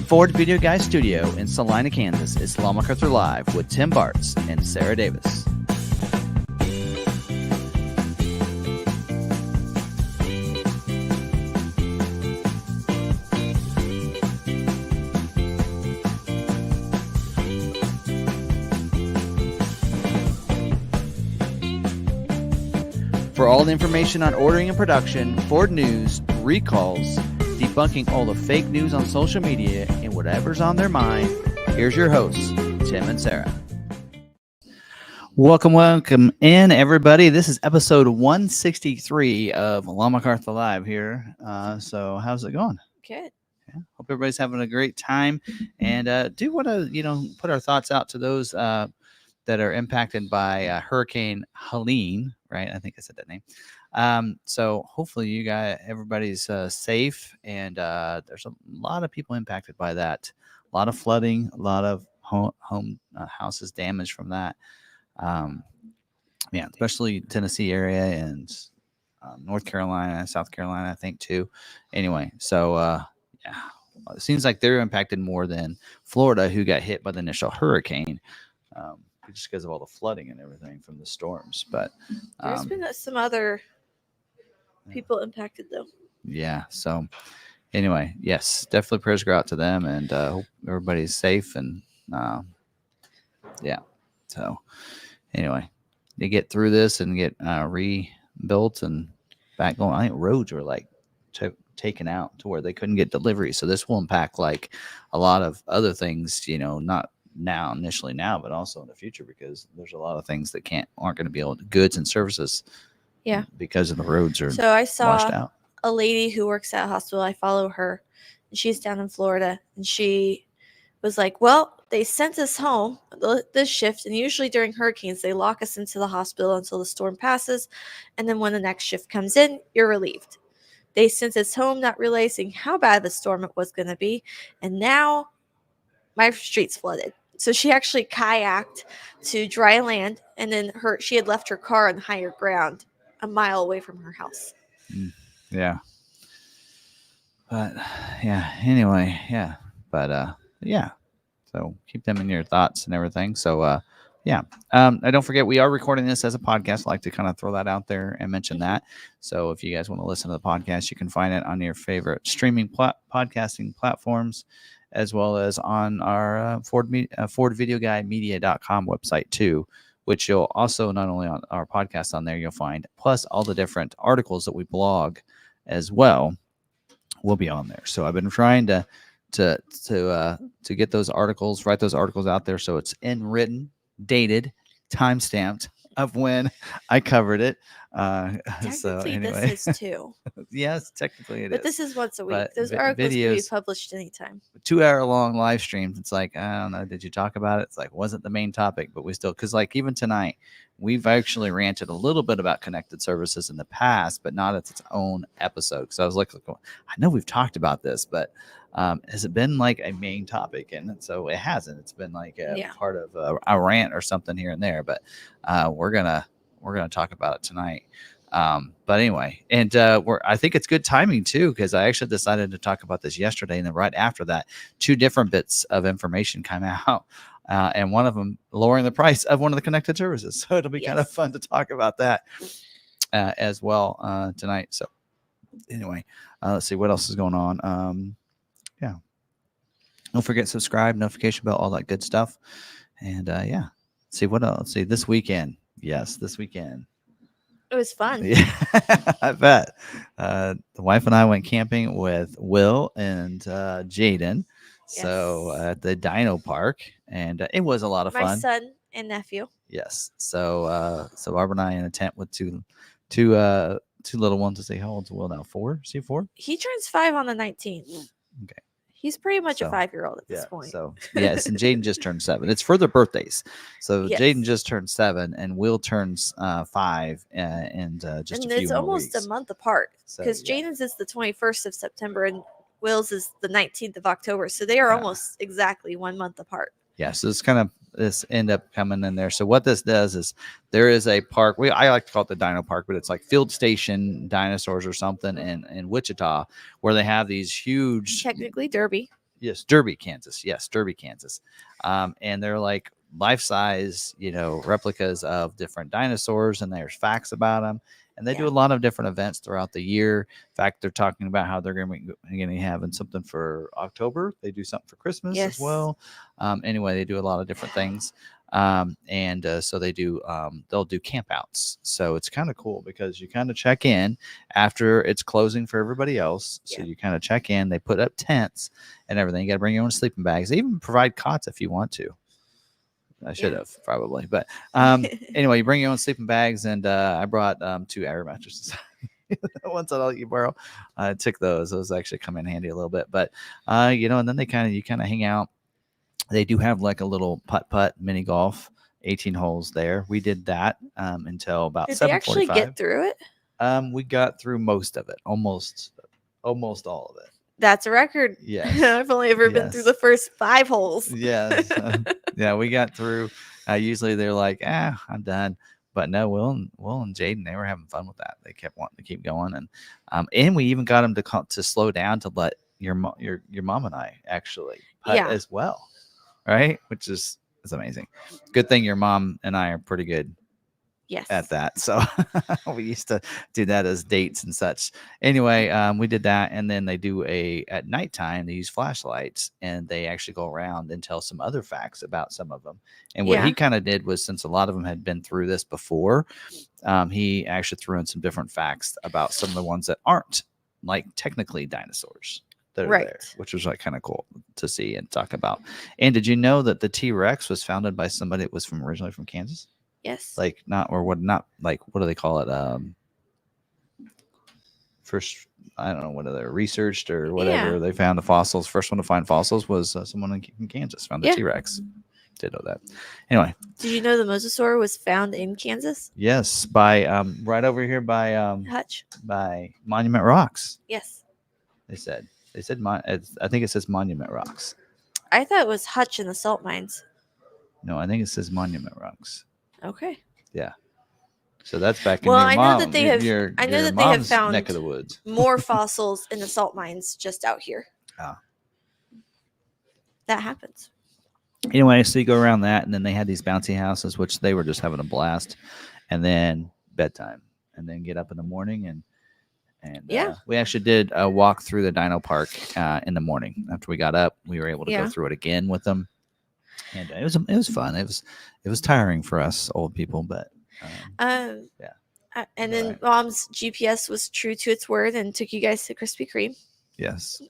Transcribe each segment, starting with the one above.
Ford Video Guy Studio in Salina, Kansas, it's McArthur Live with Tim Bartz and Sarah Davis. For all the information on ordering and production, Ford news, recalls, debunking all the fake news on social media, and whatever's on their mind, here's your hosts, Tim and Sarah. Welcome in, everybody. This is episode 163 of McArthur Live here. So how's it going? Good. Yeah, hope everybody's having a great time. And do want to, put our thoughts out to those that are impacted by Hurricane Helene, right? I think I said that name. So hopefully everybody's safe, and there's a lot of people impacted by that. A lot of flooding, a lot of houses damaged from that. Especially Tennessee area and North Carolina, South Carolina, I think too. Anyway, so it seems like they're impacted more than Florida, who got hit by the initial hurricane. Just because of all the flooding and everything from the storms. But there's been some other people impacted though. Yeah. So anyway, yes, definitely prayers go out to them, and hope everybody's safe. And so anyway, they get through this and get rebuilt and back going. I think roads were like taken out to where they couldn't get delivery. So this will impact like a lot of other things, not initially now, but also in the future, because there's a lot of things that aren't going to be able to, goods and services. Yeah. Because of the roads are so I saw washed out. A lady who works at a hospital. I follow her, and she's down in Florida, and she was like, well, they sent us home this shift, and usually during hurricanes, they lock us into the hospital until the storm passes, and then when the next shift comes in, you're relieved. They sent us home not realizing how bad the storm it was going to be, and now my street's flooded. So she actually kayaked to dry land, and then she had left her car on higher ground a mile away from her house. Yeah. But anyway, But so keep them in your thoughts and everything. So I don't forget, we are recording this as a podcast. I like to kind of throw that out there and mention that. So if you guys want to listen to the podcast, you can find it on your favorite streaming podcasting platforms, as well as on our FordVideoGuideMedia.com website too, which you'll also, not only on our podcast on there, you'll find, plus all the different articles that we blog as well will be on there. So I've been trying to get those articles, write those articles out there, so it's in written, dated, time-stamped of when I covered it. So anyway, this is too. Yes, technically it is. But this is once a week. But those articles can be published anytime. 2-hour-long live streams. It's like, I don't know, did you talk about it? It's like, wasn't the main topic, but we still, because like even tonight, we've actually ranted a little bit about connected services in the past, but not as its own episode. Because I was like, I know we've talked about this, but has it been like a main topic? And so it hasn't. It's been like a part of a rant or something here and there. But we're gonna talk about it tonight. But anyway, and I think it's good timing too, because I actually decided to talk about this yesterday, and then right after that, 2 different bits of information came out, and one of them lowering the price of one of the connected services. So it'll be kind of fun to talk about that as well tonight. So anyway, let's see what else is going on. Don't forget, subscribe, notification bell, all that good stuff. And see what else. Let's see, this weekend. Yes, this weekend. It was fun. Yeah, I bet. The wife and I went camping with Will and Jaden. Yes. So at the Dino Park, and it was a lot of fun. My son and nephew. Yes. So Barbara and I in a tent with two little ones. To say, how old's Will now? 4? Is he 4? He turns 5 on the 19th. Okay. He's pretty much a 5-year-old at this point. So yes, and Jaden just turned 7. It's for their birthdays. So Jaden just turned 7, and Will turns 5, and just a few it's almost weeks. A month apart, because Jaden's is the 21st of September and Will's is the 19th of October. So they are almost exactly 1 month apart. Yeah, so it's kind of this end up coming in there. So what this does is there is a park. I like to call it the Dino Park, but it's like Field Station Dinosaurs or something in Wichita, where they have these huge, technically Derby. Yes, Derby, Kansas. Yes, Derby, Kansas. And they're like life size, replicas of different dinosaurs, and there's facts about them. And they do Yeah. a lot of different events throughout the year. In fact, they're talking about how they're going to be having something for October. They do something for Christmas as Yes. well. Anyway, they do a lot of different things. And so they'll do campouts. So it's kind of cool because you kind of check in after it's closing for everybody else. So Yeah. you kind of check in. They put up tents and everything. You got to bring your own sleeping bags. They even provide cots if you want to. I should have probably, but anyway, you bring your own sleeping bags, and I brought 2 air mattresses. Ones that I'll let you borrow. I took those. Those actually come in handy a little bit, but and then you kind of hang out. They do have like a little putt mini golf, 18 holes there. We did that until about 7:45. Did they actually get through it? We got through most of it, almost all of it. That's a record. Yes. I've only ever been through the first 5 holes. Yes. Yeah, we got through. Usually they're like, I'm done. But no, Will and Jaden, they were having fun with that. They kept wanting to keep going, and we even got them to slow down to let your mom and I actually putt as well, right? Which is amazing. Good thing your mom and I are pretty good. Yes. At that. So we used to do that as dates and such. Anyway, we did that. And then they do at nighttime, they use flashlights and they actually go around and tell some other facts about some of them. And what he kind of did was, since a lot of them had been through this before, he actually threw in some different facts about some of the ones that aren't like technically dinosaurs that are there, which was like kind of cool to see and talk about. And did you know that the T-Rex was founded by somebody that was originally from Kansas? Yes. Like what do they call it? First, I don't know, what they researched or whatever. Yeah. They found the fossils. First one to find fossils was someone in Kansas found the T-Rex. Did know that. Anyway. Did you know the mosasaur was found in Kansas? Yes, by right over here by Hutch. By Monument Rocks. Yes. They said I think it says Monument Rocks. I thought it was Hutch in the salt mines. No, I think it says Monument Rocks. Okay. Yeah. So that's back in I know that they have found neck of the woods. more fossils in the salt mines just out here. That happens. Anyway, so you go around that, and then they had these bouncy houses, which they were just having a blast, and then bedtime, and then get up in the morning, and we actually did a walk through the dino park in the morning. After we got up, we were able to go through it again with them. And it was fun. It was tiring for us old people, but and then Mom's GPS was true to its word and took you guys to Krispy Kreme. Yes,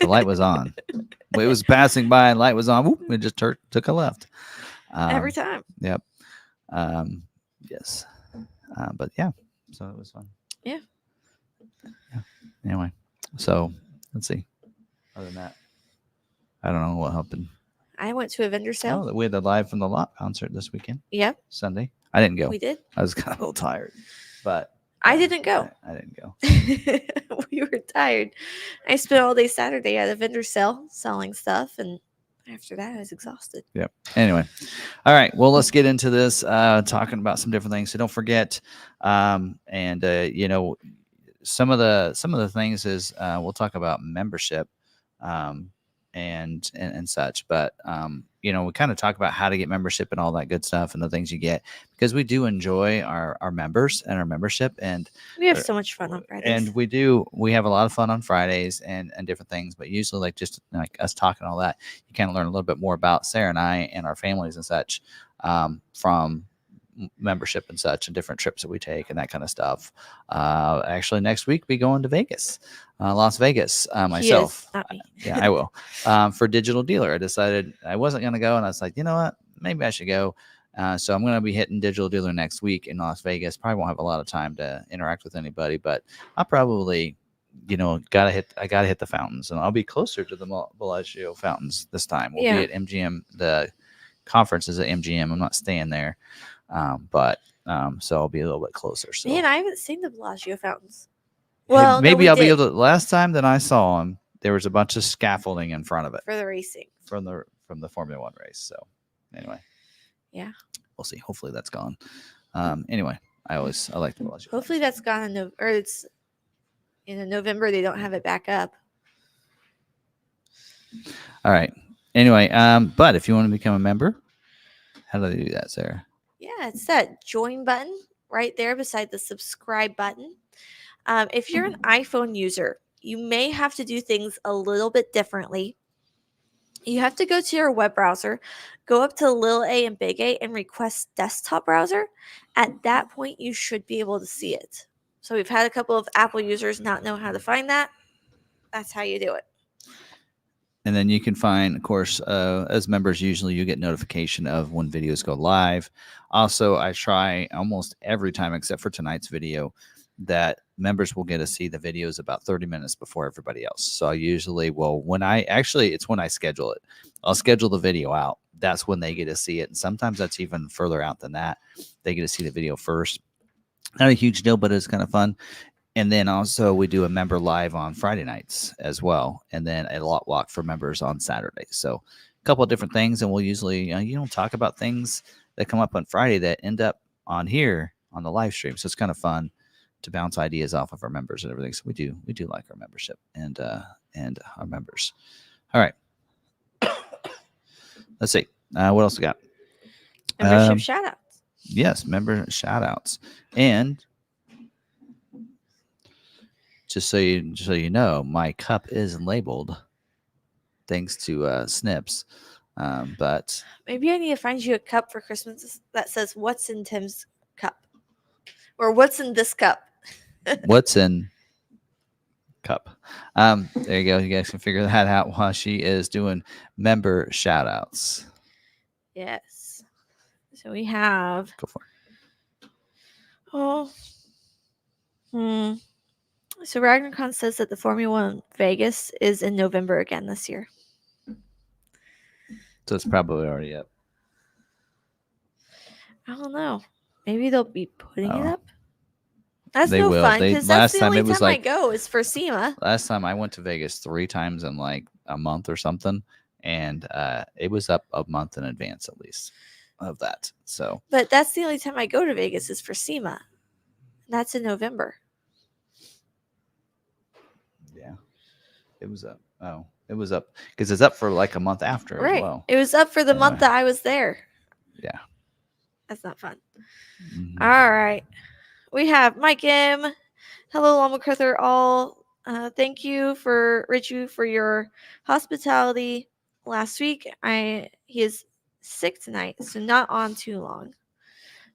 the light was on. It was passing by and light was on. Whoop, it just took a left. Every time. Yep. Yes. But yeah, so it was fun. Yeah. Anyway, so let's see. Other than that, I don't know what happened. I went to a vendor sale. Oh, we had the Live from the Lot concert this weekend. Yep. Sunday. I didn't go. We did. I was kind of a little tired, but I didn't go. I didn't go. We were tired. I spent all day Saturday at a vendor sale selling stuff, and after that, I was exhausted. Yep. Anyway, all right. Well, let's get into this. Talking about some different things. So don't forget, some of the things is we'll talk about membership. And such, but we kind of talk about how to get membership and all that good stuff and the things you get, because we do enjoy our members and our membership, and we have so much fun on Fridays. And we have a lot of fun on Fridays and different things, but usually like just like us talking all that, you kind of learn a little bit more about Sarah and I and our families and such from membership and such, and different trips that we take and that kind of stuff. Actually, next week we going to Vegas, Las Vegas, myself. Not me. Yeah, I will. For Digital Dealer, I decided I wasn't going to go, and I was like, you know what, maybe I should go. So I'm going to be hitting Digital Dealer next week in Las Vegas. Probably won't have a lot of time to interact with anybody, but I'll probably, gotta hit the fountains, and I'll be closer to the Bellagio fountains this time. We'll be at MGM. The conference is at MGM. I'm not staying there. So I'll be a little bit closer. So. Man, I haven't seen the Bellagio fountains. Well, maybe I'll be able to. Last time that I saw them, there was a bunch of scaffolding in front of it for the racing from the Formula One race. So anyway, yeah, we'll see. Hopefully that's gone. Anyway, I like the Bellagio. Hopefully that's gone it's in November. They don't have it back up. All right. Anyway, but if you want to become a member, how do they do that, Sarah? Yeah, it's that join button right there beside the subscribe button. If you're an iPhone user, you may have to do things a little bit differently. You have to go to your web browser, go up to little a and big A, and request desktop browser. At that point, you should be able to see it. So we've had a couple of Apple users not know how to find that. That's how you do it. And then you can find, of course, as members, usually you get notification of when videos go live. Also, I try almost every time, except for tonight's video, that members will get to see the videos about 30 minutes before everybody else. So I usually will, it's when I schedule it. I'll schedule the video out. That's when they get to see it. And sometimes that's even further out than that. They get to see the video first. Not a huge deal, but it's kind of fun. And then also we do a member live on Friday nights as well, and then a lot walk for members on Saturday. So a couple of different things, and we'll usually talk about things that come up on Friday that end up on here on the live stream. So it's kind of fun to bounce ideas off of our members and everything. So we do like our membership and our members. All right, let's see what else we got. Membership shout outs. Yes, member shout outs. And just so you know, my cup is labeled thanks to Snips. But maybe I need to find you a cup for Christmas that says "What's in Tim's cup" or "What's in this cup." What's in cup? There you go. You guys can figure that out while she is doing member shout outs. Yes. So we have. Go for it. So Ragnarcon says that the Formula One Vegas is in November again this year. So it's probably already up. I don't know. Maybe they'll be putting it up. That's no fun because that's the only time I go is for SEMA. Last time I went to Vegas 3 times in like a month or something, and it was up a month in advance at least of that. So, but that's the only time I go to Vegas is for SEMA. That's in November. Yeah, it was up. Oh, it was up because it's up for like a month after as well. It was up for the month that I was there. Yeah, that's not fun. Mm-hmm. All right, we have Mike M. Hello, McArthur. All thank you for Richie for your hospitality last week. He is sick tonight, so not on too long.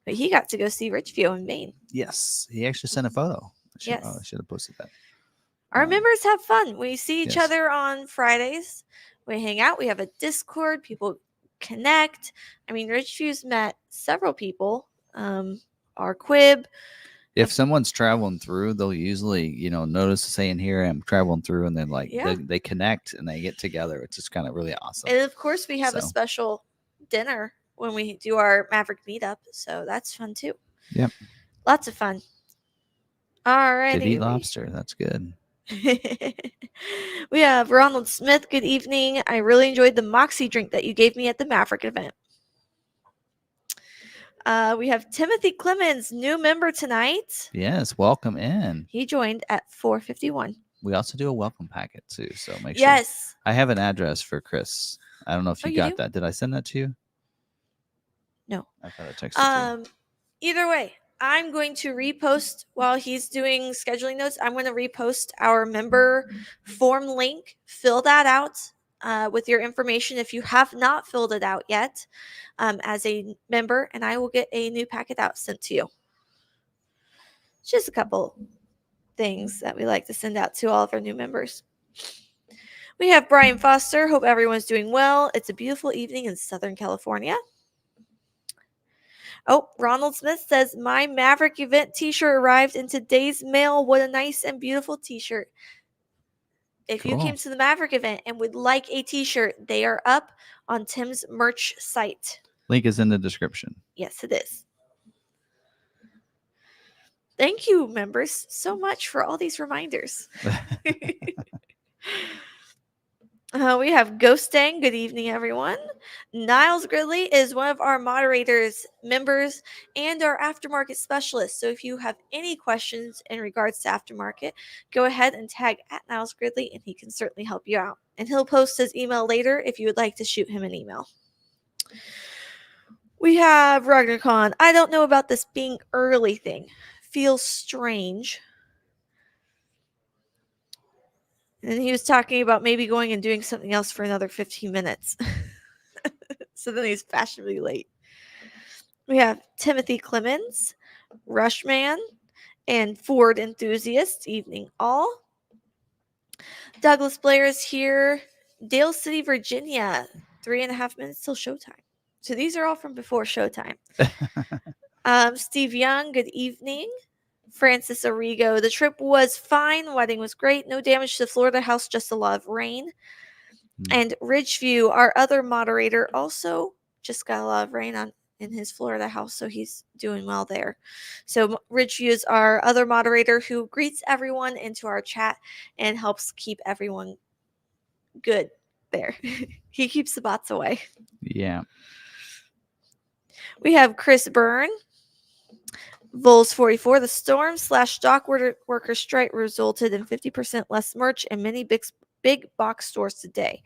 But he got to go see Richview in Maine. Yes, he actually sent a photo. Yes, I should have posted that. Our members have fun. We see each other on Fridays. We hang out. We have a Discord. People connect. I mean, Richview's met several people. Our Quib. If someone's traveling through, they'll usually, notice saying, "Here I'm traveling through," and then they connect and they get together. It's just kind of really awesome. And of course, we have a special dinner when we do our Maverick meetup, so that's fun too. Yep, lots of fun. All right, could eat lobster. That's good. We have Ronald Smith. Good evening. I really enjoyed the Moxie drink that you gave me at the Maverick event. We have Timothy Clemens, new member tonight. Yes, welcome in. He joined at 4:51. We also do a welcome packet too, so make sure. Yes. I have an address for Chris. I don't know if you got that. Did I send that to you? No. I thought I texted you. Either way, I'm going to repost while he's doing scheduling notes. I'm going to repost our member form link. Fill that out with your information if you have not filled it out yet as a member, and I will get a new packet out sent to you. Just a couple things that we like to send out to all of our new members. We have Brian Foster. Hope everyone's doing well. It's a beautiful evening in Southern California. Oh, Ronald Smith says, my Maverick event t-shirt arrived in today's mail. What a nice and beautiful t-shirt. If you came to the Maverick event and would like a t-shirt, they are up on Tim's merch site. Link is in the description. Yes, it is. Thank you, members, so much for all these reminders. We have Ghost Dang. Good evening, everyone. Niles Gridley is one of our moderators, members, and our aftermarket specialist. So if you have any questions in regards to aftermarket, go ahead and tag at Niles Gridley, and he can certainly help you out. And he'll post his email later if you would like to shoot him an email. We have RagnarCon. I don't know about this being early thing. Feels strange. And he was talking about maybe going and doing something else for another 15 minutes. So then he's fashionably late. We have Timothy Clemens, Rushman, and Ford Enthusiast. Evening all. Douglas Blair is here. Dale City, Virginia. 3.5 minutes till showtime. So these are all from before showtime. Steve Young, good evening. Francis Arrigo, the trip was fine. Wedding was great. No damage to the Florida house, just a lot of rain. And Ridgeview, our other moderator, also just got a lot of rain in his Florida house, so he's doing well there. So Ridgeview is our other moderator who greets everyone into our chat and helps keep everyone good there. He keeps the bots away. Yeah. We have Chris Byrne. Vols 44, the storm/dock worker strike resulted in 50% less merch in many big box stores today.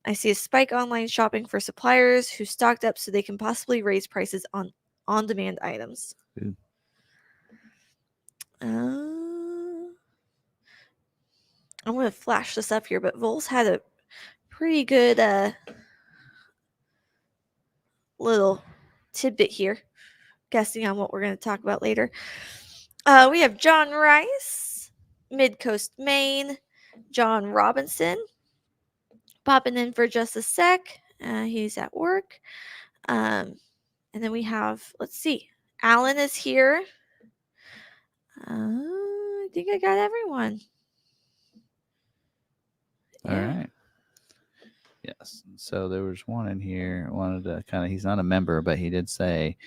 I see a spike online shopping for suppliers who stocked up so they can possibly raise prices on on-demand items. I'm going to flash this up here, but Vols had a pretty good little tidbit here, guessing on what we're going to talk about later. We have John Rice, Mid-Coast, Maine, John Robinson, popping in for just a sec. He's at work. And then we have, let's see, Alan is here. I think I got everyone. All right. Yes. So there was one in here. Wanted to kind of. He's not a member, but he did say,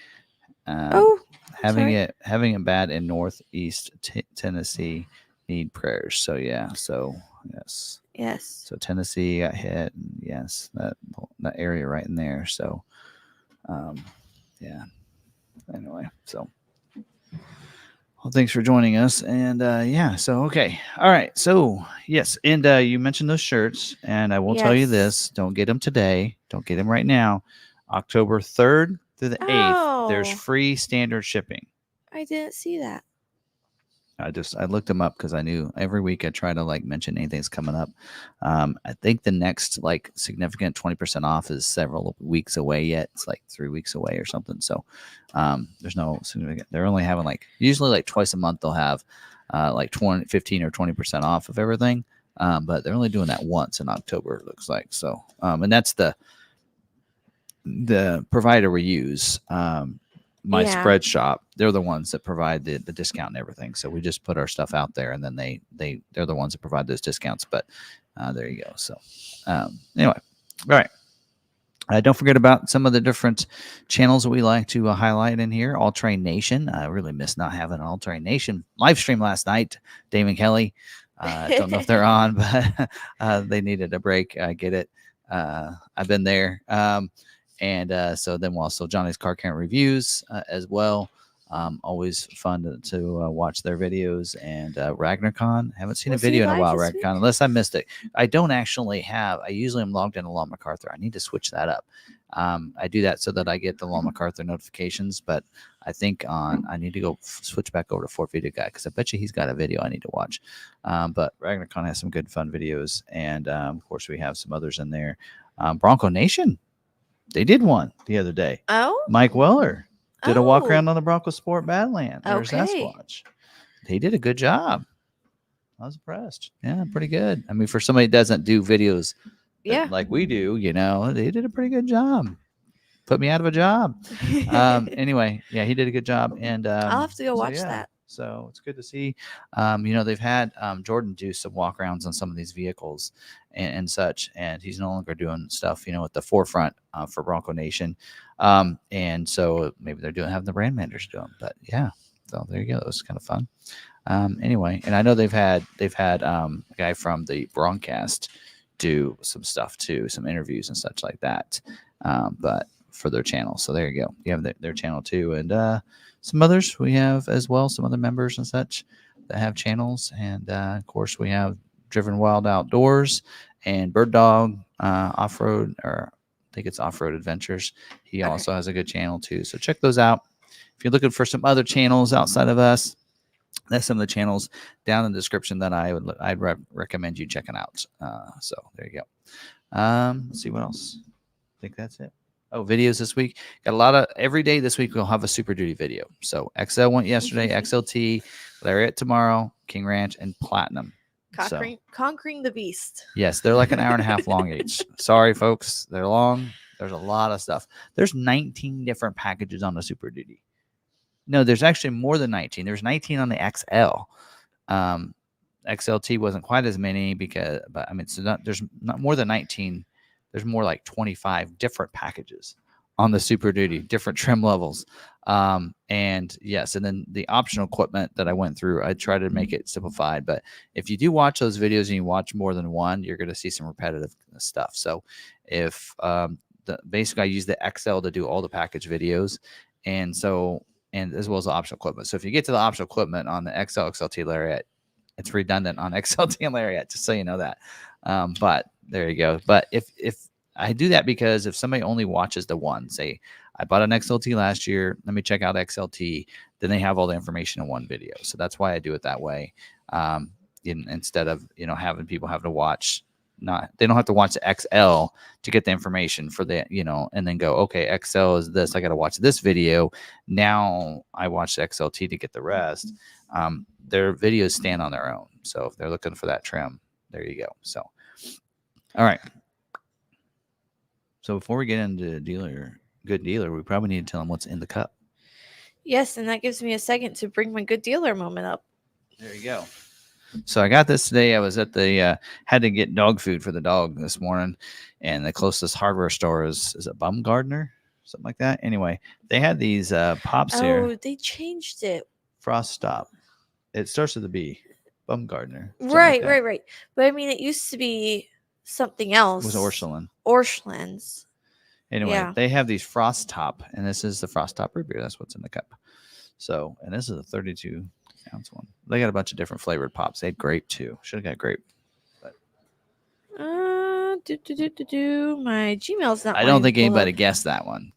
having it bad in Northeast Tennessee, need prayers. So yeah. So yes. Yes. So Tennessee got hit. And yes, that area right in there. So, yeah. Anyway, so. Well, thanks for joining us. And yeah, so okay. All right. So yes. And you mentioned those shirts, and I will tell you this. Don't get them today. Don't get them right now. October 3rd through the 8th, there's free standard shipping. I didn't see that. I looked them up because I knew every week I try to like mention anything that's coming up. I think the next like significant 20% off is several weeks away yet. It's like 3 weeks away or something. So there's no significant. They're only having like usually like twice a month they'll have like 15 or 20% off of everything. But they're only doing that once in October, it looks like. So and that's the provider we use. My spread shop, they're the ones that provide the discount and everything. So we just put our stuff out there, and then they're the ones that provide those discounts. But there you go. So anyway, all right. Don't forget about some of the different channels that we like to highlight in here. All Train Nation. I really miss not having an All Train Nation live stream last night. Dave and Kelly. Don't know if they're on, but they needed a break. I get it. I've been there. And so then also Johnny's Car Count Reviews as well. Always fun to watch their videos. And RagnarCon. Haven't seen a video in a while, RagnarCon, unless I missed it. I don't actually have. I usually am logged in a Law McArthur. I need to switch that up. I do that so that I get the Law McArthur notifications. But I think I need to go switch back over to Fort Vita Guy because I bet you he's got a video I need to watch. But RagnarCon has some good fun videos. And of course, we have some others in there. Bronco Nation. They did one the other day. Oh, Mike Weller did a walk around on the Bronco Sport Badland. There's Sasquatch. He did a good job. I was impressed. Yeah, pretty good. I mean, for somebody that doesn't do videos like we do, they did a pretty good job. Put me out of a job. Anyway, yeah, he did a good job. And I'll have to go watch that. So it's good to see. They've had Jordan do some walk arounds on some of these vehicles and such, and he's no longer doing stuff, at the forefront for Bronco Nation. And so maybe they're having the brand managers do them. But yeah, so there you go. It was kind of fun. Anyway, and I know they've had a guy from the broadcast do some stuff too, some interviews and such like that. But for their channel. So there you go. You have their channel too. And some others we have as well, some other members and such that have channels. And of course, we have Driven Wild Outdoors and Bird Dog Off-Road, or I think it's Off-Road Adventures. He also has a good channel too. So check those out. If you're looking for some other channels outside of us, that's some of the channels down in the description that I'd recommend you checking out. So there you go. Let's see what else. I think that's it. Oh, videos this week. Got a lot of every day this week. We'll have a Super Duty video. So XL went yesterday, XLT, Lariat tomorrow, King Ranch, and Platinum. Conquering the beast. Yes, they're like an hour and a half long each. Sorry, folks. They're long. There's a lot of stuff. There's 19 different packages on the Super Duty. No, there's actually more than 19. There's 19 on the XL. XLT wasn't quite as many but I mean, there's not more than 19. There's more like 25 different packages on the Super Duty, different trim levels. And yes, and then the optional equipment that I went through, I try to make it simplified. But if you do watch those videos and you watch more than one, you're going to see some repetitive stuff. So if basically I use the XL to do all the package videos, and as well as the optional equipment. So if you get to the optional equipment on the XL, XLT Lariat, it's redundant on XLT and Lariat, just so you know that. But there you go. But if I do that because if somebody only watches the one, say I bought an XLT last year, let me check out XLT, then they have all the information in one video. So that's why I do it that way. Instead of, having people have to watch, they don't have to watch the XL to get the information for the, and then go, okay, XL is this, I got to watch this video. Now I watch the XLT to get the rest. Their videos stand on their own. So if they're looking for that trim, there you go. So, all right. So before we get into good dealer, we probably need to tell them what's in the cup. Yes, and that gives me a second to bring my good dealer moment up. There you go. So I got this today. I was at had to get dog food for the dog this morning, and the closest hardware store is it Baumgartner? Something like that. Anyway, they had these pops here. Oh, they changed it. Frost Stop. It starts with a B. Baumgartner. Right. But I mean, it used to be something else. It was Orscheln. Orscheln's. Anyway, They have these Frost Top, and this is the Frost Top root beer. That's what's in the cup. So, and this is a 32-ounce one. They got a bunch of different flavored pops. They had grape too. Should have got grape. But My Gmail's not. I don't think anybody guessed that one.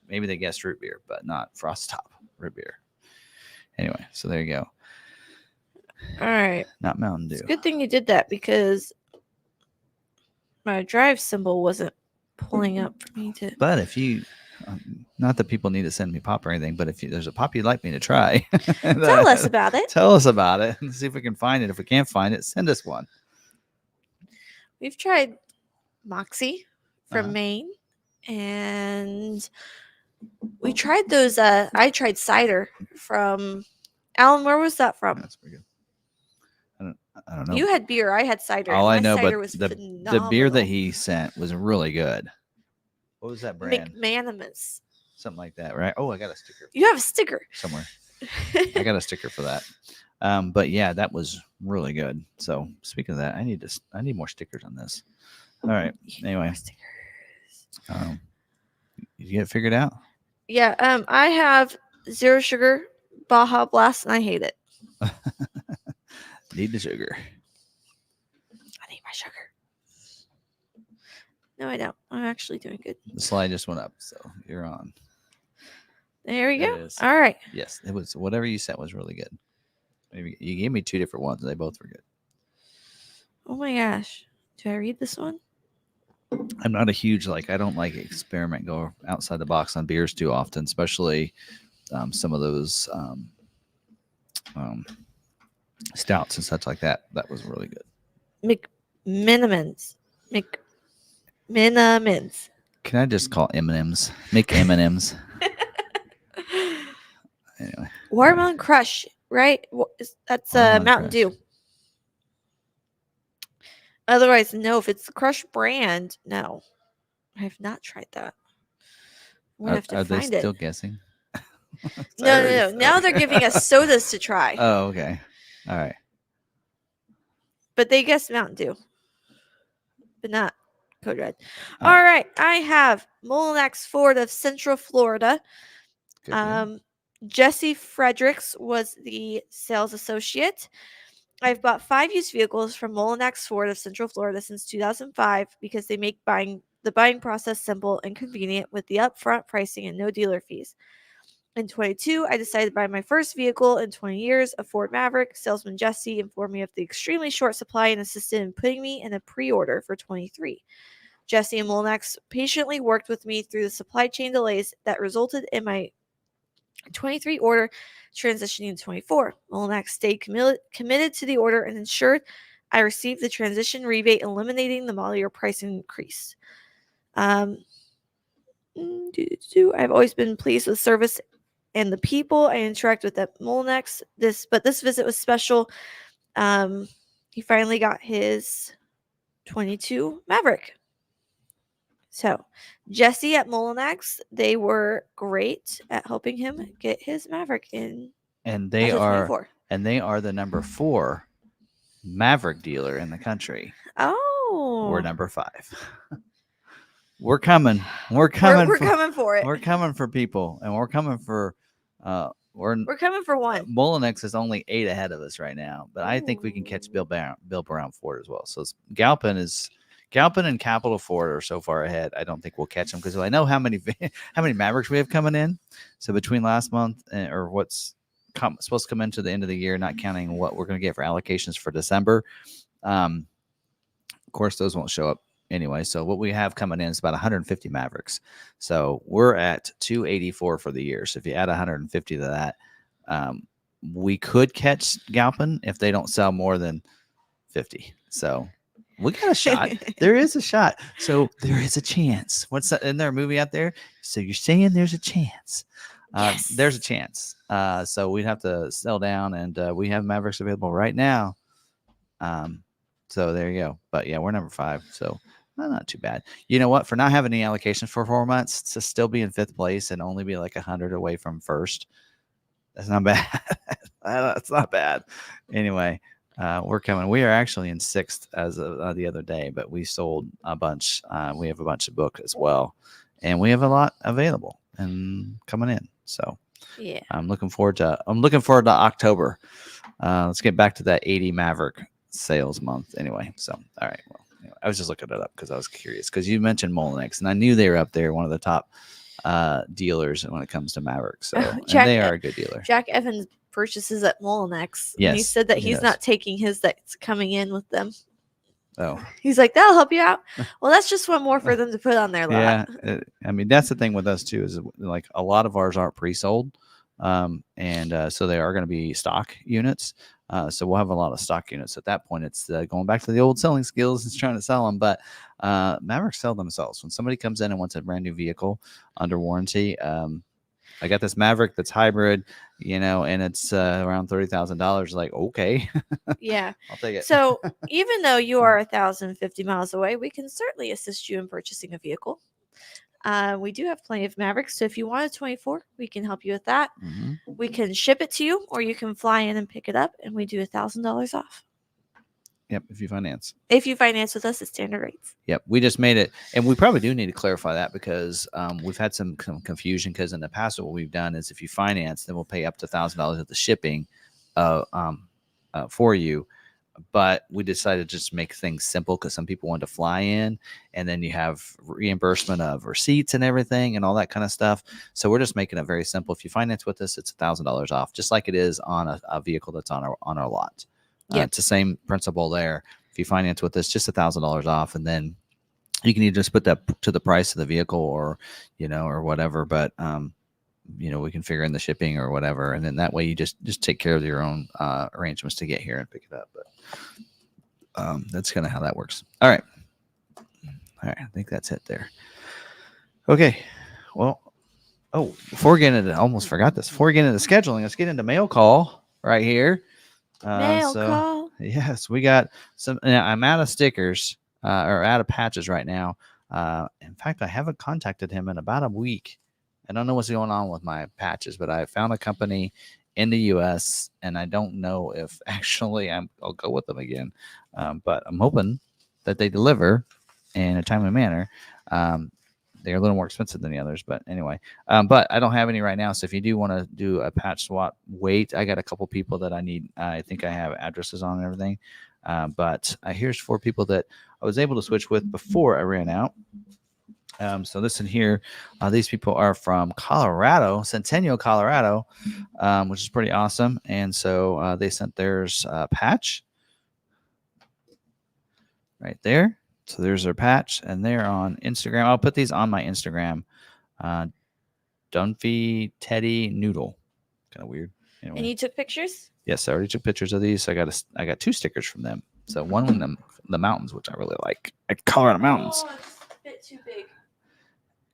Maybe they guessed root beer, but not Frost Top root beer. Anyway, so there you go. All right. Not Mountain Dew. It's a good thing you did that because my drive symbol wasn't pulling up for me to. But if you, not that people need to send me pop or anything, but if there's a pop you'd like me to try, tell us about it. Tell us about it and see if we can find it. If we can't find it, send us one. We've tried mach-e from Maine, and we tried those. I tried cider from Alan. Where was that from? That's pretty good. I don't know. You had beer. I had cider. All I know, cider but was the beer that he sent was really good. What was that brand? McManaman's. Something like that, right? Oh, I got a sticker. You have a sticker somewhere. I got a sticker for that. But yeah, that was really good. So speaking of that, I need more stickers on this. All right. Anyway, you get it figured out? Yeah. I have 0 sugar Baja Blast, and I hate it. Need the sugar. I need my sugar. No, I don't. I'm actually doing good. The slide just went up, so you're on. There we go. All right. Yes, it was whatever you said was really good. Maybe you gave me 2 different ones, and they both were good. Oh my gosh. Do I read this one? I'm not a huge I don't go outside the box on beers too often, especially some of those stouts and such like that. That was really good. McMinimans. Can I just call M&Ms? M&Ms. Anyway. Watermelon Crush, right? That's Mountain Dew. Otherwise, no. If it's the Crush brand, no. I have not tried that. I'm gonna have to find it. Are they still guessing? No. Now they're giving us sodas to try. Oh, okay. All right. But they guessed Mountain Dew. but not Code Red. All right. All right, I have Molinex Ford of Central Florida. Good deal. Jesse Fredericks was the sales associate. I've bought 5 used vehicles from Molinex Ford of Central Florida since 2005 because they make the buying process simple and convenient with the upfront pricing and no dealer fees. In 22, I decided to buy my first vehicle in 20 years, a Ford Maverick. Salesman Jesse informed me of the extremely short supply and assisted in putting me in a pre-order for 23. Jesse and Molinex patiently worked with me through the supply chain delays that resulted in my 23 order transitioning to 24. Molinex stayed committed to the order and ensured I received the transition rebate, eliminating the model year price increase. I've always been pleased with service and the people I interact with at Molinex. This visit was special. He finally got his 22 Maverick. So, Jesse at Molinex, they were great at helping him get his Maverick in And as they a are 24. the number 4 Maverick dealer in the country. Oh, We're number 5. We're coming. We're coming. We're coming for it. We're coming for people, and we're coming for. We're coming for one. Molinex is only 8 ahead of us right now, but I think we can catch Bill Brown Ford as well. So Galpin and Capital Ford are so far ahead. I don't think we'll catch them because I know how many Mavericks we have coming in. So between last month or what's supposed to come into the end of the year, not counting what we're going to get for allocations for December, of course those won't show up anyway. So what we have coming in is about 150 Mavericks. So we're at 284 for the year. So if you add 150 to that, we could catch Galpin if they don't sell more than 50. So we got a shot. There is a shot. So there is a chance. What's that? Isn't there a movie out there? So you're saying there's a chance. Yes. There's a chance. So we'd have to sell down, and we have Mavericks available right now. So there you go. But yeah, we're number 5. So not too bad. You know what? For not having any allocations for 4 months, to still be in 5th place and only be like 100 away from first, that's not bad. That's not bad. Anyway, we're coming. We are actually in 6th as of the other day, but we sold a bunch. We have a bunch of book as well, and we have a lot available and coming in. So yeah, I'm looking forward to October. Let's get back to that 80 Maverick sales month anyway. So all right, well, anyway, I was just looking it up because I was curious because you mentioned Molinex, and I knew they were up there, one of the top dealers when it comes to Mavericks. So and they are a good dealer. Jack Evans purchases at Molinex. Yes, and he said that he's not taking his that's coming in with them. Oh, he's like, that'll help you out. Well, that's just one more for them to put on their lot. Yeah, I mean that's the thing with us too, is like a lot of ours aren't pre-sold, and so they are going to be stock units. So we'll have a lot of stock units at that point. It's going back to the old selling skills. It's trying to sell them, but Mavericks sell themselves. When somebody comes in and wants a brand new vehicle under warranty, I got this Maverick that's hybrid, and it's around $30,000. Like, okay, yeah, I'll take it. So even though you are 1,050 miles away, we can certainly assist you in purchasing a vehicle. We do have plenty of Mavericks, so if you want a 24, we can help you with that. Mm-hmm. We can ship it to you, or you can fly in and pick it up, and we do $1,000 off. Yep, if you finance. If you finance with us at standard rates. Yep, we just made it, and we probably do need to clarify that because we've had some confusion. Because in the past, what we've done is if you finance, then we'll pay up to $1,000 of the shipping for you. But we decided to just make things simple because some people want to fly in, and then you have reimbursement of receipts and everything and all that kind of stuff. So we're just making it very simple. If you finance with us, it's $1,000 off, just like it is on a vehicle that's on our lot. Yep. It's the same principle there. If you finance with us, just $1,000 off, and then you can either just put that to the price of the vehicle or whatever. But we can figure in the shipping or whatever, and then that way you just take care of your own arrangements to get here and pick it up. But that's kind of how that works. All right. I think that's it there. Okay. Well, before getting into, I almost forgot this. Before getting into scheduling, let's get into mail call right here. Mail call. Yes, we got some. I'm out of stickers or out of patches right now. In fact, I haven't contacted him in about a week. I don't know what's going on with my patches, but I found a company in the U.S. and I don't know if actually I'll go with them again. But I'm hoping that they deliver in a timely manner. They're a little more expensive than the others, but anyway. But I don't have any right now. So if you do want to do a patch swap, wait. I got a couple people that I need. I think I have addresses on and everything. But here's 4 people that I was able to switch with before I ran out. So listen here. These people are from Colorado, Centennial, Colorado, which is pretty awesome. And so they sent theirs patch right there. So there's their patch, and they're on Instagram. I'll put these on my Instagram. Dunphy Teddy Noodle. Kind of weird. Anyway. And you took pictures? Yes, I already took pictures of these. So I got 2 stickers from them. So one in the mountains, which I really like Colorado mountains. Oh, it's a bit too big.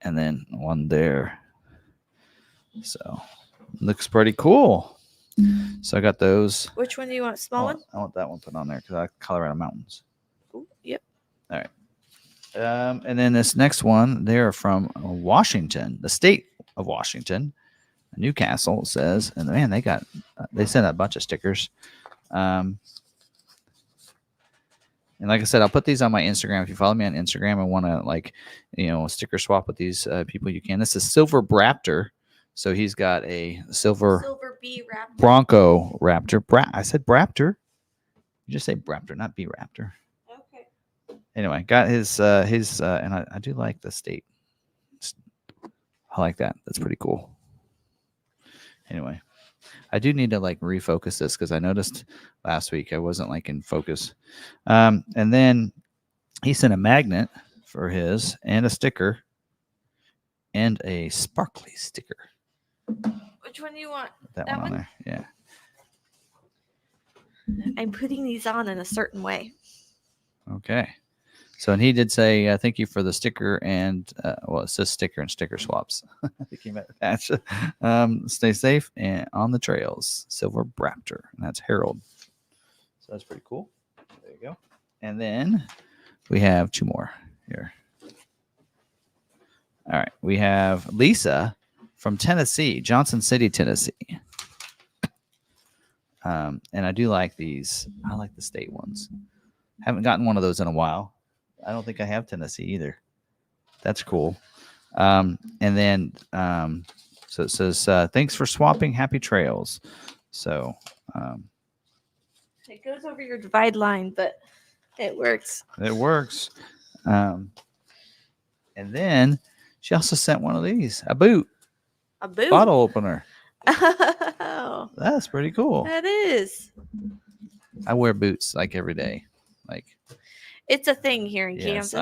And then one there. So looks pretty cool. So I got those. Which one do you want? Small one? I want that one put on there because I like Colorado mountains. Ooh, yep. All right. And then this next one, they're from Washington, the state of Washington, Newcastle says, and man, they sent a bunch of stickers. And like I said, I'll put these on my Instagram. If you follow me on Instagram and want to sticker swap with these people, you can. This is Silver Raptor. So he's got a silver B Raptor. Bronco Raptor. I said Raptor. You just say Raptor, not B Raptor. Okay. Anyway, got his and I do like the state. I like that. That's pretty cool. Anyway, I do need to refocus this because I noticed last week I wasn't in focus. And then he sent a magnet for his and a sticker and a sparkly sticker. Which one do you want? That one on there. Yeah. I'm putting these on in a certain way. Okay. So, and he did say, thank you for the sticker and, it says sticker and sticker swaps. I think he meant patch. Stay safe and on the trails. Silver Raptor. And that's Harold. So that's pretty cool. There you go. And then we have 2 more here. All right. We have Lisa from Tennessee, Johnson City, Tennessee. And I do like these. I like the state ones. Haven't gotten one of those in a while. I don't think I have Tennessee either. That's cool. And then, so it says, thanks for swapping. Happy trails. So, it goes over your divide line, but it works. It works. And then she also sent one of these, a boot. A boot? Bottle opener. Oh. That's pretty cool. That is. I wear boots every day. It's a thing here in Kansas.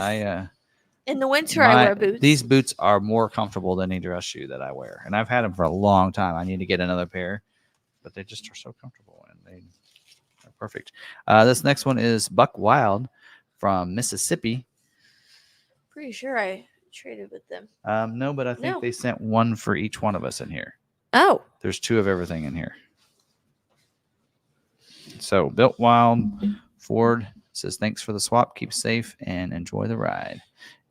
In the winter, I wear boots. These boots are more comfortable than any dress shoe that I wear. And I've had them for a long time. I need to get another pair. But they just are so comfortable. And they are perfect. This next one is Buck Wild from Mississippi. Pretty sure I traded with them. No, but I think they sent one for each one of us in here. Oh. There's 2 of everything in here. So, Built Wild, Ford says, thanks for the swap. Keep safe and enjoy the ride.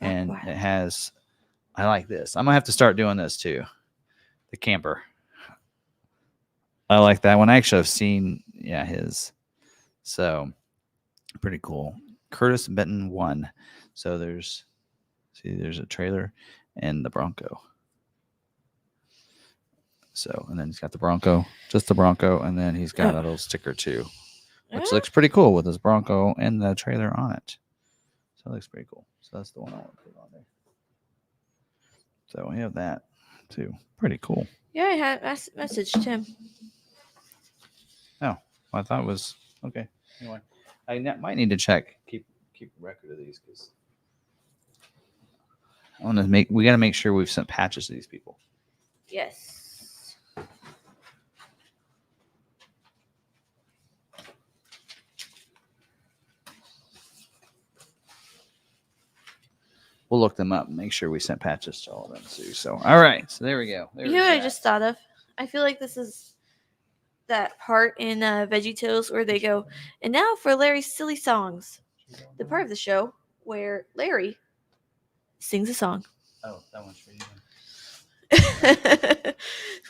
And it has, I like this. I'm going to have to start doing this too. The camper. I like that one. I actually have seen, his. So, pretty cool. Curtis Benton 1. So, there's a trailer and the Bronco. So, and then he's got the Bronco, just the Bronco, and then he's got a little sticker too, which looks pretty cool with his Bronco and the trailer on it. So it looks pretty cool. So that's the one I want to put on there. So we have that too. Pretty cool. Yeah, I had messaged him. Oh, I thought it was okay. Anyway, I might need to check, keep record of these because I want to we got to make sure we've sent patches to these people. Yes. We'll look them up and make sure we sent patches to all of them too. So, all right. So there we go. You know what I just thought of? I feel like this is that part in VeggieTales where they go, and now for Larry's silly songs. The part of the show where Larry sings a song. Oh, that one's for you.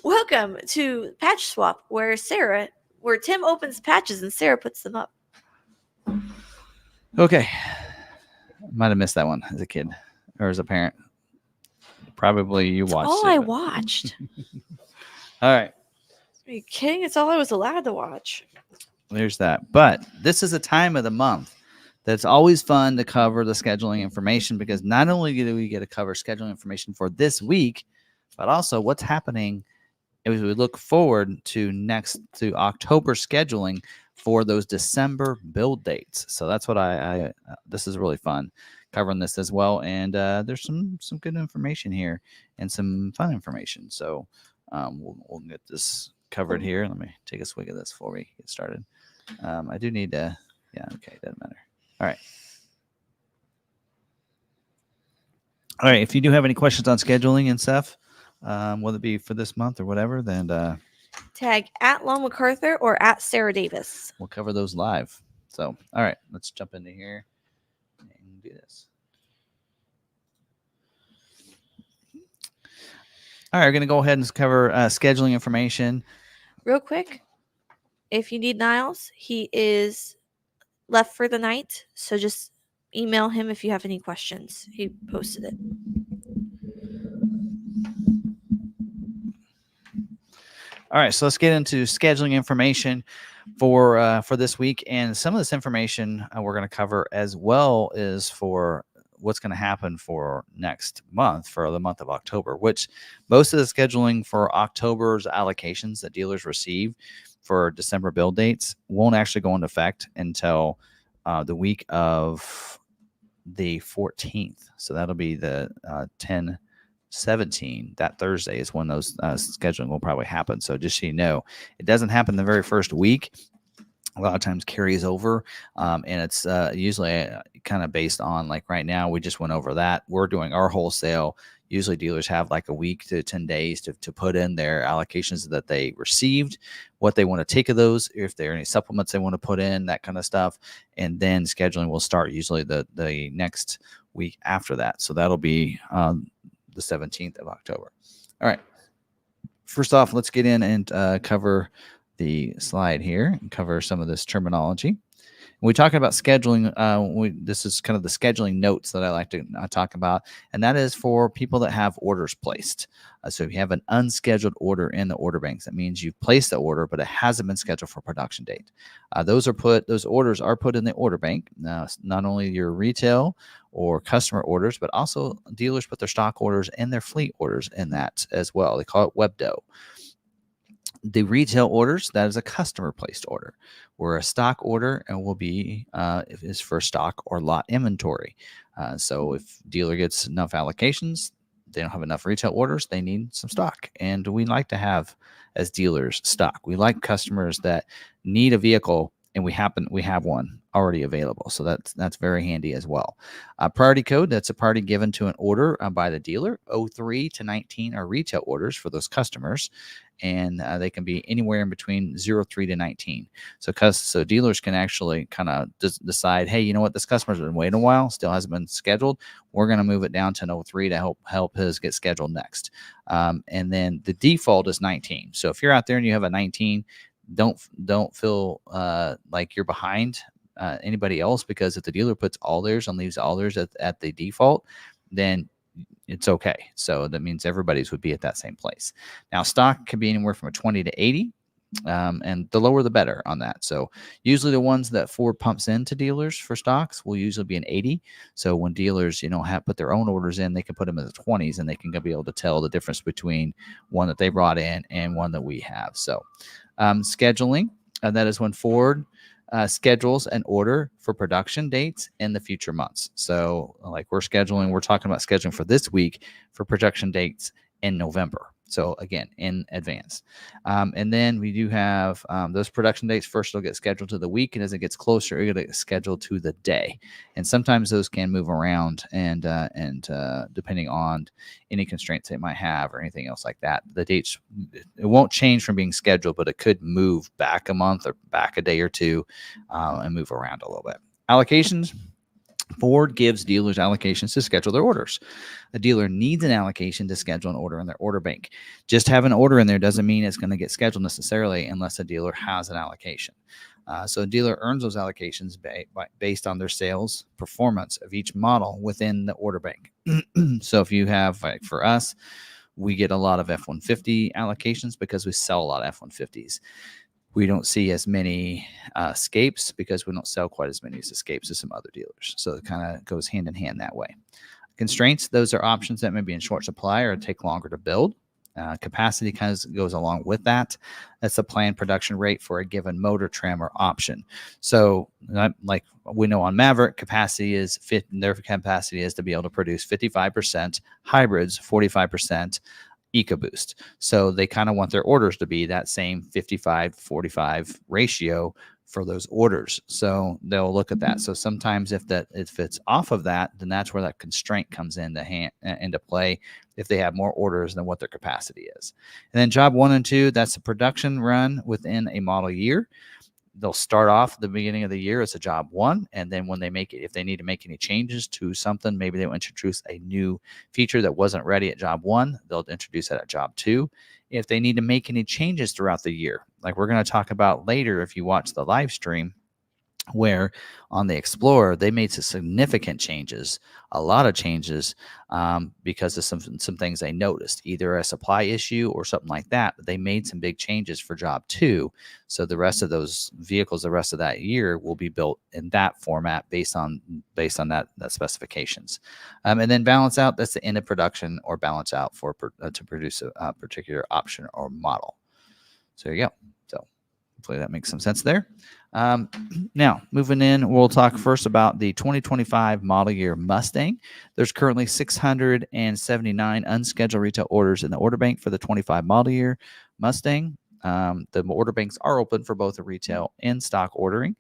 Welcome to Patch Swap, where Tim opens patches and Sarah puts them up. Okay. Might have missed that one as a kid or as a parent. Probably you watched all it. I but- watched. All right. Are you kidding? It's all I was allowed to watch. There's that. But this is a time of the month that's always fun to cover the scheduling information, because not only do we get to cover scheduling information for this week, but also what's happening as we look forward to October scheduling for those December build dates. So that's what I this is really fun covering this as well. And there's some good information here and some fun information. So we'll get this covered here. Let me take a swig of this before we get started. I do need to, yeah, okay, doesn't matter. All right. All right. If you do have any questions on scheduling and stuff, whether it be for this month or whatever, then Tag at Lon McArthur or at Sarah Davis. we'll cover those live. So, all right, let's jump into here and do this. All right, we're going to go ahead and cover scheduling information. Real quick, if you need Niles, he is left for the night. So just email him if you have any questions. He posted it. All right, so let's get into scheduling information for this week, and some of this information we're going to cover as well is for what's going to happen for next month, for the month of October, which most of the scheduling for October's allocations that dealers receive for December build dates won't actually go into effect until the week of the 14th. So that'll be the 10/17. That Thursday is when those scheduling will probably happen. So just so you know, it doesn't happen the very first week. A lot of times carries over, and it's usually kind of based on, like right now, we just went over that. We're doing our wholesale. Usually dealers have like a week to 10 days to put in their allocations that they received, what they want to take of those, if there are any supplements they want to put in, that kind of stuff. And then scheduling will start usually the next week after that. So that'll be the 17th of October. All right. First off, let's get in and cover the slide here and cover some of this terminology. When we talk about scheduling, this is kind of the scheduling notes that I like to talk about, and that is for people that have orders placed. So if you have an unscheduled order in the order banks, that means you've placed the order, but it hasn't been scheduled for production date. Those orders are put in the order bank. Now, not only your retail or customer orders, but also dealers put their stock orders and their fleet orders in that as well. They call it WebDo. The retail orders, that is a customer placed order, where a stock order and will be is for stock or lot inventory. So if dealer gets enough allocations, they don't have enough retail orders, they need some stock. And we like to have, as dealers, stock. We like customers that need a vehicle and we have one already available. So that's very handy as well. Priority code, that's a priority given to an order by the dealer. 03 to 19 are retail orders for those customers, and they can be anywhere in between 03 to 19. So dealers can actually kind of decide, hey, you know what, this customer's been waiting a while, still hasn't been scheduled. We're going to move it down to 03 to help his get scheduled next. And then the default is 19. So if you're out there and you have a 19, don't feel like you're behind anybody else, because if the dealer puts all theirs and leaves all theirs at the default, then it's okay. So that means everybody's would be at that same place. Now, stock can be anywhere from a 20 to 80, and the lower the better on that. So usually the ones that Ford pumps into dealers for stocks will usually be an 80. So when dealers, have put their own orders in, they can put them in the 20s, and they can be able to tell the difference between one that they brought in and one that we have. So scheduling, that is when Ford schedules an order for production dates in the future months. So like we're talking about scheduling for this week for production dates in November. So again, in advance. And then we do have those production dates. First, it'll get scheduled to the week, and as it gets closer, it'll get scheduled to the day. And sometimes those can move around, and depending on any constraints they might have or anything else like that, the dates, it won't change from being scheduled, but it could move back a month or back a day or two, and move around a little bit. Allocations. Ford gives dealers allocations to schedule their orders. A dealer needs an allocation to schedule an order in their order bank. Just having an order in there doesn't mean it's going to get scheduled necessarily unless a dealer has an allocation. So a dealer earns those allocations based on their sales performance of each model within the order bank. So if you have, like for us, we get a lot of F-150 allocations because we sell a lot of F-150s. We don't see as many escapes because we don't sell quite as many escapes as some other dealers. So it kind of goes hand in hand that way. Constraints, those are options that may be in short supply or take longer to build. Capacity kind of goes along with that. That's the planned production rate for a given motor, trim, or option. So, like we know on Maverick, their capacity is to be able to produce 55% hybrids, 45% EcoBoost. So they kind of want their orders to be that same 55-45 ratio for those orders. So they'll look at that. So sometimes if it's off of that, then that's where that constraint comes into play if they have more orders than what their capacity is. And then job 1 and 2, that's a production run within a model year. They'll start off at the beginning of the year as a job 1, and then when they make it, if they need to make any changes to something, maybe they'll introduce a new feature that wasn't ready at job 1, they'll introduce that at job 2. If they need to make any changes throughout the year, like we're going to talk about later if you watch the live stream, where on the Explorer, they made some significant changes, a lot of changes, because of some things they noticed, either a supply issue or something like that. But they made some big changes for job 2. So the rest of those vehicles, the rest of that year, will be built in that format based on that specifications. And then balance out, that's the end of production or balance out to produce a particular option or model. So there you go. So hopefully that makes some sense there. Now, moving in, we'll talk first about the 2025 model year Mustang. There's currently 679 unscheduled retail orders in the order bank for the 25 model year Mustang. The order banks are open for both the retail and stock ordering.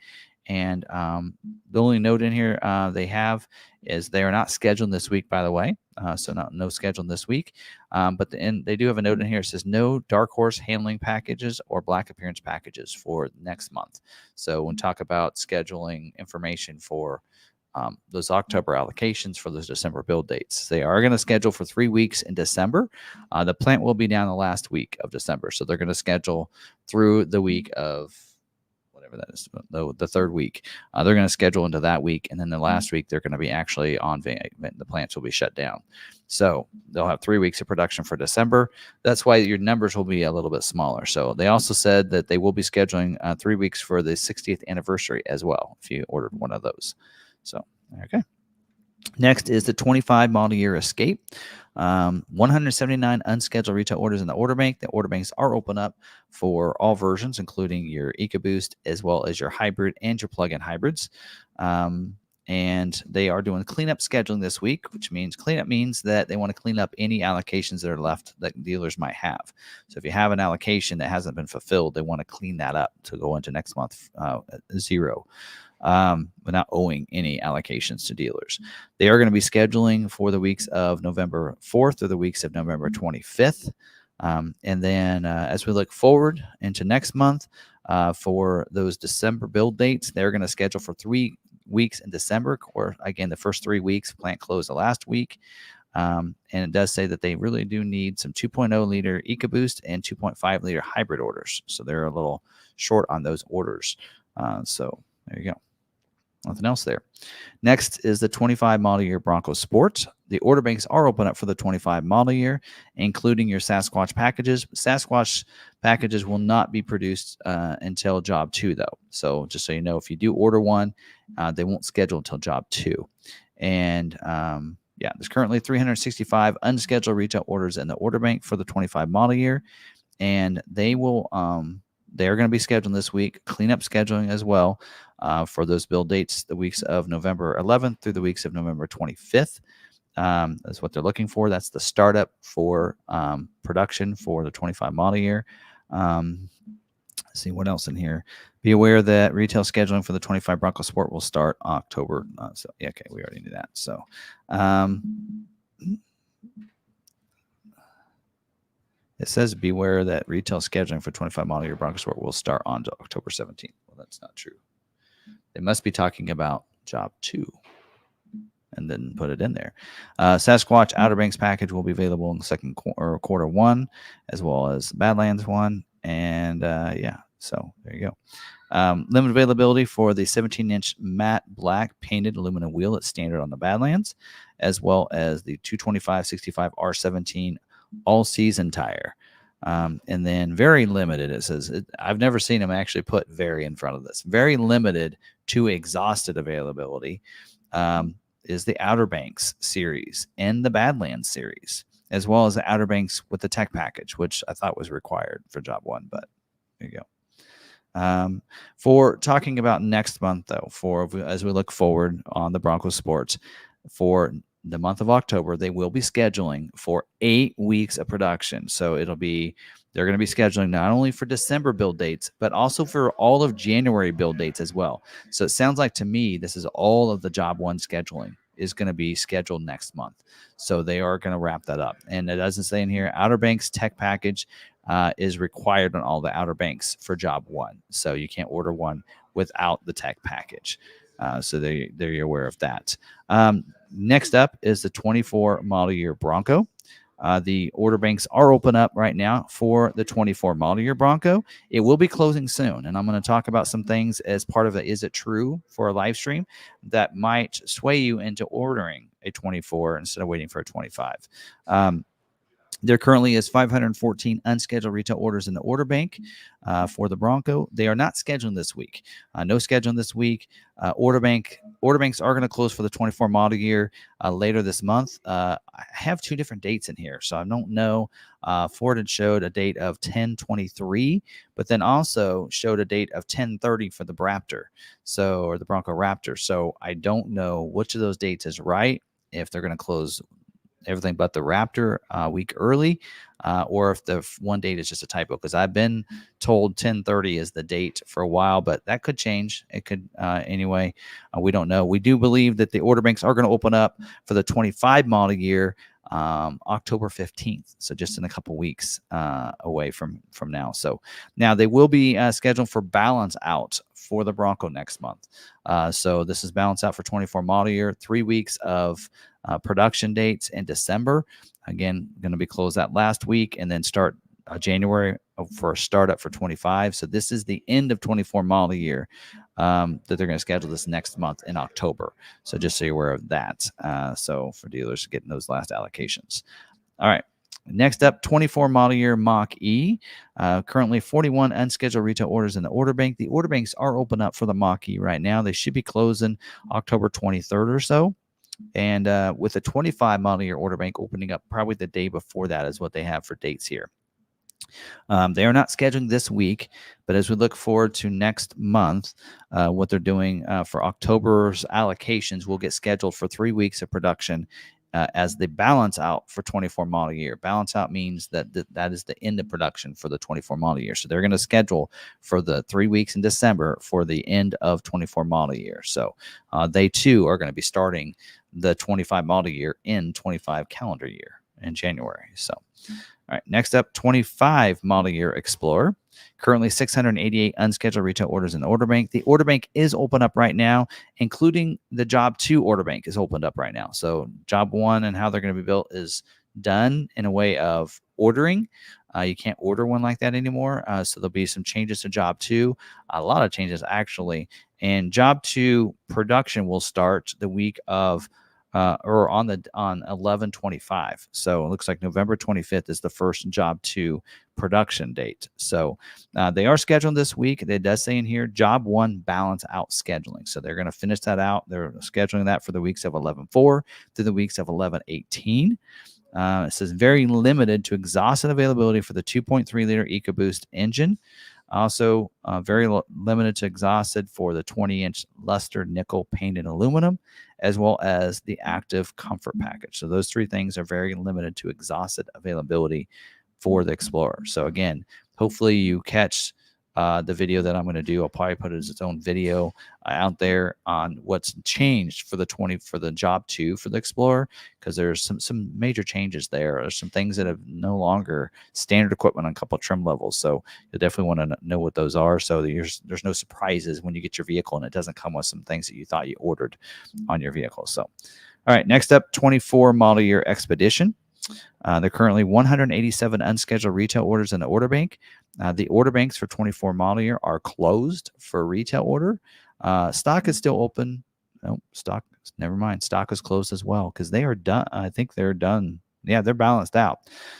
And the only note in here they have is they are not scheduled this week, by the way. So no scheduled this week. But they do have a note in here. It says no dark horse handling packages or black appearance packages for next month. So when we talk about scheduling information for those October allocations for those December build dates, they are going to schedule for 3 weeks in December. The plant will be down the last week of December. So they're going to schedule through the week of whatever that is, the third week. They're going to schedule into that week. And then the last week, they're going to be actually the plants will be shut down. So they'll have 3 weeks of production for December. That's why your numbers will be a little bit smaller. So they also said that they will be scheduling 3 weeks for the 60th anniversary as well, if you ordered one of those. So, okay. Next is the 25 model year Escape. 179 unscheduled retail orders in the order bank. The order banks are open up for all versions, including your EcoBoost, as well as your hybrid and your plug-in hybrids. And they are doing cleanup scheduling this week, which means cleanup means that they want to clean up any allocations that are left that dealers might have. So if you have an allocation that hasn't been fulfilled, they want to clean that up to go into next month at 0. Without owing any allocations to dealers. They are going to be scheduling for the weeks of November 4th or the weeks of November 25th. And then as we look forward into next month for those December build dates, they're going to schedule for 3 weeks in December. Or again, the first 3 weeks, plant closed the last week. And it does say that they really do need some 2.0 liter EcoBoost and 2.5 liter hybrid orders. So they're a little short on those orders. So there you go. Nothing else there. Next is the 25 model year Bronco Sport. The order banks are open up for the 25 model year, including your Sasquatch packages. Sasquatch packages will not be produced until job 2, though. So just so you know, if you do order one, they won't schedule until job 2. And yeah, there's currently 365 unscheduled retail orders in the order bank for the 25 model year, and they will they're going to be scheduling this week, cleanup scheduling as well for those build dates, the weeks of November 11th through the weeks of November 25th. That's what they're looking for. That's the startup for production for the 25 model year. Let's see what else in here. Be aware that retail scheduling for the 25 Bronco Sport will start October. So yeah, okay, we already knew that. So it says beware that retail scheduling for 25 model year Bronco Sport will start on October 17th. Well, that's not true. They must be talking about job 2. and then put it in there. Sasquatch Outer Banks package will be available in the second quarter one, as well as Badlands one. And yeah, so there you go. Limited availability for the 17-inch matte black painted aluminum wheel that's standard on the Badlands, as well as the 225/65 R17 all-season tire. And then very limited, it says, I've never seen them actually put very in front of this. Very limited to exhausted availability is the Outer Banks series and the Badlands series, as well as the Outer Banks with the tech package, which I thought was required for job one, but there you go. For talking about next month, though, as we look forward on the Bronco Sports, for the month of October, they will be scheduling for 8 weeks of production. So they're going to be scheduling not only for December build dates, but also for all of January build dates as well. So it sounds like to me, this is all of the job one scheduling is going to be scheduled next month. So they are going to wrap that up. And it doesn't say in here, Outer Banks tech package is required on all the Outer Banks for job one. So you can't order one without the tech package. So they're aware of that. Next up is the 24 model year Bronco. The order banks are open up right now for the 24 model year Bronco. It will be closing soon, and I'm going to talk about some things as part of the Is It True for a live stream that might sway you into ordering a 24 instead of waiting for a 25. There currently is 514 unscheduled retail orders in the order bank for the Bronco. They are not scheduling this week. No scheduling this week. Order banks are going to close for the 24 model year later this month. I have two different dates in here, so I don't know. Ford had showed a date of 10/23, but then also showed a date of 10/30 for the Raptor, or the Bronco Raptor. So I don't know which of those dates is right. If they're going to close everything but the Raptor a week early, or if the one date is just a typo, because I've been told 10/30 is the date for a while, but that could change. It could anyway. We don't know. We do believe that the order banks are going to open up for the 25 model year October 15th, so just in a couple weeks away from now. So now they will be scheduled for balance out for the Bronco next month. So this is balance out for 24 model year, 3 weeks of production dates in December. Again, going to be closed that last week, and then start January for a startup for 25. So this is the end of 24 model year that they're going to schedule this next month in October. So just so you're aware of that. So for dealers getting those last allocations. All right. Next up, 24 model year Mach-E. Currently 41 unscheduled retail orders in the order bank. The order banks are open up for the Mach-E right now. They should be closing October 23rd or so. And with a 25 model year order bank opening up probably the day before that is what they have for dates here. They are not scheduling this week, but as we look forward to next month, what they're doing for October's allocations will get scheduled for 3 weeks of production as they balance out for 24 model year. Balance out means that that is the end of production for the 24 model year. So they're going to schedule for the 3 weeks in December for the end of 24 model year. So they too are going to be starting the 25 model year in 25 calendar year in January. So, all right, next up, 25 model year Explorer. Currently 688 unscheduled retail orders in the order bank. The order bank is open up right now, including the job 2 order bank is opened up right now. So job 1 and how they're going to be built is done in a way of ordering. You can't order one like that anymore. So there'll be some changes to job 2, a lot of changes actually. And job 2 production will start the week of or on 11/25. So it looks like November 25th is the first job 2 production date. So they are scheduled this week. It does say in here job 1 balance out scheduling. So they're going to finish that out. They're scheduling that for the weeks of 11/4 through the weeks of 11/18. It says very limited to exhausted availability for the 2.3 liter EcoBoost engine. Also, very limited to exhausted for the 20-inch luster nickel painted aluminum, as well as the active comfort package. So those 3 things are very limited to exhausted availability for the Explorer. So again, hopefully you catch the video that I'm going to do. I'll probably put it as its own video out there on what's changed for the job 2 for the Explorer, because there's some major changes there. There's some things that have no longer standard equipment on a couple of trim levels. So you definitely want to know what those are. So there's no surprises when you get your vehicle and it doesn't come with some things that you thought you ordered on your vehicle. So, All right, next up, 24 model year Expedition. There are currently 187 unscheduled retail orders in the order bank. The order banks for 24 model year are closed for retail order. Stock is still open. No, stock, never mind. Stock is closed as well because they are done. I think they're done. Yeah, they're balanced out.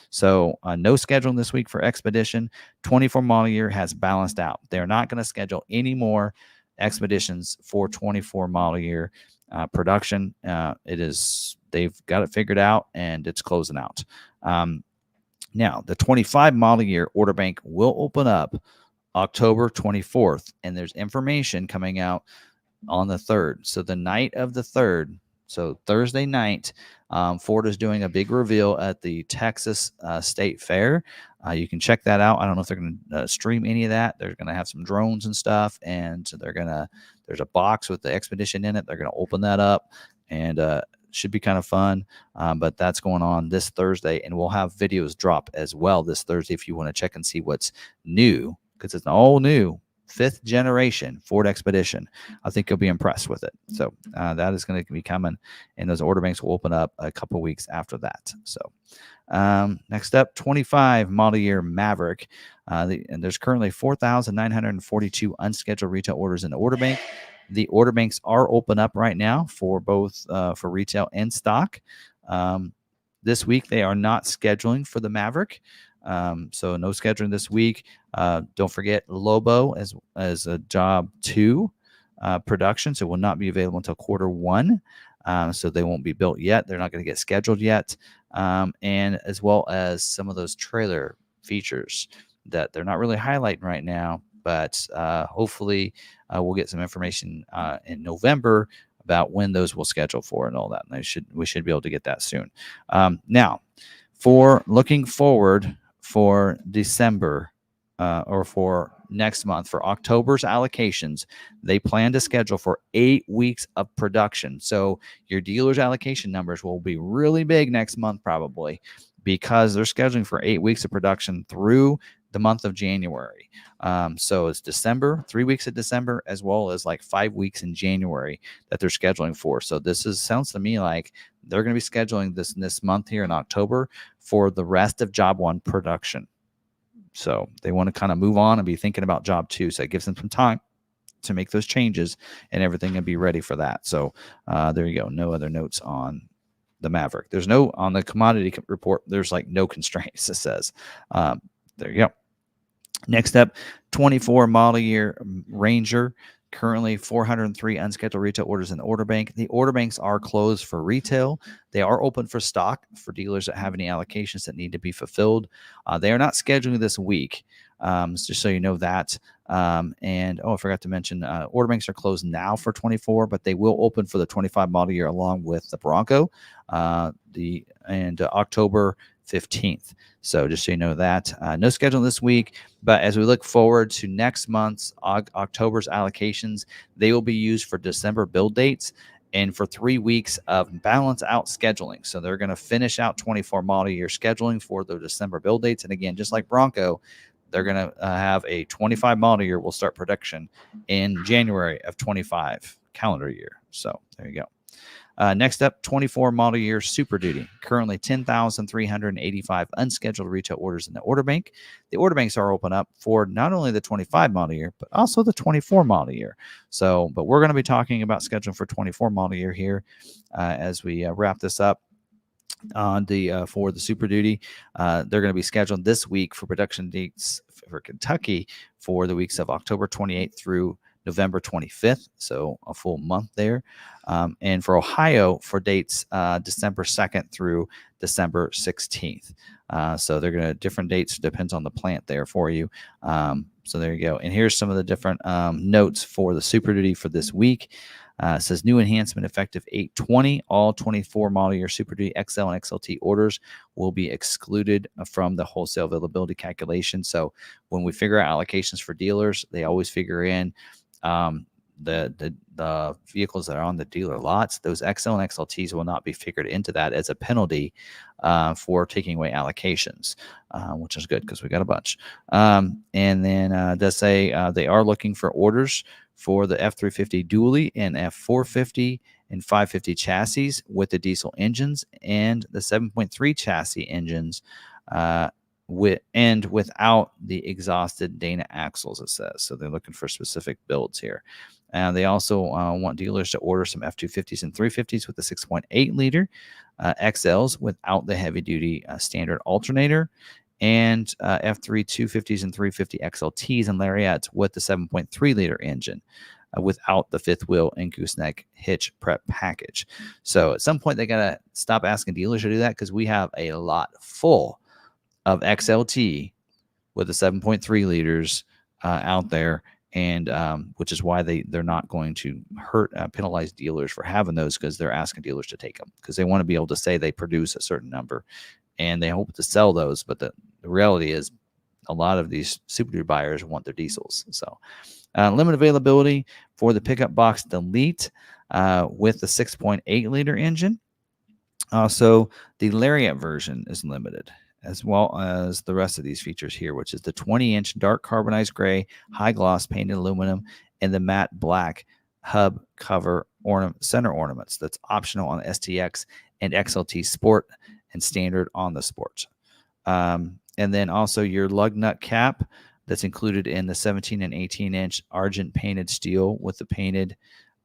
So no scheduling this week for Expedition. 24 model year has balanced out. They're not going to schedule any more expeditions for 24 model year production. They've got it figured out and it's closing out. Now, the 25 model year order bank will open up October 24th, and there's information coming out on the 3rd. So the night of the 3rd, so Thursday night, Ford is doing a big reveal at the Texas State Fair. You can check that out. I don't know if they're going to stream any of that. They're going to have some drones and stuff, and there's a box with the Expedition in it. They're going to open that up, and should be kind of fun. But that's going on this Thursday, and we'll have videos drop as well this Thursday if you want to check and see what's new, because it's an all new 5th generation Ford Expedition. I think you'll be impressed with it. So that is going to be coming, and those order banks will open up a couple weeks after that. So next up, 25 model year Maverick. And there's currently 4,942 unscheduled retail orders in the order bank. The order banks are open up right now for both for retail and stock. This week they are not scheduling for the Maverick. So no scheduling this week. Don't forget Lobo as a job 2 production. So it will not be available until Q1. So they won't be built yet. They're not going to get scheduled yet. And as well as some of those trailer features that they're not really highlighting right now, but hopefully we'll get some information in November about when those will schedule for and all that. And we should be able to get that soon. Now, for looking forward for December or for next month, for October's allocations, they plan to schedule for 8 weeks of production. So your dealer's allocation numbers will be really big next month probably, because they're scheduling for 8 weeks of production through the month of January. So it's December, 3 weeks of December, as well as like 5 weeks in January that they're scheduling for. So sounds to me like they're going to be scheduling this month here in October for the rest of Job 1 production. So they want to kind of move on and be thinking about Job 2. So it gives them some time to make those changes and everything and be ready for that. So there you go. No other notes on the Maverick. There's no, on the commodity report, there's like no constraints, it says. There you go. Next up, 24 model year Ranger. Currently 403 unscheduled retail orders in the order bank. The order banks are closed for retail. They are open for stock for dealers that have any allocations that need to be fulfilled. They are not scheduling this week, just so you know that. And I forgot to mention, order banks are closed now for 24, but they will open for the 25 model year along with the Bronco, October 15th. So just so you know that, no schedule this week, but as we look forward to next month's October's allocations, they will be used for December build dates and for 3 weeks of balance out scheduling. So they're going to finish out 24 model year scheduling for the December build dates. And again, just like Bronco, they're going to have a 25 model year will start production in January of 25 calendar year. So there you go. Next up, 24 model year Super Duty. Currently 10,385 unscheduled retail orders in the order bank. The order banks are open up for not only the 25 model year, but also the 24 model year. So, but we're going to be talking about scheduling for 24 model year here as we wrap this up. On the for the Super Duty, they're going to be scheduled this week for production dates for Kentucky for the weeks of October 28th through November 25th, so a full month there. And for Ohio, for dates December 2nd through December 16th. So they're going to different dates, depends on the plant there for you. So there you go. And here's some of the different notes for the Super Duty for this week. It says new enhancement effective 8/20. All 24 model year Super Duty XL and XLT orders will be excluded from the wholesale availability calculation. So when we figure out allocations for dealers, they always figure in the vehicles that are on the dealer lots. Those XL and XLTs will not be figured into that as a penalty for taking away allocations, which is good because we got a bunch. And then it does say they are looking for orders for the F-350 dually and F-450 and 550 chassis with the diesel engines, and the 7.3 chassis engines without the exhausted Dana axles, it says. So they're looking for specific builds here. They also want dealers to order some F-250s and 350s with the 6.8 liter XLs without the heavy-duty standard alternator, and F3 250s and 350 XLTs and Lariats with the 7.3 liter engine without the fifth wheel and gooseneck hitch prep package. So at some point, they got to stop asking dealers to do that, because we have a lot full of XLT with the 7.3 liters out there, and which is why they're not going to penalize dealers for having those, because they're asking dealers to take them, because they want to be able to say they produce a certain number, and they hope to sell those. But the reality is, a lot of these Super Duty buyers want their diesels. So limited availability for the pickup box Delete with the 6.8 liter engine. Also, the Lariat version is limited, as well as the rest of these features here, which is the 20-inch dark carbonized gray, high gloss painted aluminum, and the matte black hub cover center ornaments. That's optional on the STX and XLT Sport and standard on the Sport. And then also your lug nut cap that's included in the 17 and 18-inch argent painted steel with the painted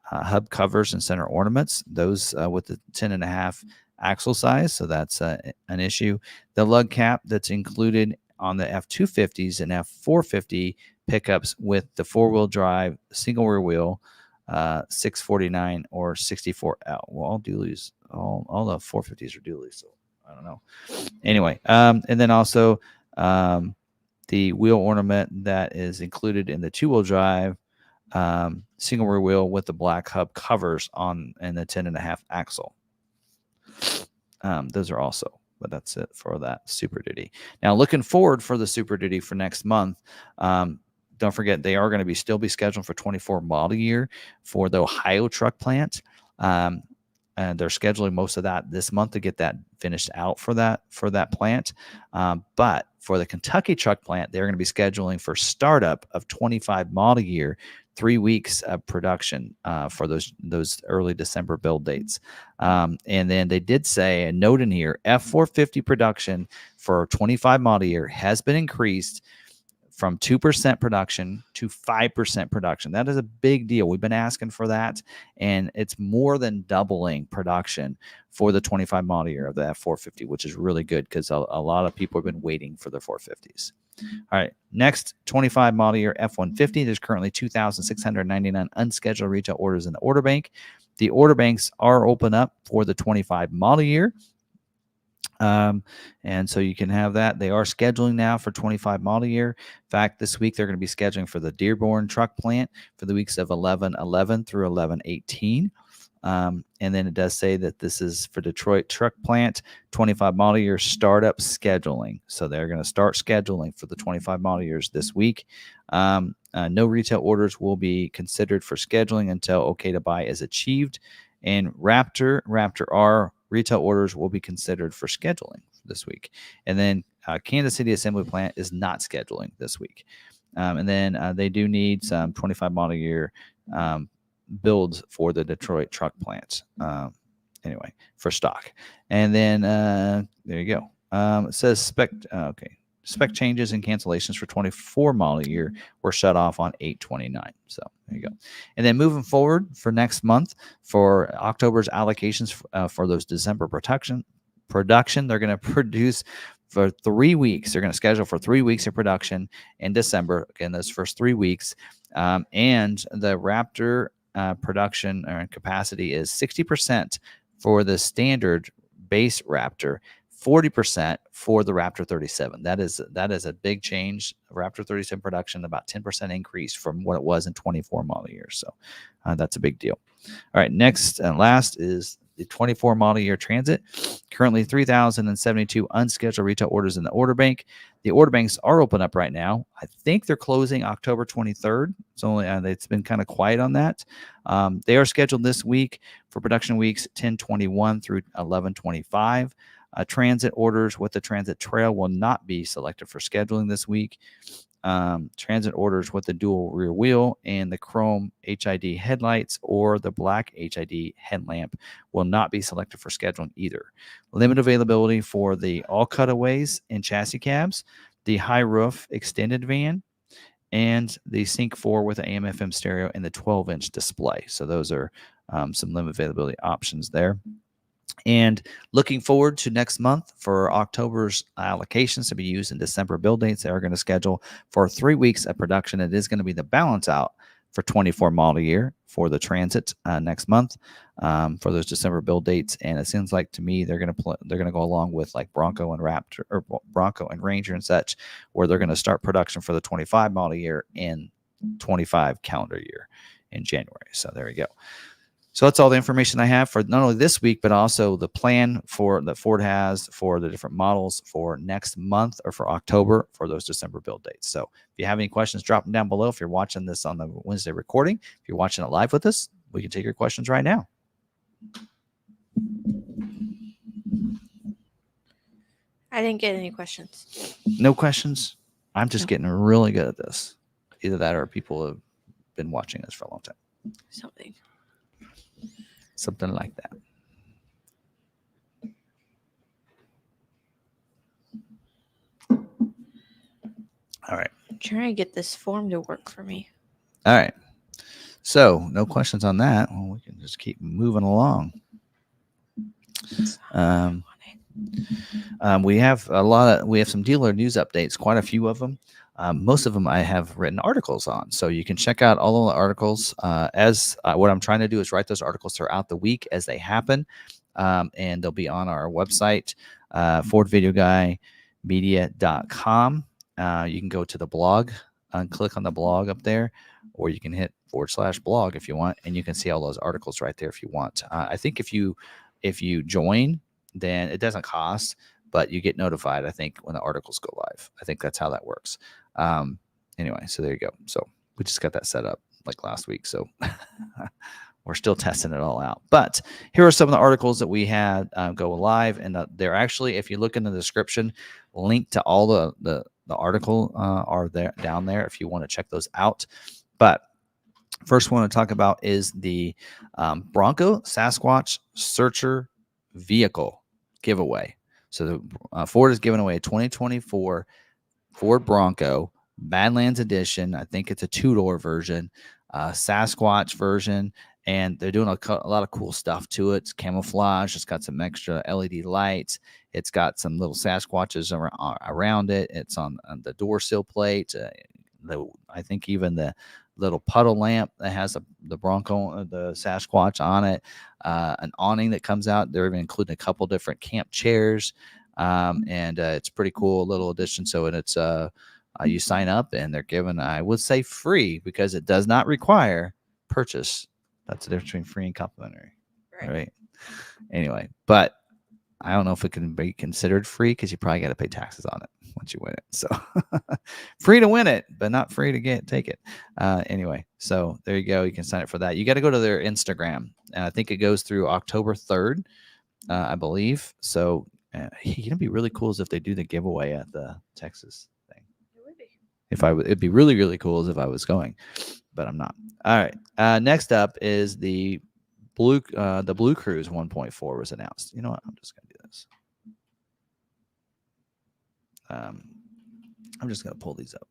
hub covers and center ornaments, those with the 10.5 axle size, so that's an issue. The lug cap that's included on the F250s and F450 pickups with the four-wheel drive, single rear wheel, 649 or 64L. Well, all dualies, all the 450s are dualies, so I don't know. Anyway, and then also the wheel ornament that is included in the two-wheel drive, single rear wheel with the black hub covers on and the 10.5 axle. Those are also, but that's it for that Super Duty. Now, looking forward for the Super Duty for next month. Don't forget, they are going to still be scheduled for 24 model year for the Ohio truck plant. And they're scheduling most of that this month to get that finished out for that plant. But for the Kentucky truck plant, they're going to be scheduling for startup of 25 model year, 3 weeks of production for those early December build dates. And then they did say a note in here: F450 production for 25 model year has been increased from 2% production to 5% production. That is a big deal. We've been asking for that, and it's more than doubling production for the 25 model year of the F450, which is really good, because a lot of people have been waiting for the 450s. All right, next 25 model year F-150. There's currently 2,699 unscheduled retail orders in the order bank. The order banks are open up for the 25 model year. And so you can have that. They are scheduling now for 25 model year. In fact, this week they're going to be scheduling for the Dearborn truck plant for the weeks of 11/11 through 11/18. And then it does say that this is for Detroit truck plant 25 model year startup scheduling. So they're going to start scheduling for the 25 model years this week. No retail orders will be considered for scheduling until okay to buy is achieved. And Raptor R retail orders will be considered for scheduling this week. And then Kansas City Assembly Plant is not scheduling this week. And then they do need some 25 model year builds for the Detroit truck plants. Anyway, for stock. And then there you go. It says spec changes and cancellations for 24 model year were shut off on 8/29. So there you go. And then moving forward for next month, for October's allocations for those December production, they're going to produce for 3 weeks. They're going to schedule for 3 weeks of production in December. Again, those first 3 weeks. And the Raptor production capacity is 60% for the standard base Raptor, 40% for the Raptor 37. That is a big change. Raptor 37 production, about 10% increase from what it was in 24 model years. So that's a big deal. All right, next and last is the 24 model year Transit. Currently 3,072 unscheduled retail orders in the order bank. The order banks are open up right now. I think they're closing October 23rd. It's been kind of quiet on that. They are scheduled this week for production weeks 10/21 through 11/25. Transit orders with the Transit Trail will not be selected for scheduling this week. transit orders with the dual rear wheel and the chrome HID headlights or the black HID headlamp will not be selected for scheduling either. Limited availability for the all cutaways and chassis cabs, the high roof extended van, and the Sync 4 with the AM/FM stereo and the 12-inch display. So those are some limited availability options there. And looking forward to next month for October's allocations to be used in December build dates. They are going to schedule for 3 weeks of production. It is going to be the balance out for 24 model year for the Transit next month for those December build dates. And it seems like to me they're going to go along with like Bronco and Raptor or Bronco and Ranger and such, where they're going to start production for the 25 model year in 25 calendar year in January. So there we go. So that's all the information I have for not only this week, but also the plan for that Ford has for the different models for next month or for October for those December build dates. So if you have any questions, drop them down below. If you're watching this on the Wednesday recording, if you're watching it live with us, we can take your questions right now. I didn't get any questions. No questions? I'm just getting really good at this. Either that or people have been watching this for a long time. Something like that. All right. I'm trying to get this form to work for me. All right. So no questions on that. Well, we can just keep moving along. We have some dealer news updates, quite a few of them. Most of them I have written articles on, so you can check out all of the articles. What I'm trying to do is write those articles throughout the week as they happen, and they'll be on our website, FordVideoGuyMedia.com. You can go to the blog and click on the blog up there, or you can hit /blog if you want, and you can see all those articles right there if you want. I think if you join, then it doesn't cost, but you get notified, I think, when the articles go live. I think that's how that works. Anyway, so there you go. So we just got that set up like last week. So we're still testing it all out. But here are some of the articles that we had go live. And they're actually, if you look in the description, linked to all the article are there down there if you want to check those out. But first one to talk about is the Bronco Sasquatch Searcher Vehicle giveaway. So Ford is giving away a 2024 Ford Bronco Badlands Edition. I think it's a two-door version, Sasquatch version, and they're doing a lot of cool stuff to it. It's camouflage. It's got some extra LED lights. It's got some little Sasquatches around it. It's on the door sill plate. I think even the little puddle lamp that has the Bronco, the Sasquatch on it, an awning that comes out. They're even including a couple different camp chairs, and it's pretty cool little addition. So, and it's you sign up and they're given, I would say free, because it does not require purchase. That's the difference between free and complimentary, right? Anyway, but I don't know if it can be considered free because you probably got to pay taxes on it once you win it. So free to win it, but not free to take it. Anyway, so there you go. You can sign up for that. You got to go to their Instagram, and I think it goes through October 3rd, I believe. So it'd be really cool if they do the giveaway at the Texas thing. It would be. It'd be really, really cool if I was going, but I'm not. All right. Next up is the BlueCruise 1.4 was announced. You know what? I'm just going to do this. I'm just going to pull these up.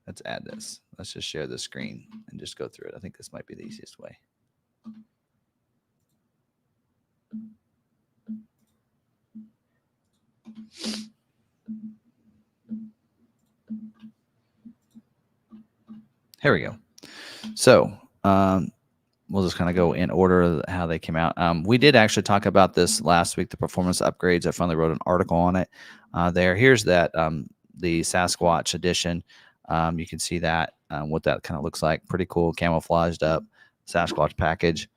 Let's add this. Let's just share the screen and just go through it. I think this might be the easiest way. Here we go. So we'll just kind of go in order of how they came out. We did actually talk about this last week, the performance upgrades. I finally wrote an article on it there. Here's that, the Sasquatch edition. You can see that, what that kind of looks like. Pretty cool, camouflaged up Sasquatch package.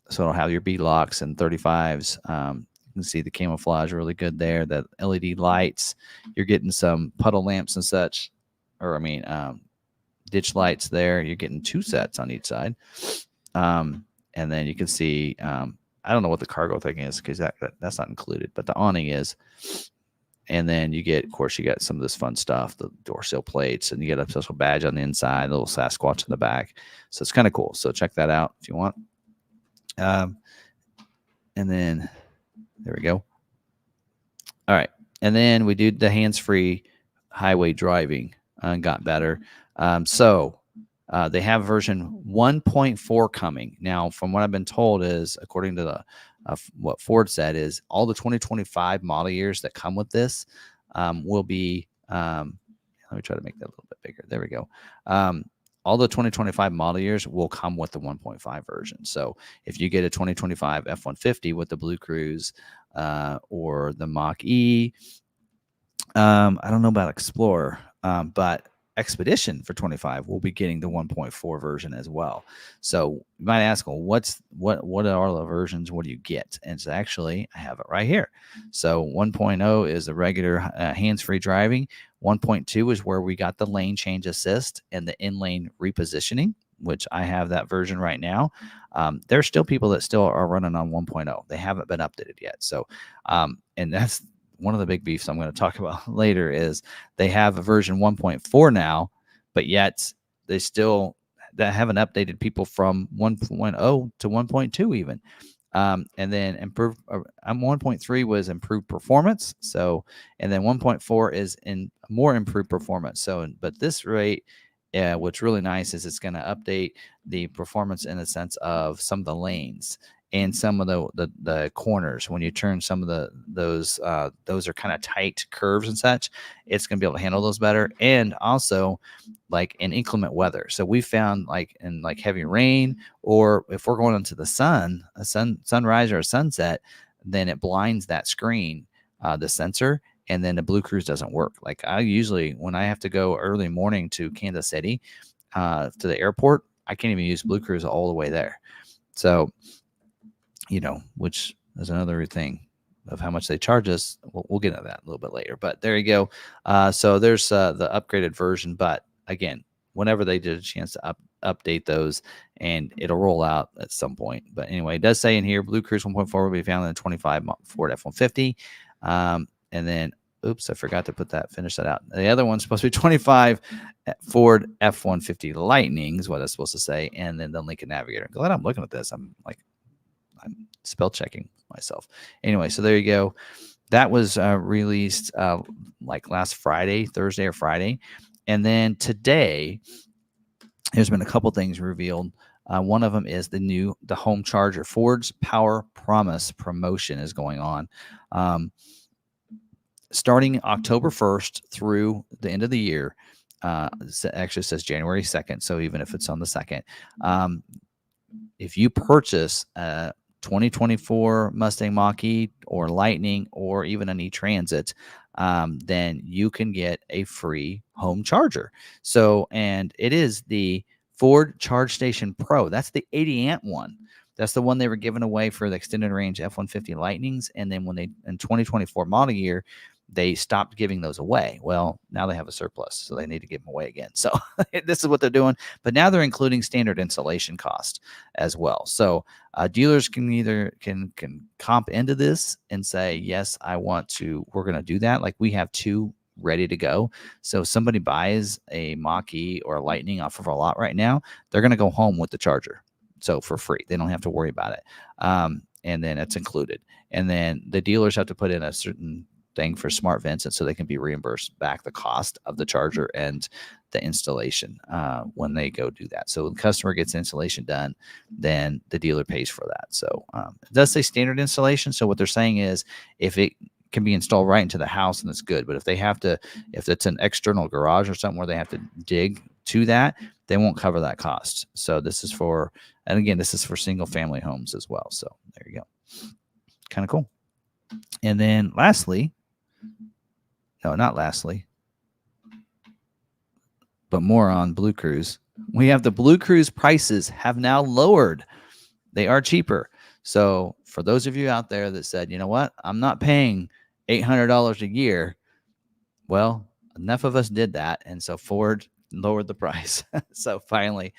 So it'll have your B-locks and 35s. You can see the camouflage really good there. The LED lights. You're getting some puddle lamps and such. Or, I mean, ditch lights there. You're getting two sets on each side. And then you can see I don't know what the cargo thing is because that's not included, but the awning is. And then you get, of course, you got some of this fun stuff, the door sill plates, and you get a special badge on the inside, a little Sasquatch in the back. So it's kind of cool. So check that out if you want. And then there we go. All right. And then we did the hands-free highway driving and got better. So they have version 1.4 coming. Now, from what I've been told is, according to the what Ford said, is all the 2025 model years that come with this will be, let me try to make that a little bit bigger. There we go. All the 2025 model years will come with the 1.5 version. So if you get a 2025 F-150 with the BlueCruise or the Mach-E, I don't know about Explorer, but Expedition for 25 will be getting the 1.4 version as well. So you might ask, well, what are the versions? What do you get? And so actually, I have it right here. So 1.0 is the regular hands-free driving. 1.2 is where we got the lane change assist and the in-lane repositioning, which I have that version right now. There's still people that still are running on 1.0. They haven't been updated yet. So, and that's one of the big beefs I'm going to talk about later is they have a version 1.4 now, but yet they still haven't updated people from 1.0 to 1.2 even. And then improved 1.3 was improved performance. So, and then 1.4 is in more improved performance. So, but this rate, what's really nice is it's going to update the performance in the sense of some of the lanes and some of the corners. When you turn some of those are kind of tight curves and such, it's going to be able to handle those better. And also like in inclement weather. So we found like in like heavy rain, or if we're going into the sunrise or a sunset, then it blinds that screen, the sensor, and then the BlueCruise doesn't work. Like I usually, when I have to go early morning to Kansas City, to the airport, I can't even use BlueCruise all the way there. So, which is another thing of how much they charge us. We'll get into that a little bit later, but there you go. So there's the upgraded version, but again, whenever they did a chance to update those, and it'll roll out at some point. But anyway, it does say in here, BlueCruise 1.4 will be found in the 25 Ford F-150. And then, oops, I forgot to finish that out. The other one's supposed to be 25 Ford F-150 Lightning is what it's supposed to say. And then the Lincoln Navigator. Glad I'm looking at this. I'm spell checking myself. Anyway, so there you go. That was released like last Thursday or Friday. And then today, there's been a couple things revealed. One of them is the home charger. Ford's Power Promise promotion is going on. Starting October 1st through the end of the year. It actually says January 2nd. So even if it's on the 2nd, if you purchase 2024 Mustang Mach-E or Lightning or even an E-Transit, then you can get a free home charger. So, and it is the Ford Charge Station Pro. That's the 80 amp one. That's the one they were giving away for the extended range F-150 Lightnings. And then when in 2024 model year, they stopped giving those away. Well, now they have a surplus, so they need to give them away again. So this is what they're doing. But now they're including standard installation cost as well. So dealers can either can comp into this and say, yes, we're going to do that. Like we have two ready to go. So if somebody buys a Mach-E or a Lightning off of our lot right now, they're going to go home with the charger. So for free, they don't have to worry about it. And then it's included. And then the dealers have to put in a certain thing for smart vents, and so they can be reimbursed back the cost of the charger and the installation when they go do that. So when the customer gets installation done, then the dealer pays for that. So it does say standard installation. So what they're saying is if it can be installed right into the house, and it's good. But if it's an external garage or something where they have to dig to that, they won't cover that cost. So this is for single family homes as well. So there you go. Kind of cool. And then not lastly, but more on BlueCruise. We have the BlueCruise prices have now lowered. They are cheaper. So for those of you out there that said, you know what, I'm not paying $800 a year. Well, enough of us did that. And so Ford lowered the price. So finally,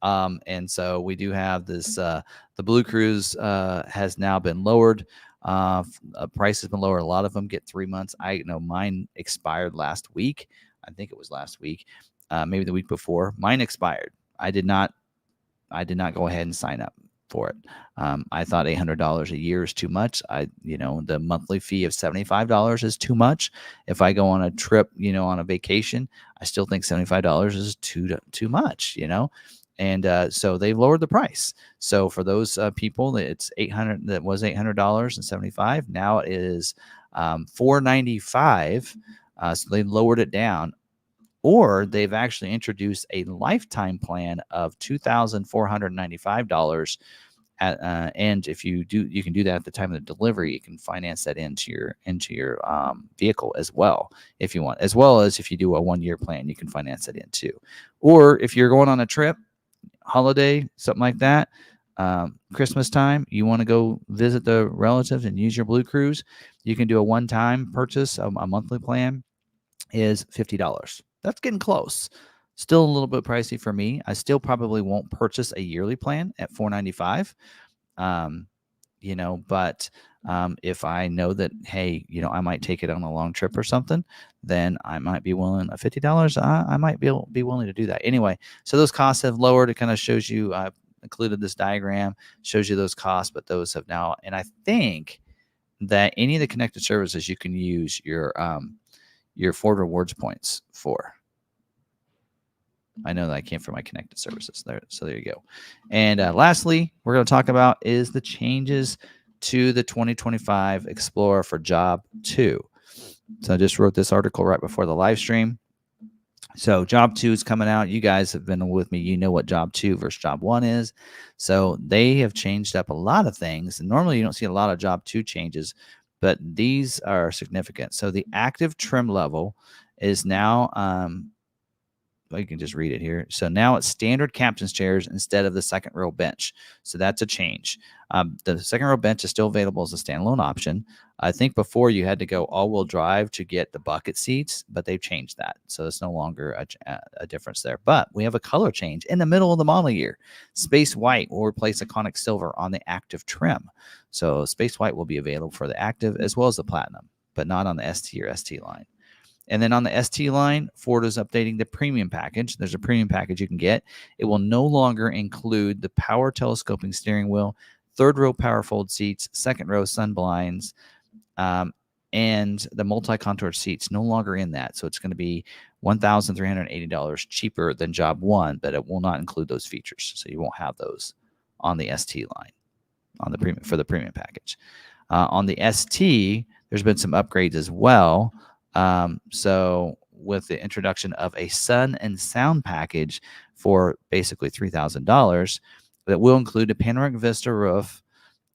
And so we do have this. The BlueCruise has now been lowered. Price has been lowered. A lot of them get 3 months. I know mine expired last week. I think it was last week, maybe the week before. Mine expired. I did not go ahead and sign up for it. I thought $800 a year is too much. The monthly fee of $75 is too much. If I go on a trip, on a vacation, I still think $75 is too much, And so they've lowered the price. So for those people, it's $800. That was $800.75. Now it is $495. So they lowered it down. Or they've actually introduced a lifetime plan of $2,495. And if you do, you can do that at the time of the delivery. You can finance that into your vehicle as well, if you want, as well as if you do a 1-year plan, you can finance it in too. Or if you're going on a trip, holiday, something like that, Christmas time, you want to go visit the relatives and use your BlueCruise, you can do a one-time purchase. A monthly plan is $50. That's getting close. Still a little bit pricey for me. I still probably won't purchase a yearly plan at $495. But if I know that, hey, I might take it on a long trip or something, then I might be willing. $50, I might be willing to do that. Anyway, so those costs have lowered. It kind of shows you. I included this diagram, shows you those costs, but those have now. And I think that any of the connected services you can use your Ford Rewards points for. I know that I came from my connected services there. So there you go. And lastly, we're going to talk about is the changes to the 2025 Explorer for Job 2. So I just wrote this article right before the live stream. So Job 2 is coming out. You guys have been with me. You know what Job 2 versus Job 1 is. So they have changed up a lot of things. And normally you don't see a lot of Job 2 changes, but these are significant. So the active trim level is now, you can just read it here. So now it's standard captain's chairs instead of the second row bench. So that's a change. The second row bench is still available as a standalone option. I think before you had to go all-wheel drive to get the bucket seats, but they've changed that. So it's no longer a difference there. But we have a color change in the middle of the model year. Space White will replace Iconic Silver on the active trim. So Space White will be available for the active as well as the Platinum, but not on the ST or ST line. And then on the ST line, Ford is updating the premium package. There's a premium package you can get. It will no longer include the power telescoping steering wheel, third row power fold seats, second row sun blinds, and the multi-contoured seats. No longer in that. So it's going to be $1,380 cheaper than Job 1, but it will not include those features. So you won't have those on the ST line on the premium for the premium package. On the ST, there's been some upgrades as well. So with the introduction of a sun and sound package for basically $3,000 that will include a panoramic vista roof,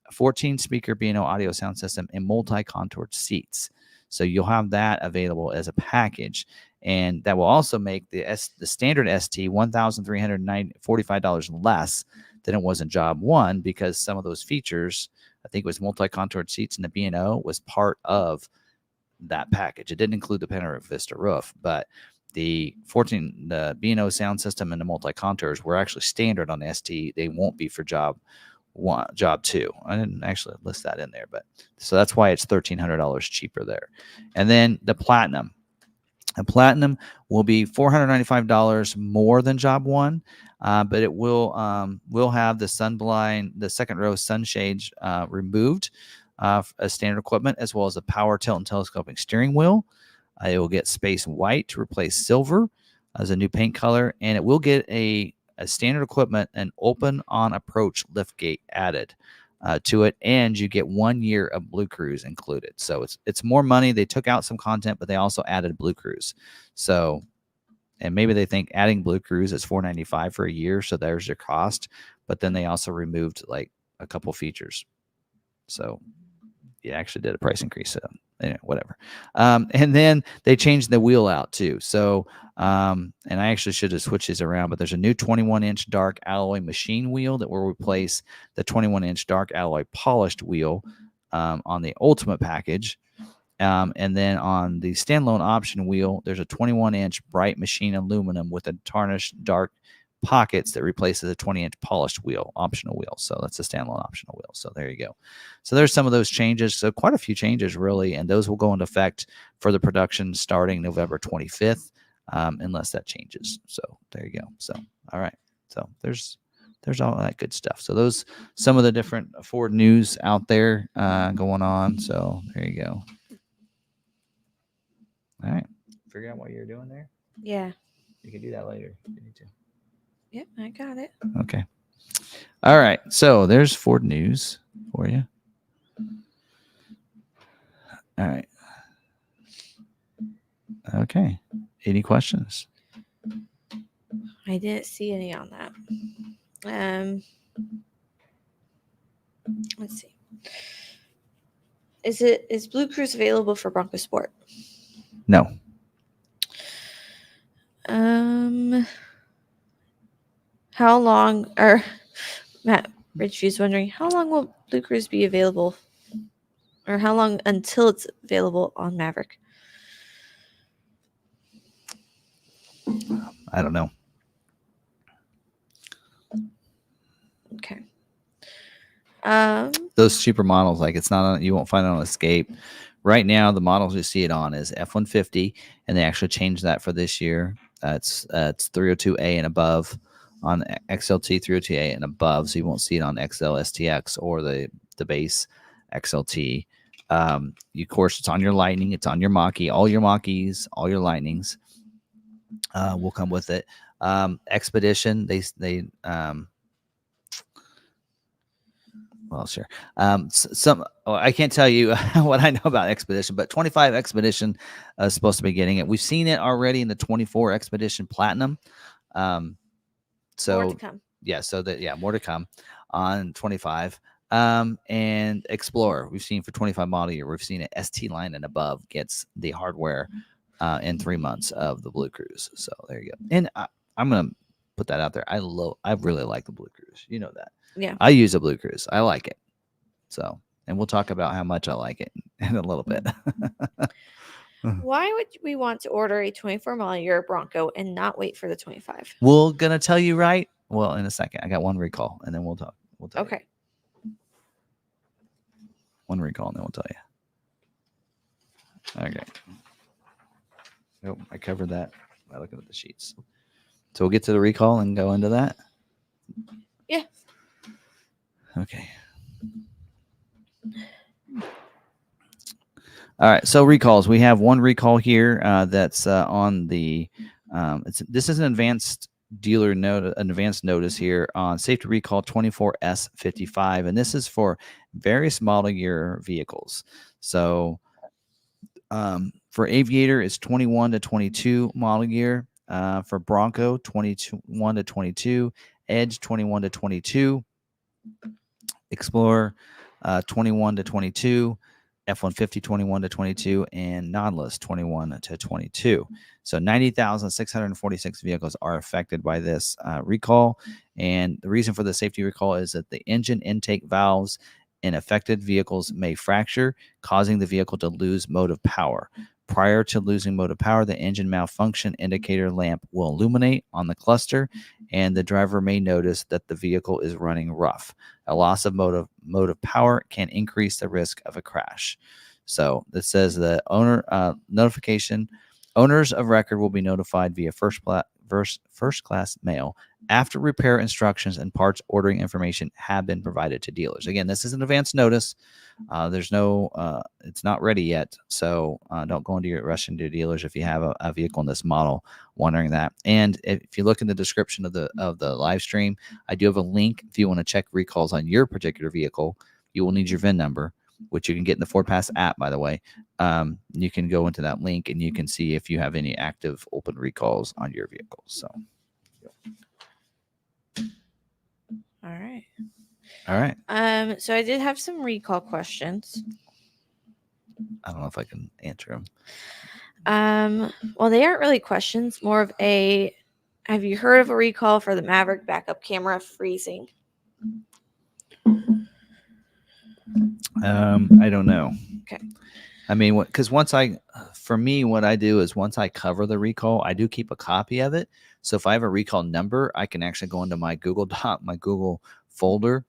a 14 speaker B&O audio sound system, and multi-contoured seats. So you'll have that available as a package. And that will also make the standard ST $1,345 less than it was in Job 1, because some of those features, I think it was multi-contoured seats and the B&O, was part of that package. It didn't include the panoramic vista roof, but the B&O sound system and the multi-contours were actually standard on the ST. They won't be for Job 2. I didn't actually list that in there, but so that's why it's $1,300 cheaper there. And then the Platinum. The Platinum will be $495 more than Job 1, but it will have the sunblind, the second row sunshades removed as standard equipment, as well as a power tilt and telescoping steering wheel. It will get Space White to replace silver as a new paint color, and it will get a standard equipment, an open on approach lift gate added to it, and you get 1 year of BlueCruise included. So it's more money. They took out some content, but they also added BlueCruise. So, and maybe they think adding BlueCruise is $495 for a year, so there's your cost. But then they also removed like a couple features. So you actually did a price increase. So anyway, whatever. And then they changed the wheel out too. So, and I actually should have switched these around, but there's a new 21-inch dark alloy machine wheel that will replace the 21-inch dark alloy polished wheel on the Ultimate package. And then on the standalone option wheel, there's a 21-inch bright machine aluminum with a tarnished dark pockets that replaces a 20-inch polished wheel, optional wheel. So that's a standalone optional wheel. So there you go. So there's some of those changes. So quite a few changes really, and those will go into effect for the production starting November 25th, unless that changes. So there you go. So all right. So there's all that good stuff. So those some of the different Ford news out there going on. So there you go. All right. Figure out what you're doing there. Yeah. You can do that later if you need to. Yep, I got it. Okay. All right. So there's Ford news for you. All right. Okay. Any questions? I didn't see any on that. Let's see. Is BlueCruise available for Bronco Sport? No. How long? Or Matt Ridgeview's wondering how long will BlueCruise be available, or how long until it's available on Maverick? I don't know. Okay. Those cheaper models, like it's not on, you won't find it on Escape. Right now, the models you see it on is F-150, and they actually changed that for this year. It's 302A and above on XLT 302A and above, so you won't see it on XL STX or the base XLT. Of course, it's on your Lightning, it's on your mach-e, all your mach-es, all your Lightnings will come with it. Expedition, well, sure. I can't tell you what I know about Expedition, but 25 Expedition is supposed to be getting it. We've seen it already in the 24 Expedition Platinum. More to come. Yeah, more to come on 25. And Explorer, we've seen for 25 model year, we've seen it ST line and above gets the hardware in 3 months of the BlueCruise. So there you go. And I'm gonna put that out there. I really like the BlueCruise. You know that. Yeah. I use a BlueCruise. I like it. So, and we'll talk about how much I like it in a little bit. Why would we want to order a 24 model year Bronco and not wait for the 25? We're gonna tell you right. Well, in a second. I got one recall, and then we'll talk. We'll tell Okay. you. One recall, and then we'll tell you. Okay. Nope, I covered that by looking at the sheets. So we'll get to the recall and go into that. Yeah. Okay. All right. So recalls. We have one recall here that's on the. This is an advanced dealer note, an advanced notice here on safety recall 24S55, and this is for various model year vehicles. So for Aviator, it's 21 to 22 model year. For Bronco, 21 to 22. Edge, 21 to 22. Explorer, 21 to 22. F-150, 21 to 22. And Nautilus, 21 to 22. So 90,646 vehicles are affected by this recall. And the reason for the safety recall is that the engine intake valves in affected vehicles may fracture, causing the vehicle to lose motive power. Prior to losing motive power, the engine malfunction indicator lamp will illuminate on the cluster, and the driver may notice that the vehicle is running rough. A loss of motive power can increase the risk of a crash. So this says the owner notification. Owners of record will be notified via first class mail after repair instructions and parts ordering information have been provided to dealers. Again, this is an advance notice. There's no, it's not ready yet. So don't go into your rush into dealers if you have a vehicle in this model wondering that. And if you look in the description of the live stream, I do have a link. If you want to check recalls on your particular vehicle, you will need your VIN number, which you can get in the Ford Pass app, by the way. You can go into that link and you can see if you have any active open recalls on your vehicles. So, all right. So I did have some recall questions. I don't know if I can answer them. Well, they aren't really questions, more of a, have you heard of a recall for the Maverick backup camera freezing? I don't know. Okay. I mean, because for me, what I do is once I cover the recall, I do keep a copy of it. So if I have a recall number, I can actually go into my my Google folder,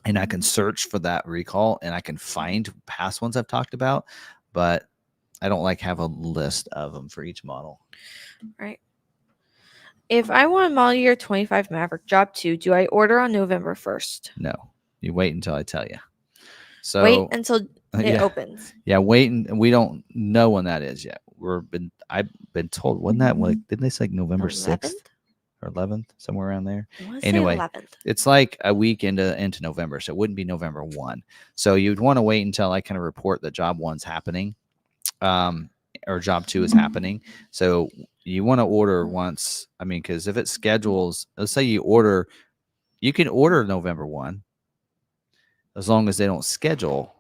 and I can search for that recall, and I can find past ones I've talked about. But I don't like have a list of them for each model. Right. If I want a model year 25 Maverick Job 2, do I order on November 1st? No, you wait until I tell you. So Wait until it yeah, opens. yeah, wait, and we don't know when that is yet. I've been told, wasn't that like, didn't they say like November 6th 11th? or 11th, somewhere around there? I want to say Anyway, 11th. it's like a week into November, so it wouldn't be November 1. So you'd want to wait until I kind of report that job 1's happening, or job 2 is happening. So you want to order once. I mean, because if it schedules, let's say you can order November 1, as long as they don't schedule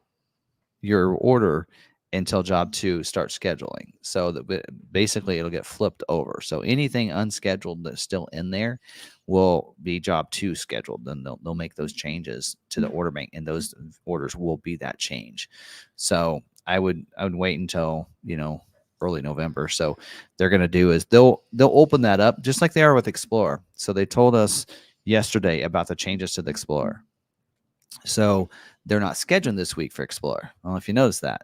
your order until job 2 starts scheduling. So that basically it'll get flipped over. So anything unscheduled that's still in there will be job 2 scheduled. Then they'll make those changes to the order bank, and those orders will be that change. So I would wait until, early November. So they're going to do is they'll open that up just like they are with Explorer. So they told us yesterday about the changes to the Explorer. So they're not scheduling this week for Explorer. I don't know if you noticed that,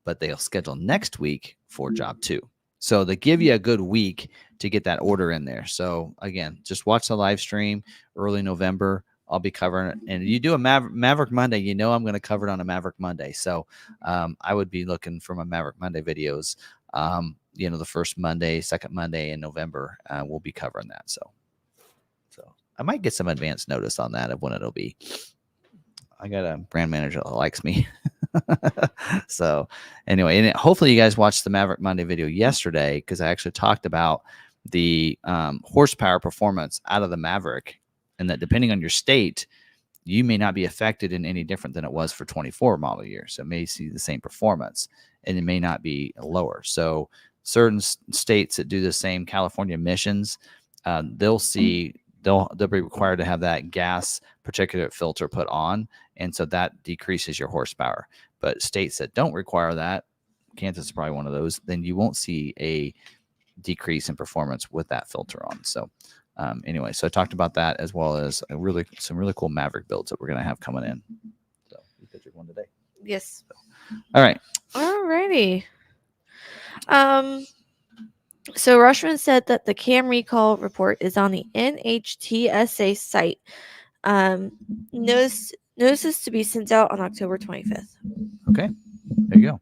but they'll schedule next week for job 2. So they give you a good week to get that order in there. So again, just watch the live stream early November. I'll be covering it. And you do a Maverick Monday, I'm going to cover it on a Maverick Monday. So I would be looking for my Maverick Monday videos. The first Monday, second Monday in November, we'll be covering that. So I might get some advance notice on that of when it'll be. I got a brand manager that likes me. So anyway, and hopefully you guys watched the Maverick Monday video yesterday, because I actually talked about the horsepower performance out of the Maverick, and that depending on your state, you may not be affected in any different than it was for 24 model year. So it may see the same performance, and it may not be lower. So certain states that do the same California emissions, they'll be required to have that gas particulate filter put on, and so that decreases your horsepower. But states that don't require that, Kansas is probably one of those, then you won't see a decrease in performance with that filter on. So anyway, so I talked about that, as well as some really cool Maverick builds that we're going to have coming in. So you pictured one today. Yes. All right. Alrighty. So Rushman said that the cam recall report is on the NHTSA site. Notices to be sent out on October 25th. Okay, there you go.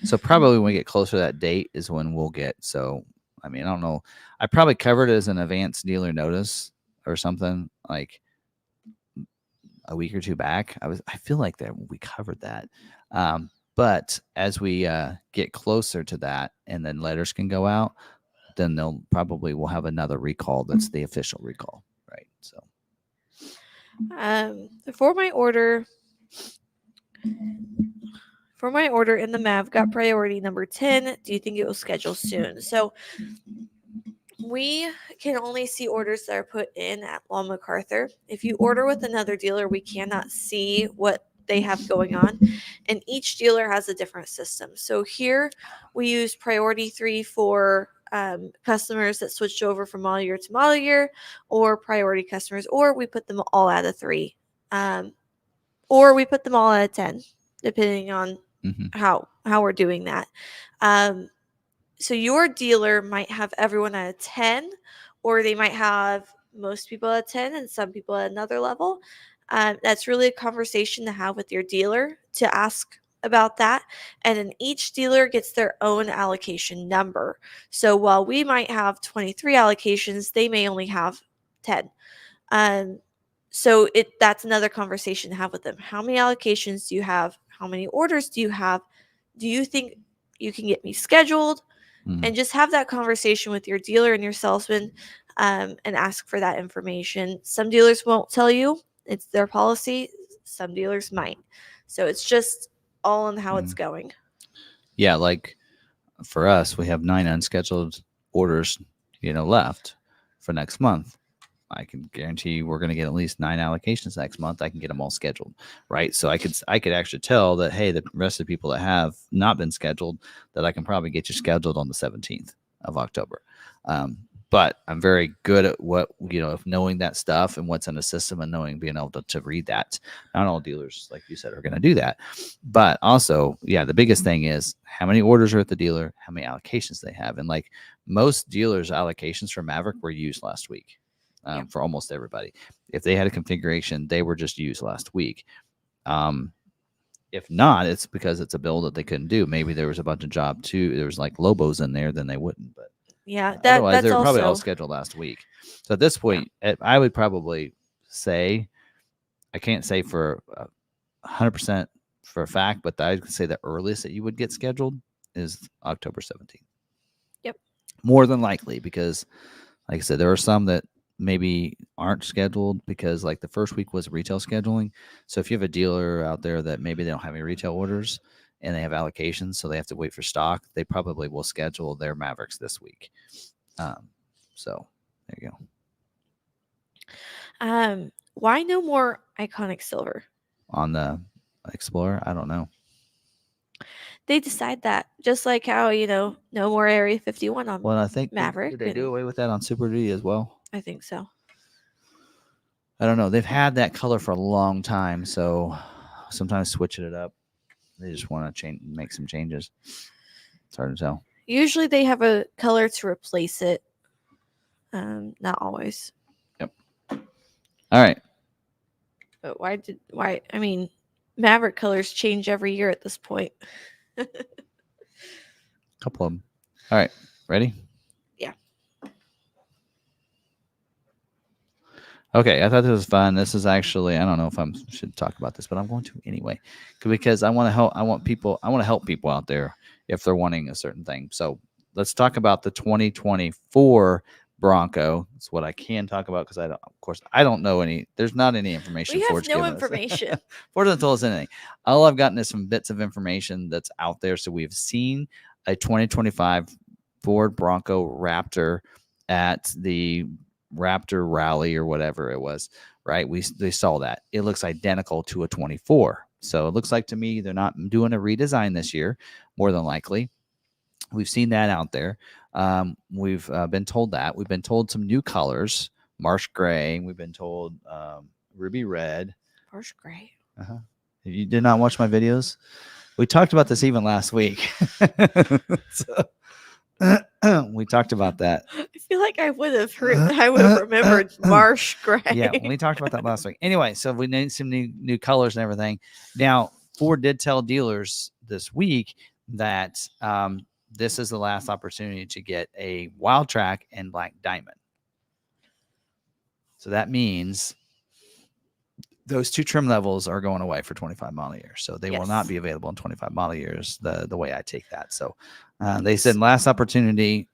So probably when we get closer to that date is when we'll get. So I mean, I don't know. I probably covered it as an advanced dealer notice or something like a week or two back. I feel like that we covered that. But as we get closer to that, and then letters can go out, then we'll have another recall that's the official recall, right? So for my order in the MAV got priority number 10. Do you think it will schedule soon? So we can only see orders that are put in at McArthur. If you order with another dealer, we cannot see what they have going on, and each dealer has a different system. So here we use priority 3 for customers that switched over from model year to model year, or priority customers, or we put them all at a 3, or we put them all at a 10, depending on how we're doing that. So your dealer might have everyone at a 10, or they might have most people at 10 and some people at another level. That's really a conversation to have with your dealer to ask about that. And then each dealer gets their own allocation number. So while we might have 23 allocations, they may only have 10. So that's another conversation to have with them. How many allocations do you have? How many orders do you have? Do you think you can get me scheduled? And just have that conversation with your dealer and your salesman, and ask for that information. Some dealers won't tell you. It's their policy. Some dealers might. So it's just all in how it's going. Yeah, like for us, we have 9 unscheduled orders, left for next month. I can guarantee we're going to get at least 9 allocations next month. I can get them all scheduled, right? So I could actually tell that, hey, the rest of the people that have not been scheduled, that I can probably get you scheduled on the 17th of October. But I'm very good at what, of knowing that stuff and what's in the system and being able to read that. Not all dealers, like you said, are going to do that. But also, yeah, the biggest thing is how many orders are at the dealer, how many allocations they have. And like most dealers' allocations for Maverick were used last week for almost everybody. If they had a configuration, they were just used last week. If not, it's because it's a build that they couldn't do. Maybe there was a bunch of job too. There was like Lobos in there, then they wouldn't. But yeah, otherwise, that's they were probably all also scheduled last week. So at this point, I would probably say, I can't say for 100% for a fact, but I could say the earliest that you would get scheduled is October 17th. Yep. More than likely, because like I said, there are some that maybe aren't scheduled because like the first week was retail scheduling. So if you have a dealer out there that maybe they don't have any retail orders and they have allocations, so they have to wait for stock, they probably will schedule their Mavericks this week. So there you go. Why no more iconic silver on the Explorer? I don't know. They decide that, just like how no more Area 51 on Well, I think Maverick. Did they do away with that on Super Duty as well? I think so. I don't know. They've had that color for a long time, so sometimes switching it up, they just want to make some changes. It's hard to tell. Usually they have a color to replace it. Not always. Yep. All right. But why? I mean, Maverick colors change every year at this point. Couple of them. All right. Ready? Yeah. Okay, I thought this was fun. This is actually, I don't know if I should talk about this, but I'm going to anyway, because I want to help. I want to help people out there if they're wanting a certain thing. So let's talk about the 2024 Bronco. It's what I can talk about because I don't know any. There's not any information. We have no information. Ford hasn't told us anything. All I've gotten is some bits of information that's out there. So we've seen a 2025 Ford Bronco Raptor at the Raptor Rally or whatever it was, right? They saw that. It looks identical to a 24. So it looks like to me they're not doing a redesign this year, more than likely. We've seen that out there. We've been told that. We've been told some new colors, marsh gray. We've been told ruby red. Marsh gray. Uh-huh. You did not watch my videos? We talked about this even last week. We talked about that. I feel like I would have remembered marsh gray. Yeah, we talked about that last week. Anyway, so we need some new colors and everything. Now, Ford did tell dealers this week that this is the last opportunity to get a Wild Track and Black Diamond. So that means those two trim levels are going away for 25 model years. So they will not be available in 25 model years, the way I take that. So they said last opportunity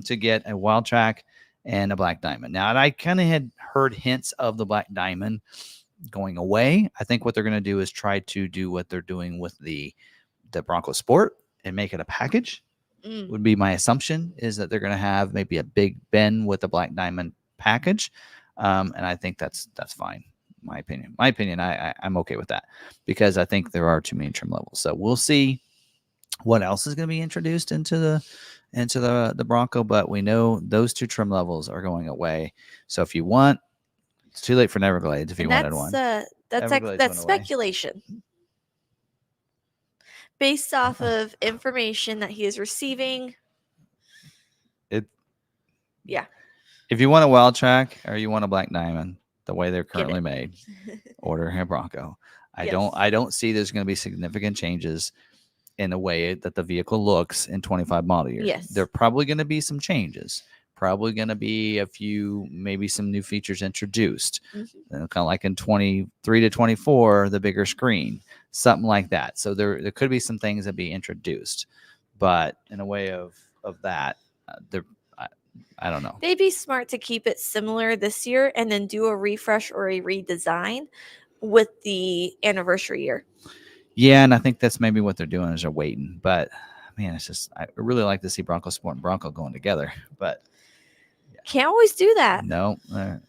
to get a Wild Track and a Black Diamond. Now, and I kind of had heard hints of the Black Diamond going away. I think what they're going to do is try to do what they're doing with the Bronco Sport and make it a package. Would be my assumption, is that they're going to have maybe a big Ben with a Black Diamond package. And I think that's fine. My opinion, I'm okay with that because I think there are too many trim levels. So we'll see what else is going to be introduced into the Bronco, but we know those two trim levels are going away. So if you want, it's too late for Neverglades. If you wanted one, that's speculation based off of information that he is receiving. Yeah. If you want a Wild Track or you want a Black Diamond, the way they're currently made, order a Bronco. I don't see there's going to be significant changes in the way that the vehicle looks in 25 model years. Yes. There are probably going to be some changes. Probably going to be a few, maybe some new features introduced. Kind of like in 23 to 24, the bigger screen, something like that. So there could be some things that be introduced, but in a way of that, I don't know. They'd be smart to keep it similar this year and then do a refresh or a redesign with the anniversary year. Yeah, and I think that's maybe what they're doing is they're waiting. But man, it's just I really like to see Bronco Sport and Bronco going together. But yeah, Can't always do that. No,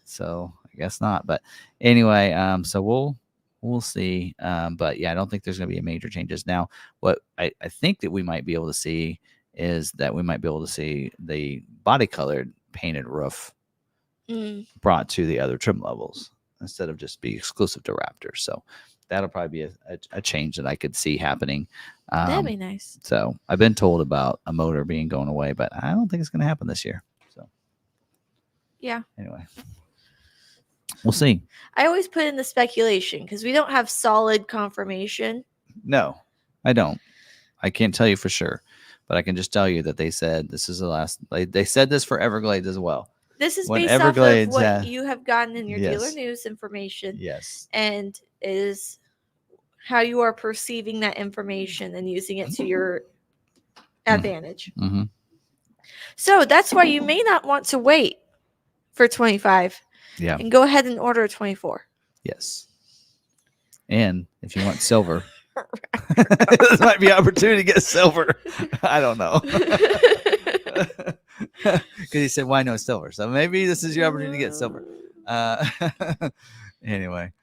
so I guess not. But anyway, so we'll see. But yeah, I don't think there's going to be major changes. Now, what I think that we might be able to see is that we might be able to see the body colored painted roof brought to the other trim levels instead of just be exclusive to Raptor. So that'll probably be a change that I could see happening. That'd be nice. So I've been told about a motor being going away, but I don't think it's going to happen this year. So yeah. Anyway, we'll see. I always put in the speculation because we don't have solid confirmation. No, I don't. I can't tell you for sure, but I can just tell you that they said this is the last. They said this for Everglades as well. This is When based Everglades off of what you have gotten in your Yes. dealer news information. Yes. And is how you are perceiving that information and using it to your advantage. Mm-hmm. So that's why you may not want to wait for 25. Yeah. And go ahead and order a 24. Yes. And if you want silver, this might be an opportunity to get silver. I don't know. Because he said, why no silver? So maybe this is your opportunity to get silver. Anyway,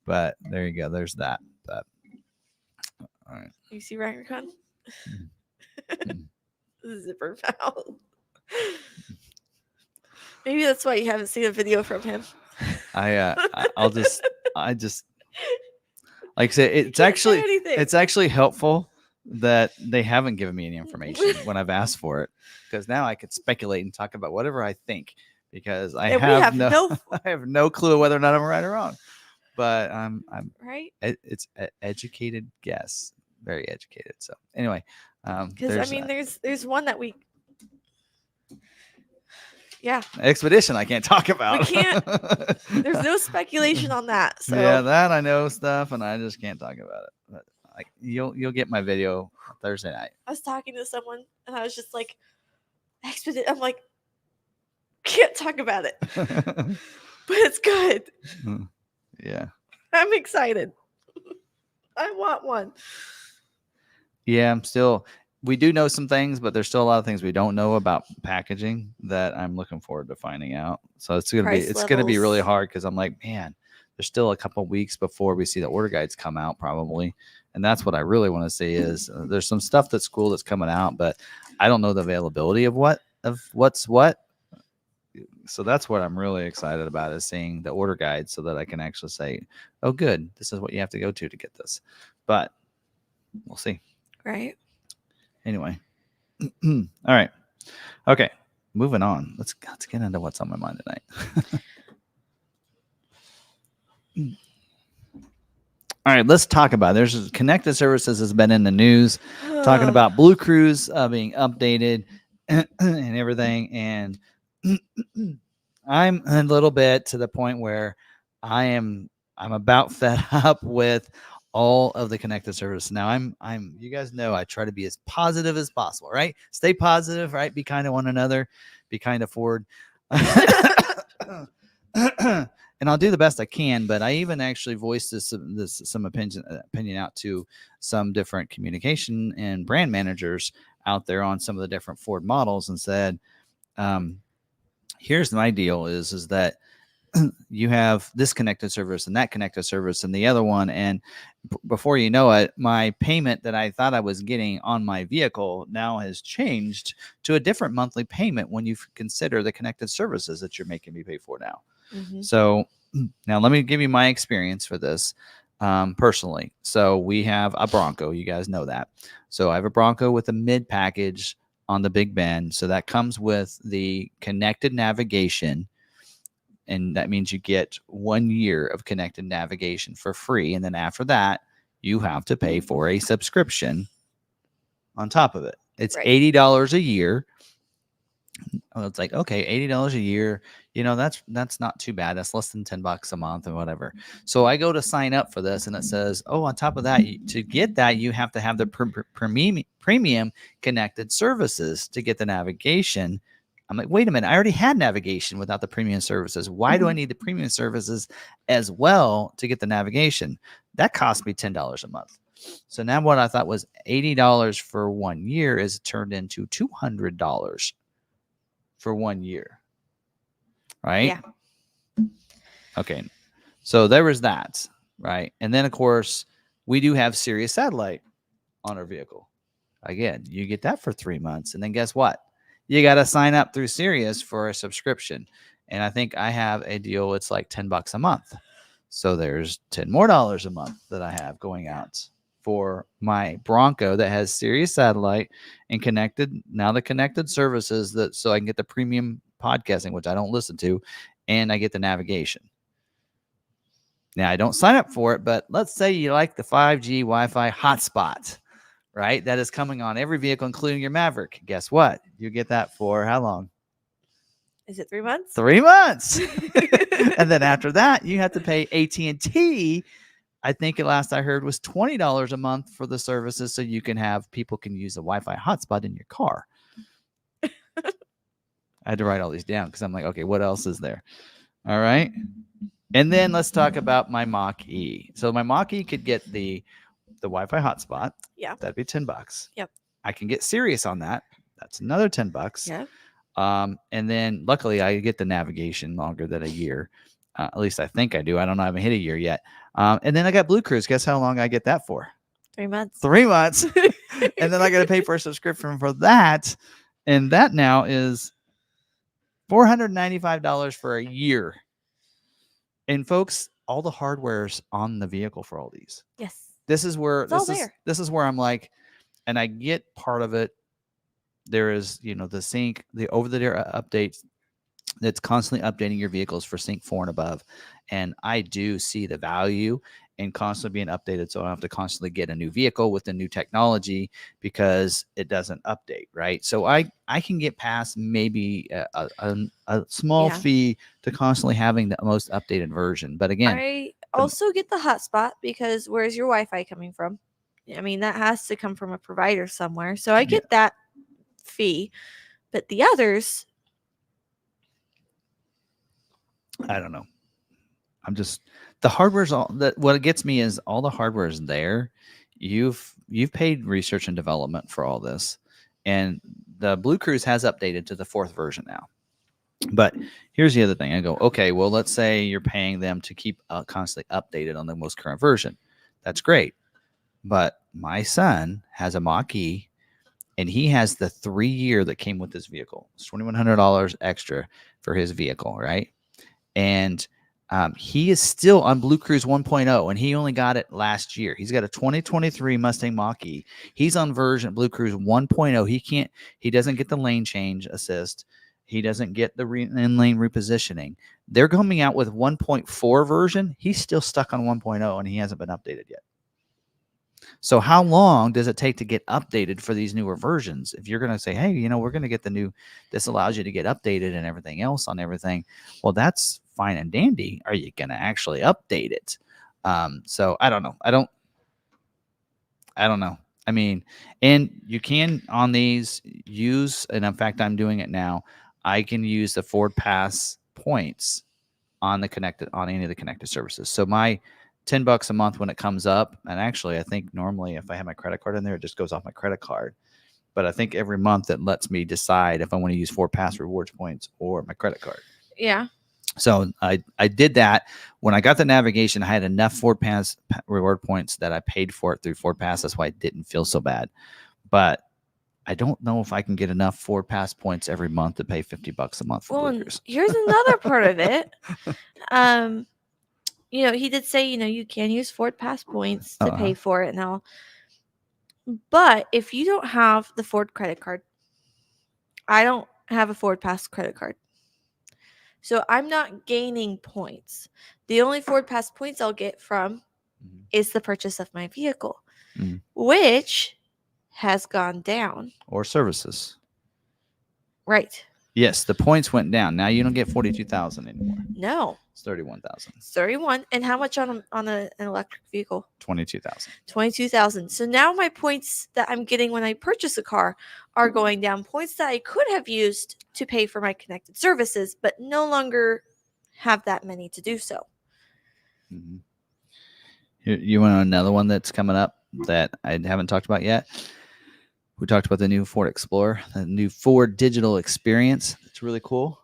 but there you go. There's that. But all right. You see Raccoon? Mm. Zipper foul. Maybe that's why you haven't seen a video from him. I just like I said, it's actually helpful that they haven't given me any information when I've asked for it, because now I could speculate and talk about whatever I think, because I have no clue whether or not I'm right or wrong. But I'm right. It's an educated guess, very educated. So anyway, because there's one that we. Yeah. Expedition I can't talk about. We can't. There's no speculation on that. So yeah, that I know stuff and I just can't talk about it. But like you'll get my video Thursday night. I was talking to someone and I was just like, Expedition. I'm like, can't talk about it. But it's good. Yeah. I'm excited. I want one. Yeah, we do know some things, but there's still a lot of things we don't know about packaging that I'm looking forward to finding out. So it's gonna be really hard, because I'm like, man, there's still a couple weeks before we see the order guides come out probably, and that's what I really want to see is there's some stuff that's cool that's coming out, but I don't know the availability of what's what. So that's what I'm really excited about, is seeing the order guide so that I can actually say, oh, good, this is what you have to go to get this. But we'll see. Right. Anyway. All right. Okay. Moving on. Let's get into what's on my mind tonight. All right. Let's talk about it. There's connected services has been in the news talking about BlueCruise being updated and everything. And I'm a little bit to the point where I'm about fed up with all of the connected service. Now you guys know I try to be as positive as possible, right? Stay positive, right? Be kind to one another, be kind to Ford. And I'll do the best I can, but I even actually voiced some opinion out to some different communication and brand managers out there on some of the different Ford models, and said, here's my deal is that you have this connected service and that connected service and the other one, and before you know it, my payment that I thought I was getting on my vehicle now has changed to a different monthly payment when you consider the connected services that you're making me pay for now. Mm-hmm. So now let me give you my experience for this personally. So we have a Bronco, you guys know that. So I have a Bronco with a mid package on the Big Bend. So that comes with the connected navigation. And that means you get 1 year of connected navigation for free. And then after that, you have to pay for a subscription on top of it. It's right. $80 a year. Oh, it's like, okay, $80 a year. You know, that's not too bad. That's less than $10 a month or whatever. So I go to sign up for this and it says, oh, on top of that, to get that, you have to have the premium connected services to get the navigation. I'm like, wait a minute, I already had navigation without the premium services. Why do I need the premium services as well to get the navigation? That cost me $10 a month. So now what I thought was $80 for 1 year is turned into $200 for 1 year. right? Yeah. Okay. So there was that, right? And then, of course, we do have Sirius Satellite on our vehicle. Again, you get that for 3 months. And then guess what? You got to sign up through Sirius for a subscription. And I think I have a deal. It's like $10 a month. So there's $10 more a month that I have going out for my Bronco that has Sirius Satellite and the connected services that so I can get the premium podcasting, which I don't listen to, and I get the navigation. Now I don't sign up for it, but let's say you like the 5G Wi-Fi hotspot, right? That is coming on every vehicle, including your Maverick. Guess what? You get that for how long? Is it 3 months? 3 months. And then after that, you have to pay AT&T. I think the last I heard was $20 a month for the services so you can have people can use the Wi-Fi hotspot in your car. I had to write all these down because I'm like, okay, what else is there? All right. And then let's talk about my mach-e. So my mach-e could get the Wi-Fi hotspot. Yeah. That'd be $10. Yep. I can get Sirius on that. That's another $10. Yeah. And then luckily I get the navigation longer than a year. At least I think I do. I don't know. I haven't hit a year yet. And then I got BlueCruise. Guess how long I get that for? 3 months. 3 months. And then I got to pay for a subscription for that. And that now is $495 for a year. And folks, all the hardware's on the vehicle for all these. Yes. This is where This is where I'm like, and I get part of it. There is, the sync, the over-the-air updates that's constantly updating your vehicles for sync 4 and above. And I do see the value in constantly being updated. So I don't have to constantly get a new vehicle with the new technology because it doesn't update, right? So I can get past maybe a small fee to constantly having the most updated version. But again, I also get the hotspot because where's your Wi-Fi coming from? I mean, that has to come from a provider somewhere. So I get that fee, but the others, I don't know. I'm just the hardware's all that. What it gets me is all the hardware is there. You've paid research and development for all this, and the BlueCruise has updated to the 4th version now. But here's the other thing. I go, okay, well, let's say you're paying them to keep constantly updated on the most current version. That's great. But my son has a mach-e, and he has the 3-year that came with his vehicle. It's $2,100 extra for his vehicle, right? And he is still on BlueCruise 1.0, and he only got it last year. He's got a 2023 Mustang Mach-E. He's on version BlueCruise 1.0. He doesn't get the lane change assist. He doesn't get the in-lane repositioning. They're coming out with 1.4 version. He's still stuck on 1.0, and he hasn't been updated yet. So how long does it take to get updated for these newer versions? If you're going to say, hey, we're going to get this allows you to get updated and everything else on everything. Well, that's fine and dandy. Are you going to actually update it? So I don't know. I don't know. I mean, and you can on these use, and in fact, I'm doing it now. I can use the Ford Pass points on any of the connected services. So my $10 a month when it comes up, and actually I think normally if I have my credit card in there, it just goes off my credit card. But I think every month it lets me decide if I want to use Ford Pass rewards points or my credit card. Yeah. So I did that. When I got the navigation, I had enough Ford Pass reward points that I paid for it through Ford Pass. That's why it didn't feel so bad. But I don't know if I can get enough Ford Pass points every month to pay $50 a month for BlueCruise. Here's another part of it. He did say, you can use Ford Pass points to pay for it now. But if you don't have the Ford credit card, I don't have a Ford Pass credit card. So I'm not gaining points. The only Ford Pass points I'll get from is the purchase of my vehicle, which has gone down. Or services. Right. Yes, the points went down. Now you don't get 42,000 anymore. No. It's 31,000. 31. And how much on an electric vehicle? 22,000. 22,000. So now my points that I'm getting when I purchase a car are going down. Points that I could have used to pay for my connected services, but no longer have that many to do so. Mm-hmm. You want another one that's coming up that I haven't talked about yet? We talked about the new Ford Explorer, the new Ford digital experience. It's really cool.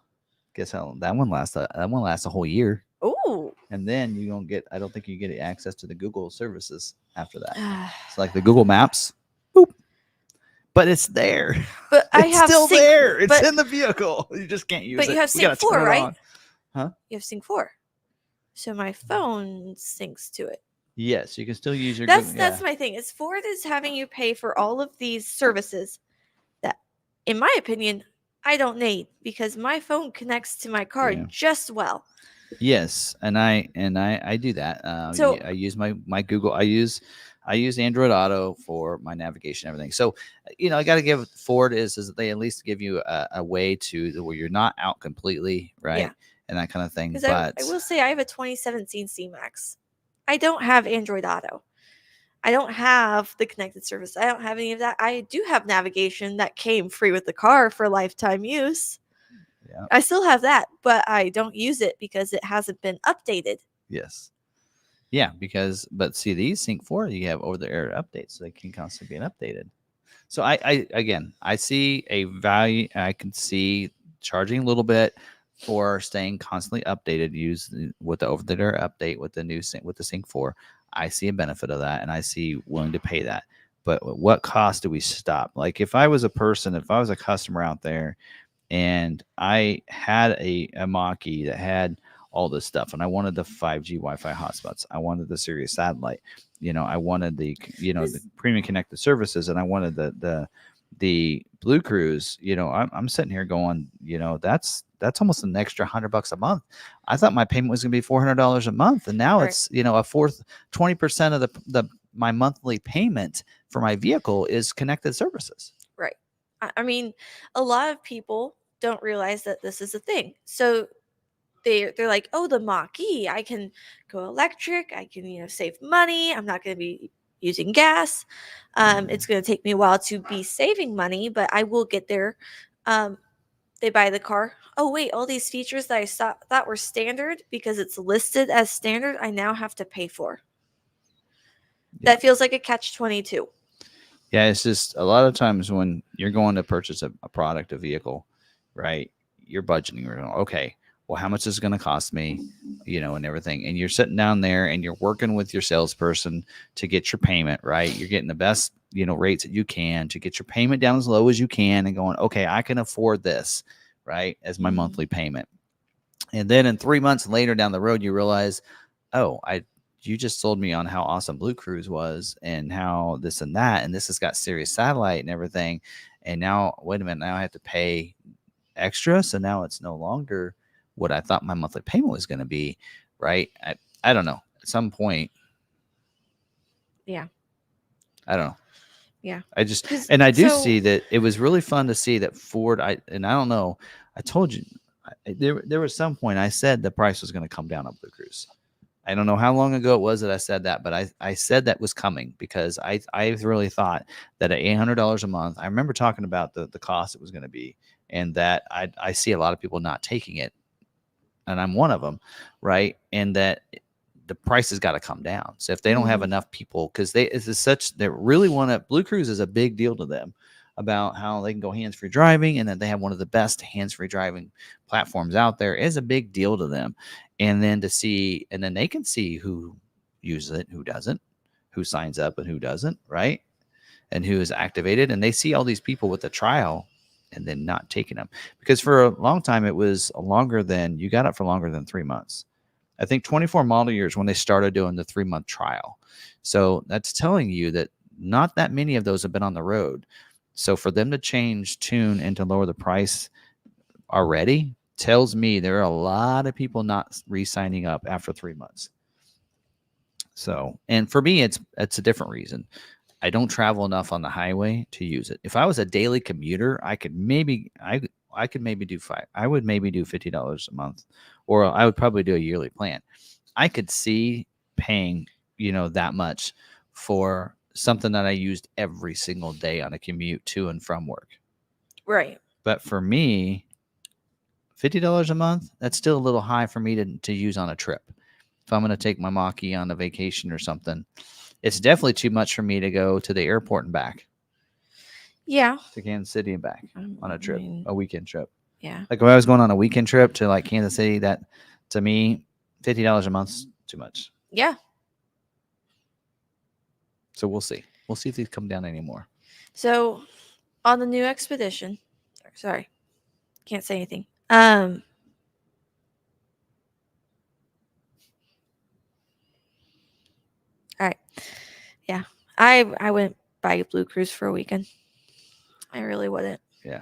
Guess how that one lasts? That one lasts a whole year, Ooh. and then you don't get. I don't think you get access to the Google services after that. It's like the Google Maps, boop, but it's there. But I It's have still Sync, there. It's but in the vehicle. You just can't use but it. you have We Sync gotta 4, turn it right? on. Huh? You have Sync 4. So my phone syncs to it. Yes, you can still use your. That's my thing. Is Ford is having you pay for all of these services that, in my opinion, I don't need because my phone connects to my car Yeah. just well. Yes, and I do that. So- I use my Google. I use Android Auto for my navigation and everything. So, I got to give Ford is that they at least give you a way to where you're not out completely, right? Yeah. And that kind of thing. Because But I will say I have a 2017 C-Max. I don't have Android Auto. I don't have the connected service. I don't have any of that. I do have navigation that came free with the car for lifetime use. yeah, I still have that, but I don't use it because it hasn't been updated. yes, yeah. But see, these Sync 4 you have over the air updates, so they can constantly be updated. So I see a value. I can see charging a little bit for staying constantly updated. Use with the over the air update with the new with the Sync 4. I see a benefit of that, and I see willing to pay that. But what cost do we stop? Like if I was a person, if I was a customer out there, and I had a mach-e that had all this stuff, and I wanted the 5G Wi-Fi hotspots. I wanted the Sirius satellite. I wanted the the premium connected services, and I wanted the BlueCruise. I'm sitting here going, that's almost an extra $100 a month. I thought my payment was going to be $400 a month, and now Right. it's a fourth 20% of the my monthly payment for my vehicle is connected services. Right. I mean, a lot of people don't realize that this is a thing. So they're like, oh, the mach-e, I can go electric. I can save money. I'm not going to be using gas. It's going to take me a while to be saving money, but I will get there. They buy the car. Oh wait, all these features that I thought were standard because it's listed as standard, I now have to pay for. Yeah. That feels like a catch-22. Yeah, it's just a lot of times when you're going to purchase a product, a vehicle, right? You're budgeting. You're going, okay, well, how much is it going to cost me, and everything. And you're sitting down there and you're working with your salesperson to get your payment, right? You're getting the best, rates that you can to get your payment down as low as you can and going, okay, I can afford this, right? As my monthly payment. And then in 3 months later down the road, you realize, oh, you just sold me on how awesome BlueCruise was and how this and that, and this has got Sirius satellite and everything. And now, wait a minute, now I have to pay extra. So now it's no longer what I thought my monthly payment was going to be, right? I don't know. At some point, yeah, I don't know. Yeah. I just, and I do see that it was really fun to see that Ford. I don't know. I told you there was some point I said the price was going to come down on BlueCruise. I don't know how long ago it was that I said that, but I said that was coming because I really thought that at $800 a month, I remember talking about the cost it was going to be, and that I see a lot of people not taking it, and I'm one of them, right? And that the price has got to come down. So if they don't have enough people, because they really want to, BlueCruise is a big deal to them about how they can go hands-free driving, and that they have one of the best hands-free driving platforms out there is a big deal to them. And then they can see who uses it, who doesn't, who signs up and who doesn't, right? And who is activated. And they see all these people with the trial and then not taking them, because for a long time it was longer than 3 months. I think 24 model years when they started doing the 3-month trial. So that's telling you that not that many of those have been on the road. So for them to change tune and to lower the price already tells me there are a lot of people not re-signing up after 3 months. So, and for me, it's a different reason. I don't travel enough on the highway to use it. If I was a daily commuter, I could maybe do $50 a month, or I would probably do a yearly plan. I could see paying, that much for something that I used every single day on a commute to and from work. Right. But for me, $50 a month, that's still a little high for me to use on a trip. If I'm going to take my mach-e on a vacation or something, it's definitely too much for me to go to the airport and back. Yeah. To Kansas City and back on a trip, a weekend trip. Yeah. Like if I was going on a weekend trip to like Kansas City, that to me, $50 a month's too much. Yeah. So we'll see. We'll see if these come down anymore. So on the new expedition, sorry, can't say anything. All right. Yeah. I went by BlueCruise for a weekend. I really wouldn't. Yeah.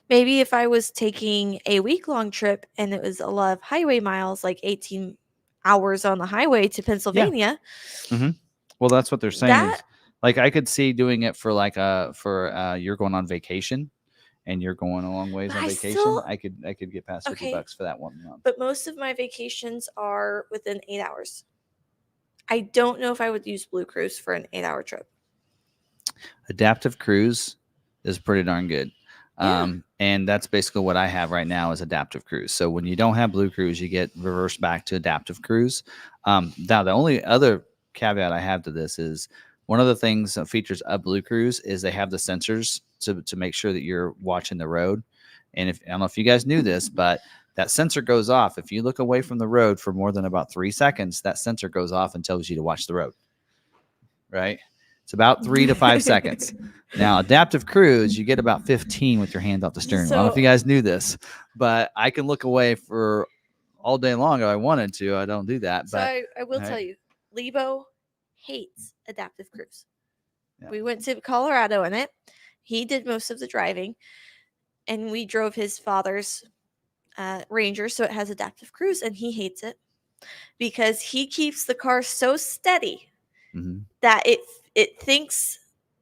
Maybe if I was taking a week-long trip and it was a lot of highway miles, like 18 hours on the highway to Pennsylvania. Mm-hmm. Well, that's what they're saying That is like I could see doing it for like you're going on vacation and you're going a long ways But on I vacation. still- I could get past Okay. $50 for that 1 month. but most of my vacations are within 8 hours. I don't know if I would use BlueCruise for an 8-hour trip. Adaptive cruise is pretty darn good. Yeah. And that's basically what I have right now is adaptive cruise. So when you don't have BlueCruise, you get reversed back to adaptive cruise. Now the only other caveat I have to this is one of the things features of BlueCruise is they have the sensors to make sure that you're watching the road. And if I don't know if you guys knew this, but that sensor goes off if you look away from the road for more than about 3 seconds. That sensor goes off and tells you to watch the road. Right? It's about 3 to 5 seconds. Now, adaptive cruise, you get about 15 with your hand off the steering wheel. I don't know if you guys knew this, but I can look away for all day long if I wanted to. I don't do that. So But I will tell you, Lebo hates adaptive cruise. Yeah. We went to Colorado in it. He did most of the driving, and we drove his father's Ranger, so it has adaptive cruise, and he hates it because he keeps the car so steady that it thinks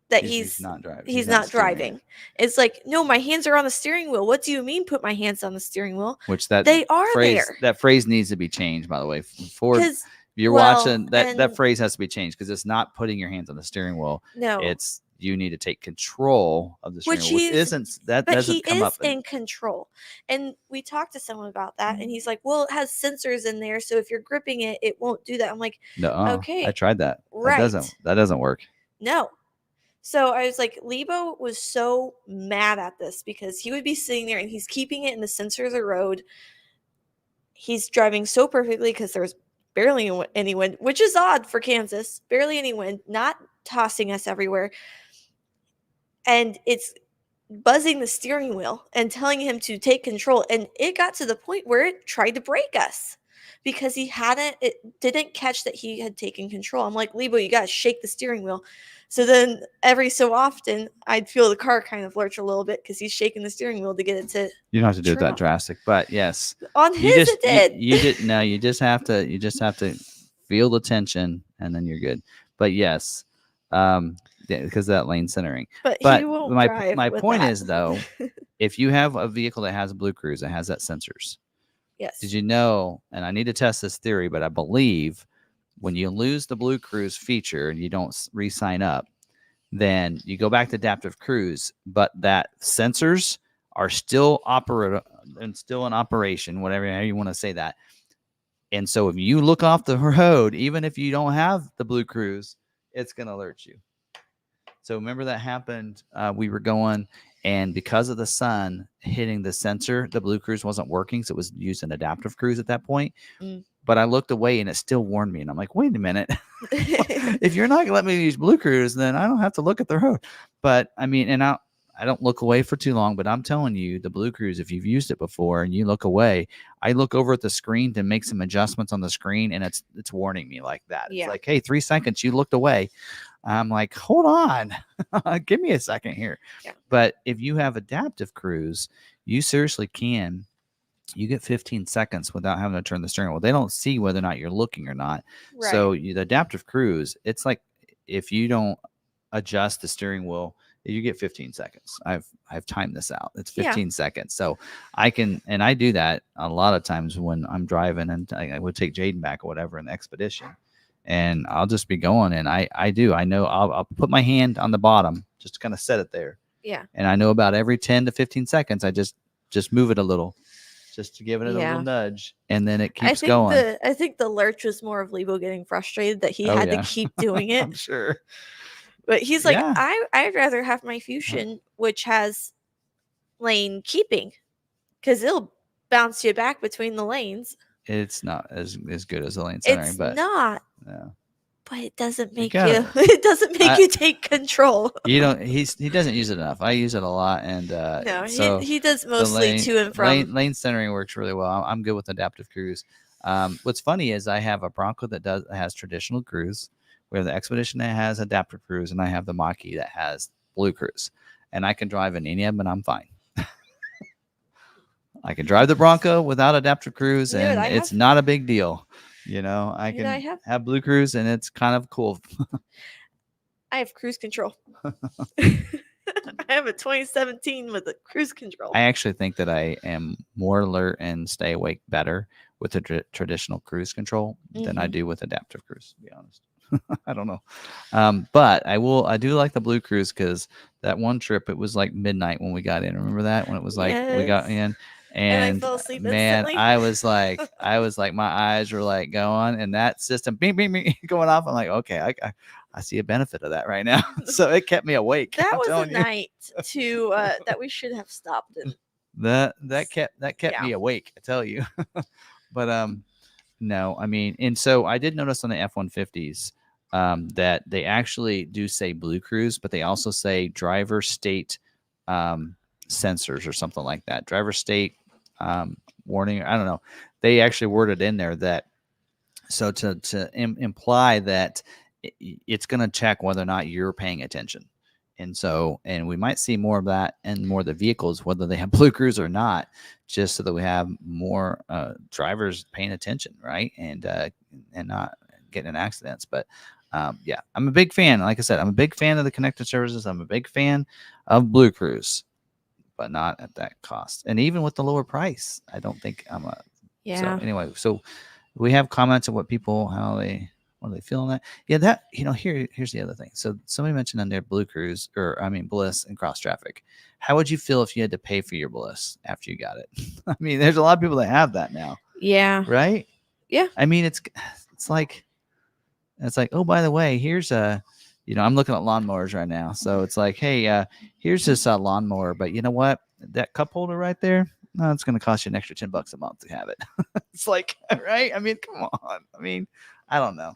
that he's not driving. He's not driving. It's like, no, my hands are on the steering wheel. What do you mean put my hands on the steering wheel? Which they are phrase, there. That phrase needs to be changed, by the way. You're watching that phrase has to be changed because it's not putting your hands on the steering wheel. No, it's you need to take control of the steering wheel, which isn't that but doesn't he come is up in control. And we talked to someone about that, and he's like, well, it has sensors in there, so if you're gripping it, it won't do that. I'm like, no, okay, I tried that. Right. That doesn't work. No. So I was like, Lebo was so mad at this because he would be sitting there and he's keeping it in the center of the road. He's driving so perfectly because there's barely any wind, which is odd for Kansas. Barely any wind, not tossing us everywhere. And it's buzzing the steering wheel and telling him to take control. And it got to the point where it tried to break us because it didn't catch that he had taken control. I'm like, Lebo, you got to shake the steering wheel. So then every so often I'd feel the car kind of lurch a little bit because he's shaking the steering wheel to get it to. You don't have to do it that drastic, but yes. On his it did. You didn't. No, you just have to feel the tension and then you're good. But yes, because of that lane centering. But he won't drive my with point that. is though, if you have a vehicle that has a BlueCruise that has that sensors. Yes. Did you know, and I need to test this theory, but I believe when you lose the BlueCruise feature and you don't re-sign up, then you go back to adaptive cruise, but that sensors are still still in operation, whatever you want to say that. And so if you look off the road, even if you don't have the BlueCruise, it's going to alert you. So remember that happened. We were going, and because of the sun hitting the sensor, the BlueCruise wasn't working. So it was used an adaptive cruise at that point. But I looked away and it still warned me. And I'm like, wait a minute. If you're not going to let me use BlueCruise, then I don't have to look at the road. But I mean, and I don't look away for too long, but I'm telling you, the BlueCruise, if you've used it before and you look away, I look over at the screen to make some adjustments on the screen, and it's warning me like that. Yeah. It's like, hey, 3 seconds, you looked away. I'm like, hold on, give me a second here. Yeah. But if you have adaptive cruise, you seriously can. You get 15 seconds without having to turn the steering wheel. They don't see whether or not you're looking or not. Right. So the adaptive cruise, it's like if you don't adjust the steering wheel, you get 15 seconds. I've timed this out. It's 15 seconds. So I can, and I do that a lot of times when I'm driving and I would take Jaden back or whatever in the expedition. And I'll just be going, and I know I'll put my hand on the bottom just to kind of set it there. Yeah. And I know about every 10 to 15 seconds, I just move it a little, just to give it a little nudge, and then it keeps going. I think the lurch was more of Lebo getting frustrated that he had to keep doing it. I'm sure. But he's like, I'd rather have my Fusion, which has lane keeping because it'll bounce you back between the lanes. It's not as good as the lane centering, It's but not, no. but it doesn't You make got you. it. It doesn't make you take control. You don't. He doesn't use it enough. I use it a lot, and No, so he does the mostly to and from. lane centering works really well. I'm good with adaptive cruise. What's funny is I have a Bronco that has traditional cruise. We have the Expedition that has adaptive cruise, and I have the mach-e that has BlueCruise. And I can drive in any of them, and I'm fine. I can drive the Bronco without adaptive cruise, You know what and I it's have? not a big deal. You know, I You know what I can have? BlueCruise, and it's kind of cool. I have cruise control. I have a 2017 with a cruise control. I actually think that I am more alert and stay awake better with the traditional cruise control than I do with adaptive cruise, to be honest. I don't know. But I do like the BlueCruise because that one trip, it was like midnight when we got in. Remember that? When it was like we got Yes. in And I and fell asleep man, instantly. I was like, my eyes were like going and that system bing, bing, bing going off. I'm like, okay, I see a benefit of that right now. So it kept me awake. That I'm was a telling you. night to that we should have stopped in. That kept Yeah. me awake, I tell you. But no, I mean, and so I did notice on the F-150s that they actually do say BlueCruise, but they also say driver state sensors or something like that. Driver state warning. I don't know. They actually worded in there that so to imply that it's going to check whether or not you're paying attention. And so, and we might see more of that and more of the vehicles, whether they have BlueCruise or not, just so that we have more drivers paying attention, right? And not getting in accidents. But yeah, I'm a big fan. Like I said, I'm a big fan of the connected services. I'm a big fan of BlueCruise, but not at that cost. And even with the lower price, I don't think I'm a. Yeah. So anyway, so we have comments of what are they feeling that? Yeah, that here's the other thing. So somebody mentioned on their BlueCruise Bliss and Cross Traffic. How would you feel if you had to pay for your Bliss after you got it? I mean, there's a lot of people that have that now. Yeah. Right? Yeah. I mean, it's like oh, by the way, here's a I'm looking at lawnmowers right now. So it's like, hey, here's this lawnmower, but you know what? That cup holder right there, no, it's going to cost you an extra $10 a month to have it. It's like, right? I mean, come on. I mean, I don't know.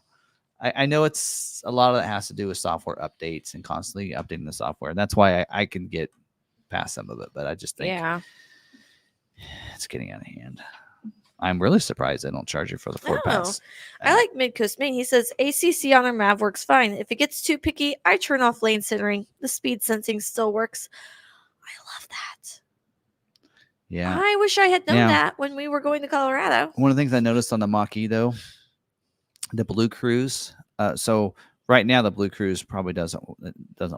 I know it's a lot of that has to do with software updates and constantly updating the software. And that's why I can get past some of it, but I just think it's getting out of hand. I'm really surprised they don't charge you for the Ford Pass. I like Midcoast Maine. He says ACC on our MAV works fine. If it gets too picky, I turn off lane centering. The speed sensing still works. I love that. Yeah. I wish I had known that when we were going to Colorado. One of the things I noticed on the mach-e, though, the BlueCruise. So right now the BlueCruise probably doesn't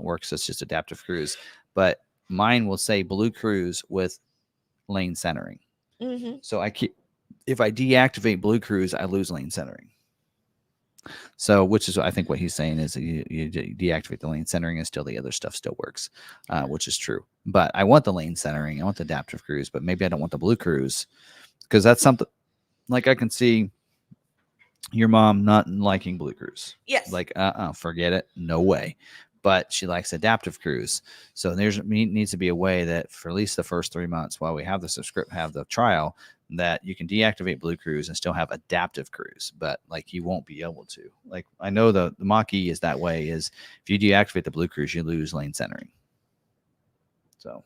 work. So it's just adaptive cruise. But mine will say BlueCruise with lane centering. Mm-hmm. So if I deactivate BlueCruise, I lose lane centering. So, which is I think what he's saying is you deactivate the lane centering and still the other stuff still works, which is true. But I want the lane centering. I want the adaptive cruise, but maybe I don't want the BlueCruise because that's something like I can see your mom not liking BlueCruise. Yes. Like, forget it. No way. But she likes adaptive cruise. So needs to be a way that for at least the first 3 months while we have the trial, that you can deactivate BlueCruise and still have adaptive cruise. But like you won't be able to. Like I know the mach-e is that way. Is if you deactivate the BlueCruise, you lose lane centering. So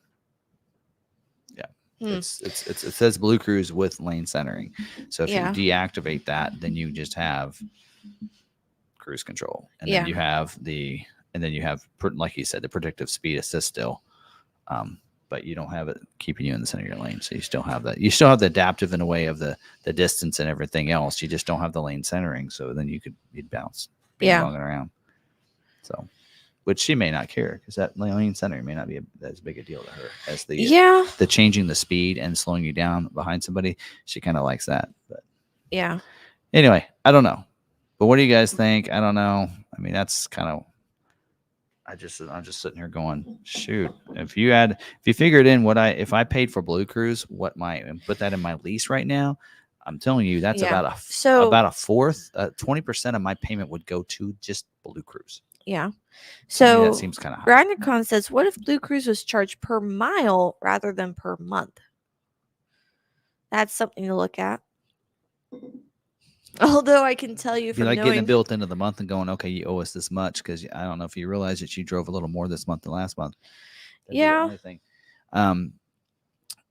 yeah. It says BlueCruise with lane centering. So if you deactivate that, then you just have cruise control, and then you have like you said, the predictive speed assist still, but you don't have it keeping you in the center of your lane. So you still have that. You still have the adaptive in a way of the distance and everything else. You just don't have the lane centering. So then you'd bounce, walking around. So. Which she may not care because that lane centering may not be as big a deal to her as the changing the speed and slowing you down behind somebody. She kind of likes that. But anyway, I don't know. But what do you guys think? I don't know. I mean, that's kind of. I'm just sitting here going, shoot. If you figured in if I paid for BlueCruise, and put that in my lease right now, I'm telling you that's about a fourth, 20% of my payment would go to just BlueCruise. Yeah. To me, that So seems kind of high. Grindicon says, what if BlueCruise was charged per mile rather than per month? That's something to look at. Although I can tell you Be from like getting it knowing, built into the month and going, okay, you owe us this much because I don't know if you realize that you drove a little more this month than last month. That'd be the yeah, only thing. Um,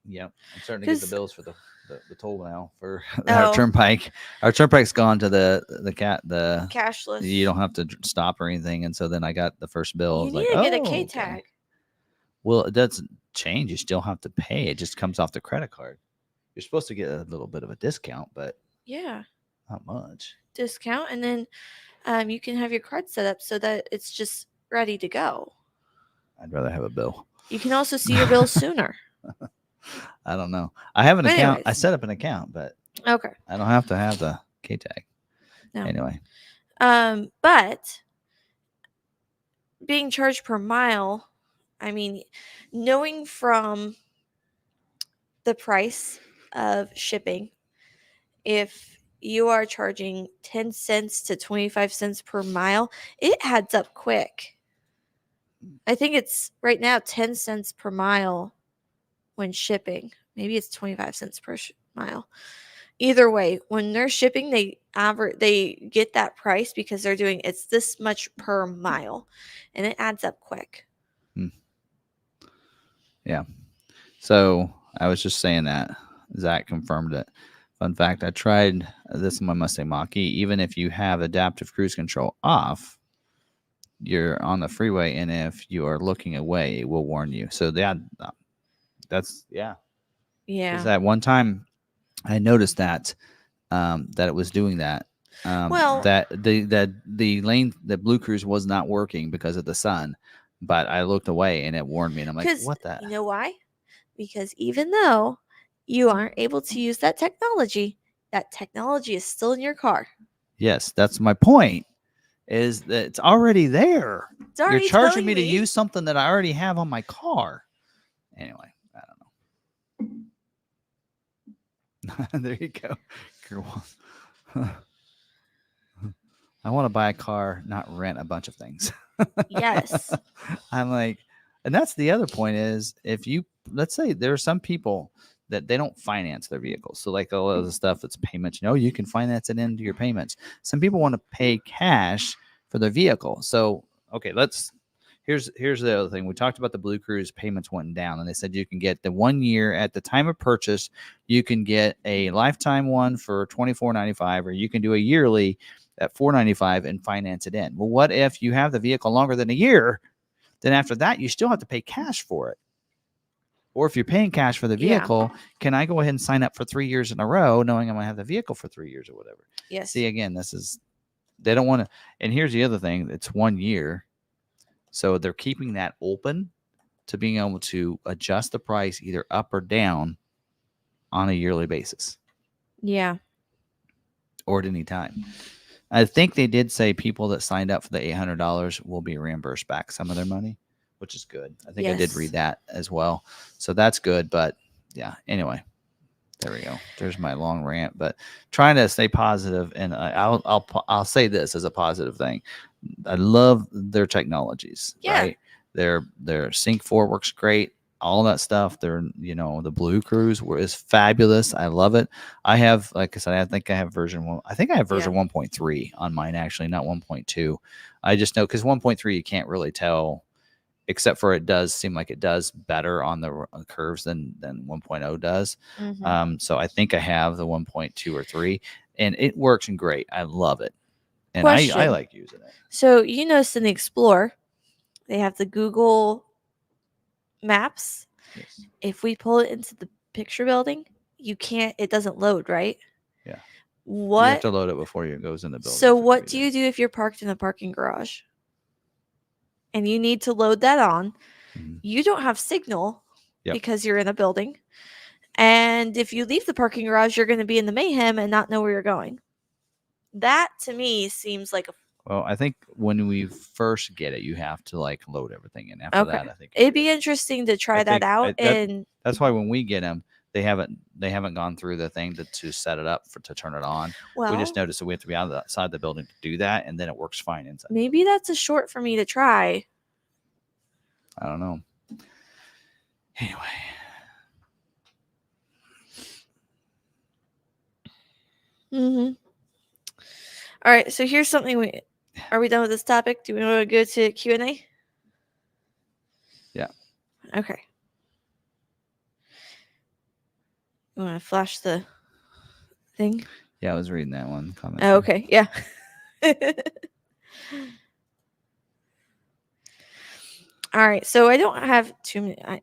yeah, I'm starting to get the because bills for the toll now for our oh, turnpike. Our turnpike's gone to the cashless. you don't have to stop or anything, and so then I got the first bill. You It's need like, to get a oh, K okay. tag. Well, it doesn't change. You still have to pay. It just comes off the credit card. You're supposed to get a little bit of a discount, but Yeah, not much. discount, and then you can have your card set up so that it's just ready to go. I'd rather have a bill. You can also see your bill sooner. I don't know. I have an But account. I anyways, set up an account, but okay, I don't have to have the K tag. no. Anyway, But being charged per mile, I mean, knowing from the price of shipping, if you are charging 10 cents to 25 cents per mile, it adds up quick. I think it's right now 10 cents per mile when shipping. Maybe it's 25 cents per mile. Either way, when they're shipping, they get that price because they're doing it's this much per mile, and it adds up quick. yeah. So I was just saying that Zach confirmed it. Fun fact: I tried this on my Mustang Mach-E. Even if you have adaptive cruise control off, you're on the freeway, and if you are looking away, it will warn you. So that's yeah. Because Yeah. at one time, I noticed that that it was doing that. Well, That the lane that BlueCruise was not working because of the sun, but I looked away and it warned me, and I'm like, because what the? you know why? Because even though you aren't able to use that technology is still in your car. Yes, that's my point. Is that it's already there. It's You're already charging telling me to use something that I already have on my car. Anyway, I don't know. There you go. Girl. I want to buy a car, not rent a bunch of things. Yes. I'm like, and that's the other point is if you, let's say there are some people that they don't finance their vehicles. So like all of the stuff that's payments, you can finance it into your payments. Some people want to pay cash for their vehicle. So, okay, here's the other thing. We talked about the BlueCruise payments went down, and they said you can get the 1 year at the time of purchase. You can get a lifetime one for $24.95, or you can do a yearly at $4.95 and finance it in. Well, what if you have the vehicle longer than a year? Then after that, you still have to pay cash for it. Or if you're paying cash for the vehicle, can I go ahead and sign up for 3 years in a row, knowing I'm going to have the vehicle for 3 years or whatever? Yes. See, again, they don't want to. And here's the other thing: it's 1 year. So they're keeping that open to being able to adjust the price either up or down on a yearly basis. Yeah. Or at any time. I think they did say people that signed up for the $800 will be reimbursed back some of their money, which is good. I think I did read that as well. So that's good. But yeah, anyway, there we go. There's my long rant, but trying to stay positive. And I'll say this as a positive thing. I love their technologies, right? Their Sync 4 works great. All that stuff. The BlueCruise is fabulous. I love it. I have, like I said, I think I have version 1. I think I have version 1.3 on mine, actually, not 1.2. I just know because 1.3 you can't really tell, except for it does seem like it does better on the curves than 1.0 does. Mm-hmm. So I think I have the 1.2 or 3, and it works great. I love it, and I like using it. So you notice in the Explorer, they have the Google Maps. Yes. If we pull it into the picture building, it doesn't load, right? Yeah. What? You have to load it before it goes in the building. So what do you do if you're parked in a parking garage and you need to load that on? Mm-hmm. You don't have signal because you're in a building. And if you leave the parking garage, you're going to be in the mayhem and not know where you're going. That to me seems like well, I think when we first get it, you have to load everything in. After that, I think it'd be interesting to try that out. And that's why when we get them, they haven't gone through the thing to set it up to turn it on. We just Well, noticed that we have to be outside the building to do that, and then it works fine inside. maybe that's a short for me to try. I don't know. Anyway. Mm-hmm. All right, so here's something are we done with this topic? Do we want to go to Q&A? Yeah. Okay. You want to flash the thing? Yeah, I was reading that one comment. Oh, okay. Yeah. All right. So I don't have too many. I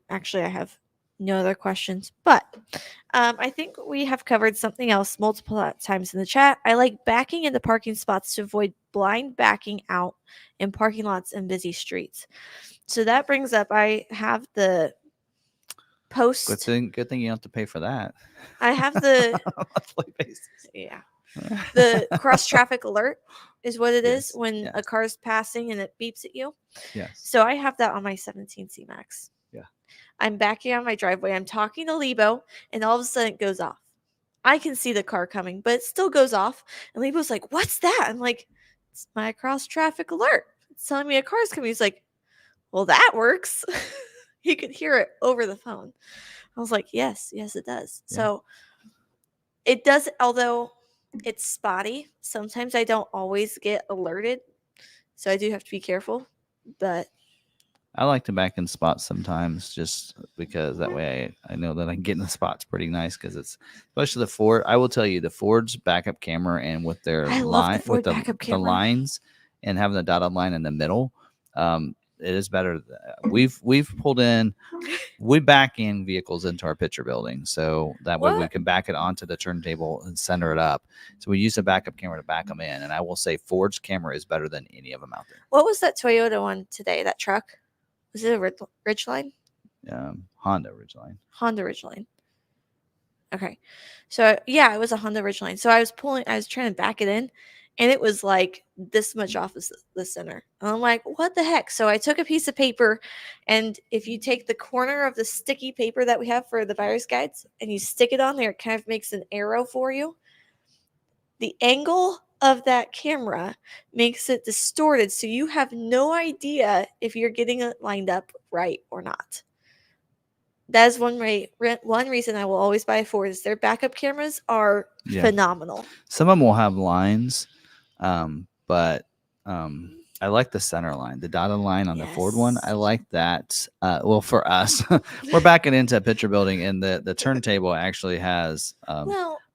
have no other questions, but I think we have covered something else multiple times in the chat. I like backing into parking spots to avoid blind backing out in parking lots and busy streets. So that brings up, I have the post. Good thing you don't have to pay for that. I have the monthly basis. Yeah. The cross traffic alert is what it is Yes, when yes. a car's passing and it beeps at you. Yes. So I have that on my 17 C Max. Yeah. I'm backing on my driveway. I'm talking to Lebo, and all of a sudden it goes off. I can see the car coming, but it still goes off. And Lebo's like, "What's that?" I'm like, "It's my cross traffic alert. It's telling me a car's coming." He's like, "Well, that works." He could hear it over the phone. I was like, yes, it does. Yeah. So it does, although it's spotty. Sometimes I don't always get alerted. So I do have to be careful. But I like to back in spots sometimes just because that way I know that I can get in the spots pretty nice because it's especially the Ford. I will tell you the Ford's backup camera and with their I love the line Ford with the, backup the camera. lines and having the dotted line in the middle, it is better. We've pulled in, we back in vehicles into our picture building, so that way we What? can back it onto the turntable and center it up. So we use a backup camera to back them in, and I will say Ford's camera is better than any of them out there. What was that Toyota one today? That truck? Was it a Ridgeline? Honda Ridgeline. Honda Ridgeline. Okay. So yeah, it was a Honda Ridgeline. So I was trying to back it in, and it was like this much off of the center. And I'm like, what the heck? So I took a piece of paper, and if you take the corner of the sticky paper that we have for the buyer's guides and you stick it on there, it kind of makes an arrow for you. The angle of that camera makes it distorted, so you have no idea if you're getting it lined up right or not. That is one reason I will always buy a Ford is their backup cameras are phenomenal. Some of them will have lines, but I like the center line, the dotted line on the Ford one. I like that. Well, for us, we're backing into a picture building, and the turntable actually has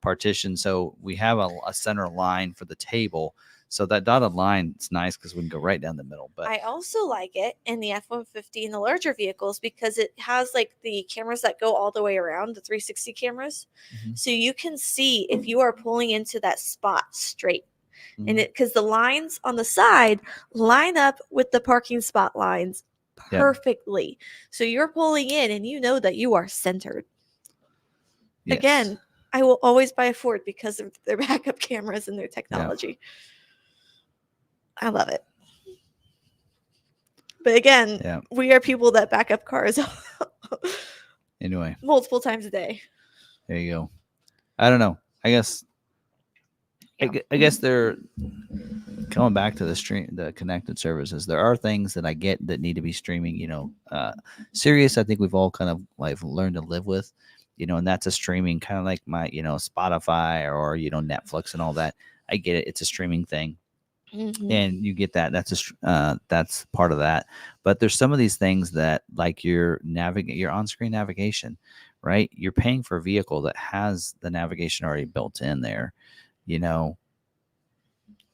partition, so we have a center line for the table. So that dotted line is nice because we can go right down the middle. But I also like it in the F-150 and the larger vehicles because it has like the cameras that go all the way around, the 360 cameras. Mm-hmm. So you can see if you are pulling into that spot straight. Mm-hmm. And because the lines on the side line up with the parking spot lines perfectly. Yep. So you're pulling in and you know that you are centered. Yes. Again, I will always buy a Ford because of their backup cameras and their technology. Yeah. I love it. But again, we are people that back up cars anyway multiple times a day. There you go. I don't know. I guess they're coming back to the connected services. There are things that I get that need to be streaming. Sirius, I think we've all kind of like learned to live with. And that's a streaming kind of like my Spotify or Netflix and all that. I get it. It's a streaming thing. Mm-hmm. And you get that. That's part of that. But there's some of these things that like your on-screen navigation, right? You're paying for a vehicle that has the navigation already built in there. I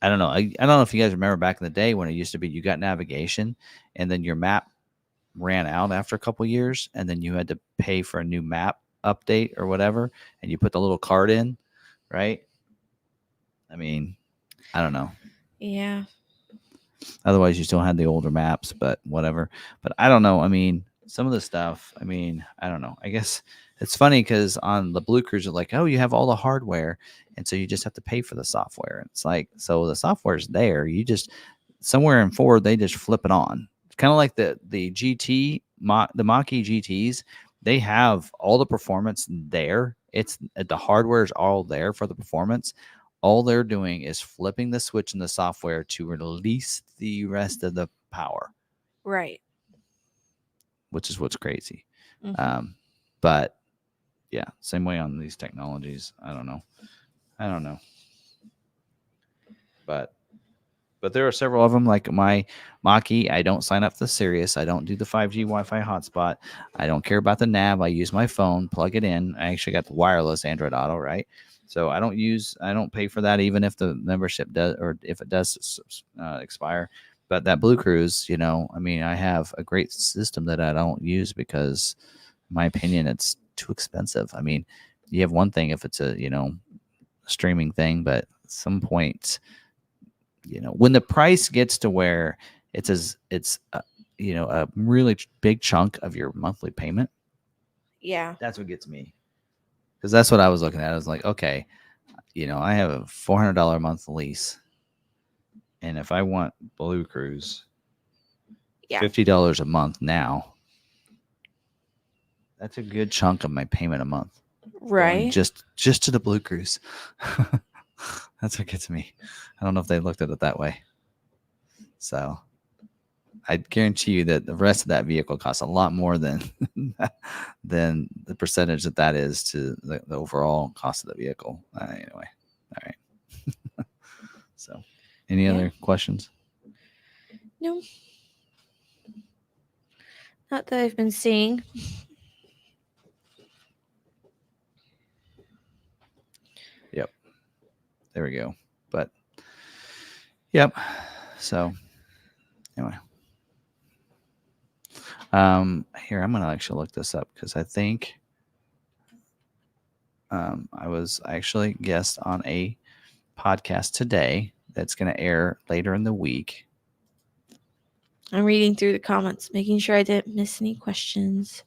don't know. I don't know if you guys remember back in the day when it used to be you got navigation and then your map ran out after a couple of years and then you had to pay for a new map update or whatever and you put the little card in, right? I mean, I don't know. Yeah. Otherwise, you still had the older maps, but whatever. But I don't know. I mean, some of the stuff, I mean, I don't know. I guess it's funny because on the BlueCruise, it's like, oh, you have all the hardware. And so you just have to pay for the software. It's like, so the software's there. You just, somewhere in Ford, they just flip it on. It's kind of like the GT, the mach-e GTs. they have all the performance there. It's the hardware is all there for the performance. All they're doing is flipping the switch in the software to release the rest of the power, Right. which is what's crazy. Mm-hmm. But yeah, same way on these technologies. I don't know. But there are several of them, like my mach-e. I don't sign up for Sirius. I don't do the 5G Wi-Fi hotspot. I don't care about the nav. I use my phone, plug it in. I actually got the wireless Android Auto, right? So I don't pay for that, even if the membership does, or if it does expire. But that BlueCruise, I mean, I have a great system that I don't use because, in my opinion, it's too expensive. I mean, you have one thing if it's a, streaming thing, but at some point, when the price gets to where it's a really big chunk of your monthly payment, Yeah. that's what gets me. Because that's what I was looking at. I was like, okay, I have a $400 a month lease, and if I want BlueCruise, Yeah. $50 a month now, that's a good chunk of my payment a month. Going Right. just to the BlueCruise. That's what gets me. I don't know if they looked at it that way. So I guarantee you that the rest of that vehicle costs a lot more than than the percentage that is to the overall cost of the vehicle. Anyway, all right. So, any other questions? No. Not that I've been seeing. Yep. There we go. But, yep. So, anyway. Here, I'm going to actually look this up because I think I was actually guest on a podcast today that's going to air later in the week. I'm reading through the comments, making sure I didn't miss any questions.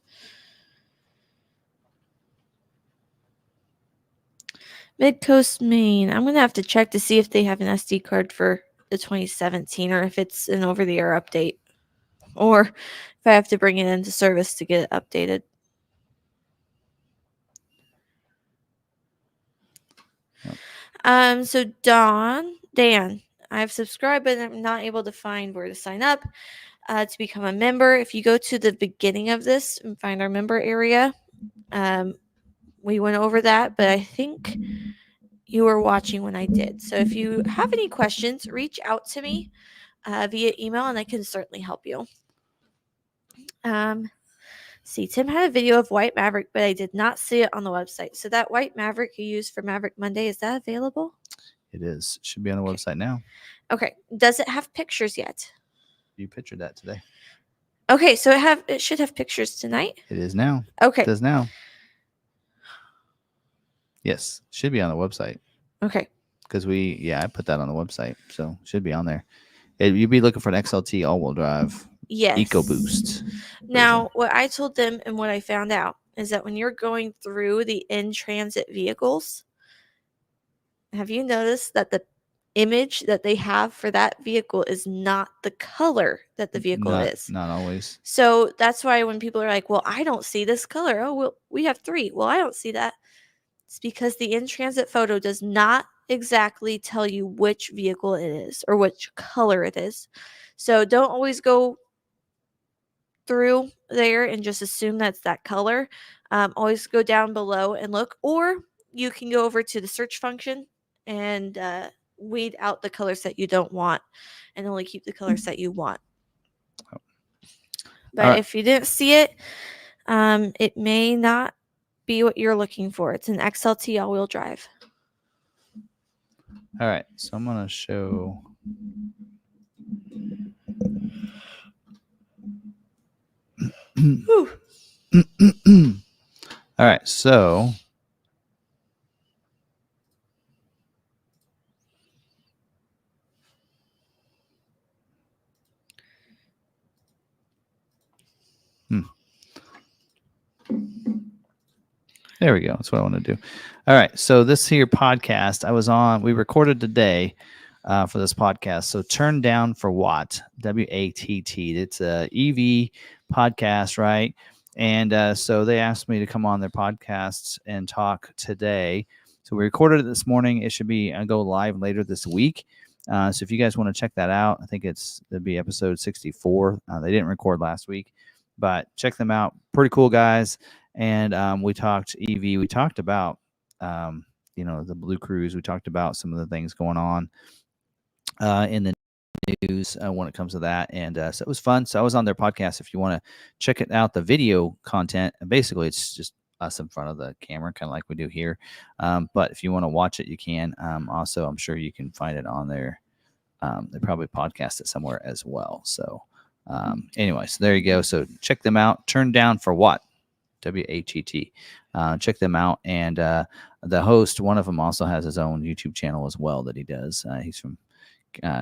Mid-Coast, Maine. I'm going to have to check to see if they have an SD card for the 2017 or if it's an over-the-air update. Or if I have to bring it into service to get it updated. Yep. So Dan, I've subscribed, but I'm not able to find where to sign up to become a member. If you go to the beginning of this and find our member area, we went over that, but I think you were watching when I did. So if you have any questions, reach out to me via email, and I can certainly help you. See, Tim had a video of White Maverick, but I did not see it on the website. So that White Maverick you used for Maverick Monday, is that available? It is. Should be on the website now. Okay. Does it have pictures yet? You pictured that today. Okay, so it should have pictures tonight. It is now. Okay. It does now. Yes, should be on the website. Okay. Because I put that on the website, so should be on there. You'd be looking for an XLT all-wheel drive. Yes. EcoBoost. Now, what I told them and what I found out is that when you're going through the in-transit vehicles, have you noticed that the image that they have for that vehicle is not the color that the vehicle is? Not always. So that's why when people are like, well, I don't see this color. Oh, well, we have 3. Well, I don't see that. It's because the in-transit photo does not exactly tell you which vehicle it is or which color it is. So don't always go through there and just assume that's that color. Always go down below and look, or you can go over to the search function and weed out the colors that you don't want and only keep the colors that you want. But if you didn't see it, it may not be what you're looking for. It's an XLT all-wheel drive. All right, so I'm going to show... All right, so there we go. That's what I want to do. All right, so this here podcast we recorded today for this podcast. So Turn Down for Watt, WATT. It's a EV podcast, right? And so they asked me to come on their podcasts and talk today. So we recorded it this morning. It should be go live later this week. So if you guys want to check that out, I think it'll be episode 64. They didn't record last week, but check them out. Pretty cool guys. And we talked EV. We talked about the BlueCruise. We talked about some of the things going on in the news when it comes to that. And so it was fun. So I was on their podcast. If you want to check it out, the video content, basically it's just us in front of the camera, kind of like we do here. But if you want to watch it, you can. Also, I'm sure you can find it on there. They probably podcast it somewhere as well. So anyway, so there you go. So check them out. Turn Down for What? WHET. Check them out. And the host, one of them also has his own YouTube channel as well that he does. He's from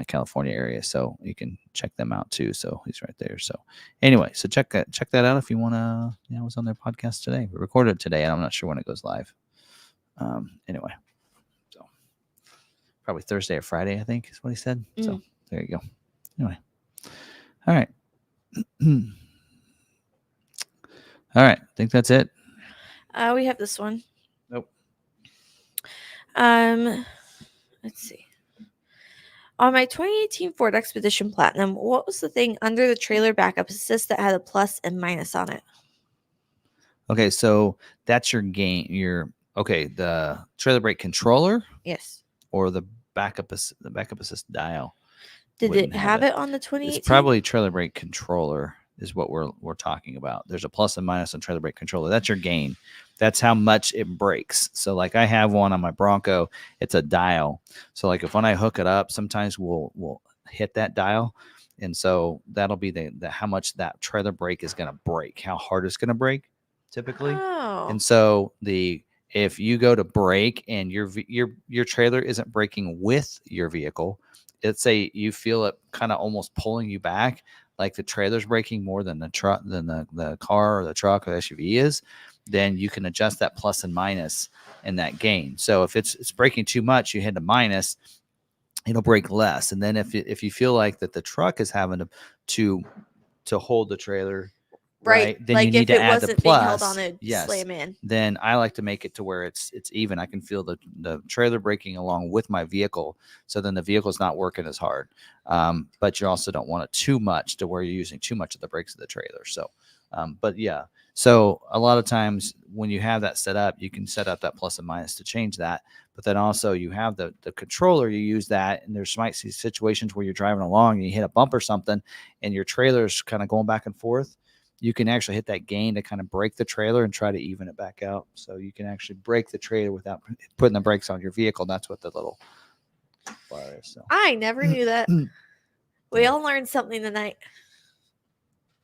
California area, so you can check them out too. So he's right there. So anyway, so check that out if you want to. I was on their podcast today. We recorded it today, and I'm not sure when it goes live. Anyway, so probably Thursday or Friday, I think is what he said. So there you go. Anyway, all right. All right, I think that's it. We have this one. Nope. Let's see. On my 2018 Ford Expedition Platinum, what was the thing under the trailer backup assist that had a plus and minus on it? Okay, so that's your gain. The trailer brake controller. Yes. Or the backup assist dial. Did it have it on the 2018? It's probably trailer brake controller is what we're talking about. There's a plus and minus on trailer brake controller. That's your gain. That's how much it brakes. So like I have one on my Bronco, it's a dial. So like when I hook it up, sometimes we'll hit that dial. And so that'll be the how much that trailer brake is going to brake, how hard it's going to brake typically. Oh. And so if you go to brake and your trailer isn't braking with your vehicle, let's say you feel it kind of almost pulling you back, like the trailer's braking more than the truck, than the car or the truck or the SUV is, then you can adjust that plus and minus in that gain. So if it's braking too much, you hit a minus, it'll brake less. And then if you feel like that the truck is having to hold the trailer, right, then like you need to add the plus. Held on it, yes. Slam in. Then I like to make it to where it's even. I can feel the trailer braking along with my vehicle, so then the vehicle's not working as hard. But you also don't want it too much to where you're using too much of the brakes of the trailer. So, but yeah. So a lot of times when you have that set up, you can set up that plus and minus to change that. But then also you have the controller, you use that, and there's might see situations where you're driving along and you hit a bump or something, and your trailer's kind of going back and forth. You can actually hit that gain to kind of break the trailer and try to even it back out. So you can actually break the trailer without putting the brakes on your vehicle. That's what the little bar is. So. I never knew that. We all learned something tonight.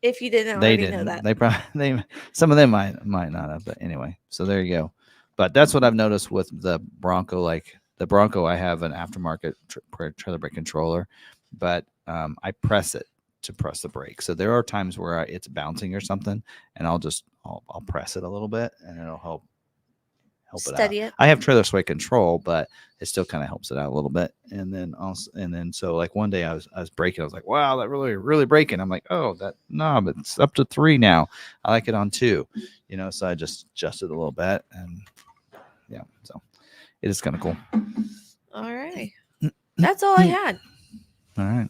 If you didn't already know that. They probably some of them might not have, but anyway. So there you go. But that's what I've noticed with the Bronco. Like the Bronco, I have an aftermarket trailer brake controller, but I press it to press the brake. So there are times where it's bouncing or something, and I'll press it a little bit, and it'll help Steady it out. It. I have trailer sway control, but it still kind of helps it out a little bit. And then so like one day I was braking. I was like, wow, that really braking. I'm like, oh, that knob, it's up to 3 now. I like it on 2. So I just adjusted a little bit, and yeah, so it is kind of cool. All right, that's all I had. All right.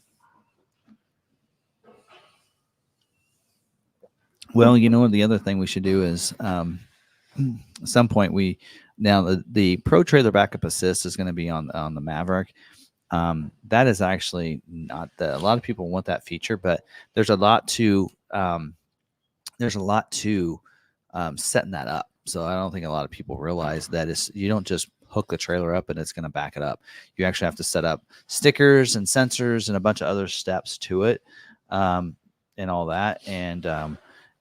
Well, the other thing we should do is at some point the Pro Trailer Backup Assist is going to be on the Maverick. That is actually not a lot of people want that feature, but there's a lot to setting that up. So I don't think a lot of people realize that you don't just hook the trailer up and it's going to back it up. You actually have to set up stickers and sensors and a bunch of other steps to it, and all that.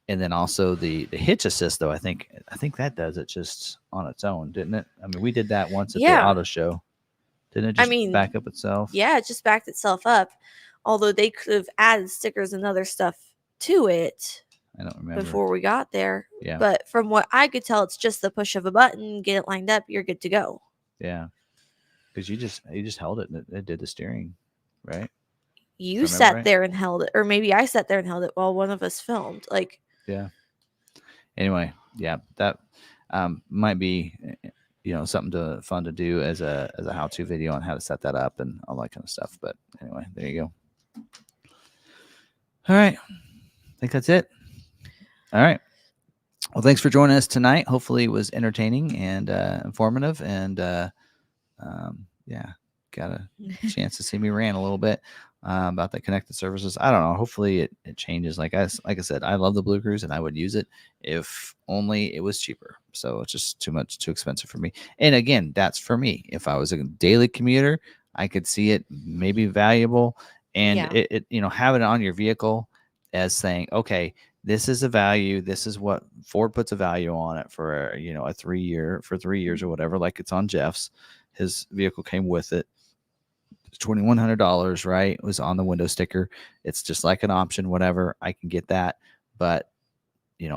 And then also the hitch assist, though, I think that does it just on its own, didn't it? I mean, we did that once at the auto show. Didn't it just back up itself? Yeah, it just backed itself up. Although they could have added stickers and other stuff to it. I don't remember. Before we got there. Yeah. But from what I could tell, it's just the push of a button, get it lined up, you're good to go. Yeah. Because you just held it and it did the steering, right? You sat there and held it. Or maybe I sat there and held it while one of us filmed. Yeah. Anyway, yeah, that might be something fun to do as a how-to video on how to set that up and all that kind of stuff. But anyway, there you go. All right, I think that's it. All right. Well, thanks for joining us tonight. Hopefully, it was entertaining and informative, and yeah, got a chance to see me rant a little bit about the connected services. I don't know. Hopefully, it changes. Like I said, I love the BlueCruise, and I would use it if only it was cheaper. So it's just too expensive for me. And again, that's for me. If I was a daily commuter, I could see it maybe valuable, and Yeah. it have it on your vehicle as saying, okay, this is a value. This is what Ford puts a value on it for a 3 year for 3 years or whatever. Like it's on Jeff's. His vehicle came with it. $2,100, right? It was on the window sticker. It's just like an option, whatever. I can get that, but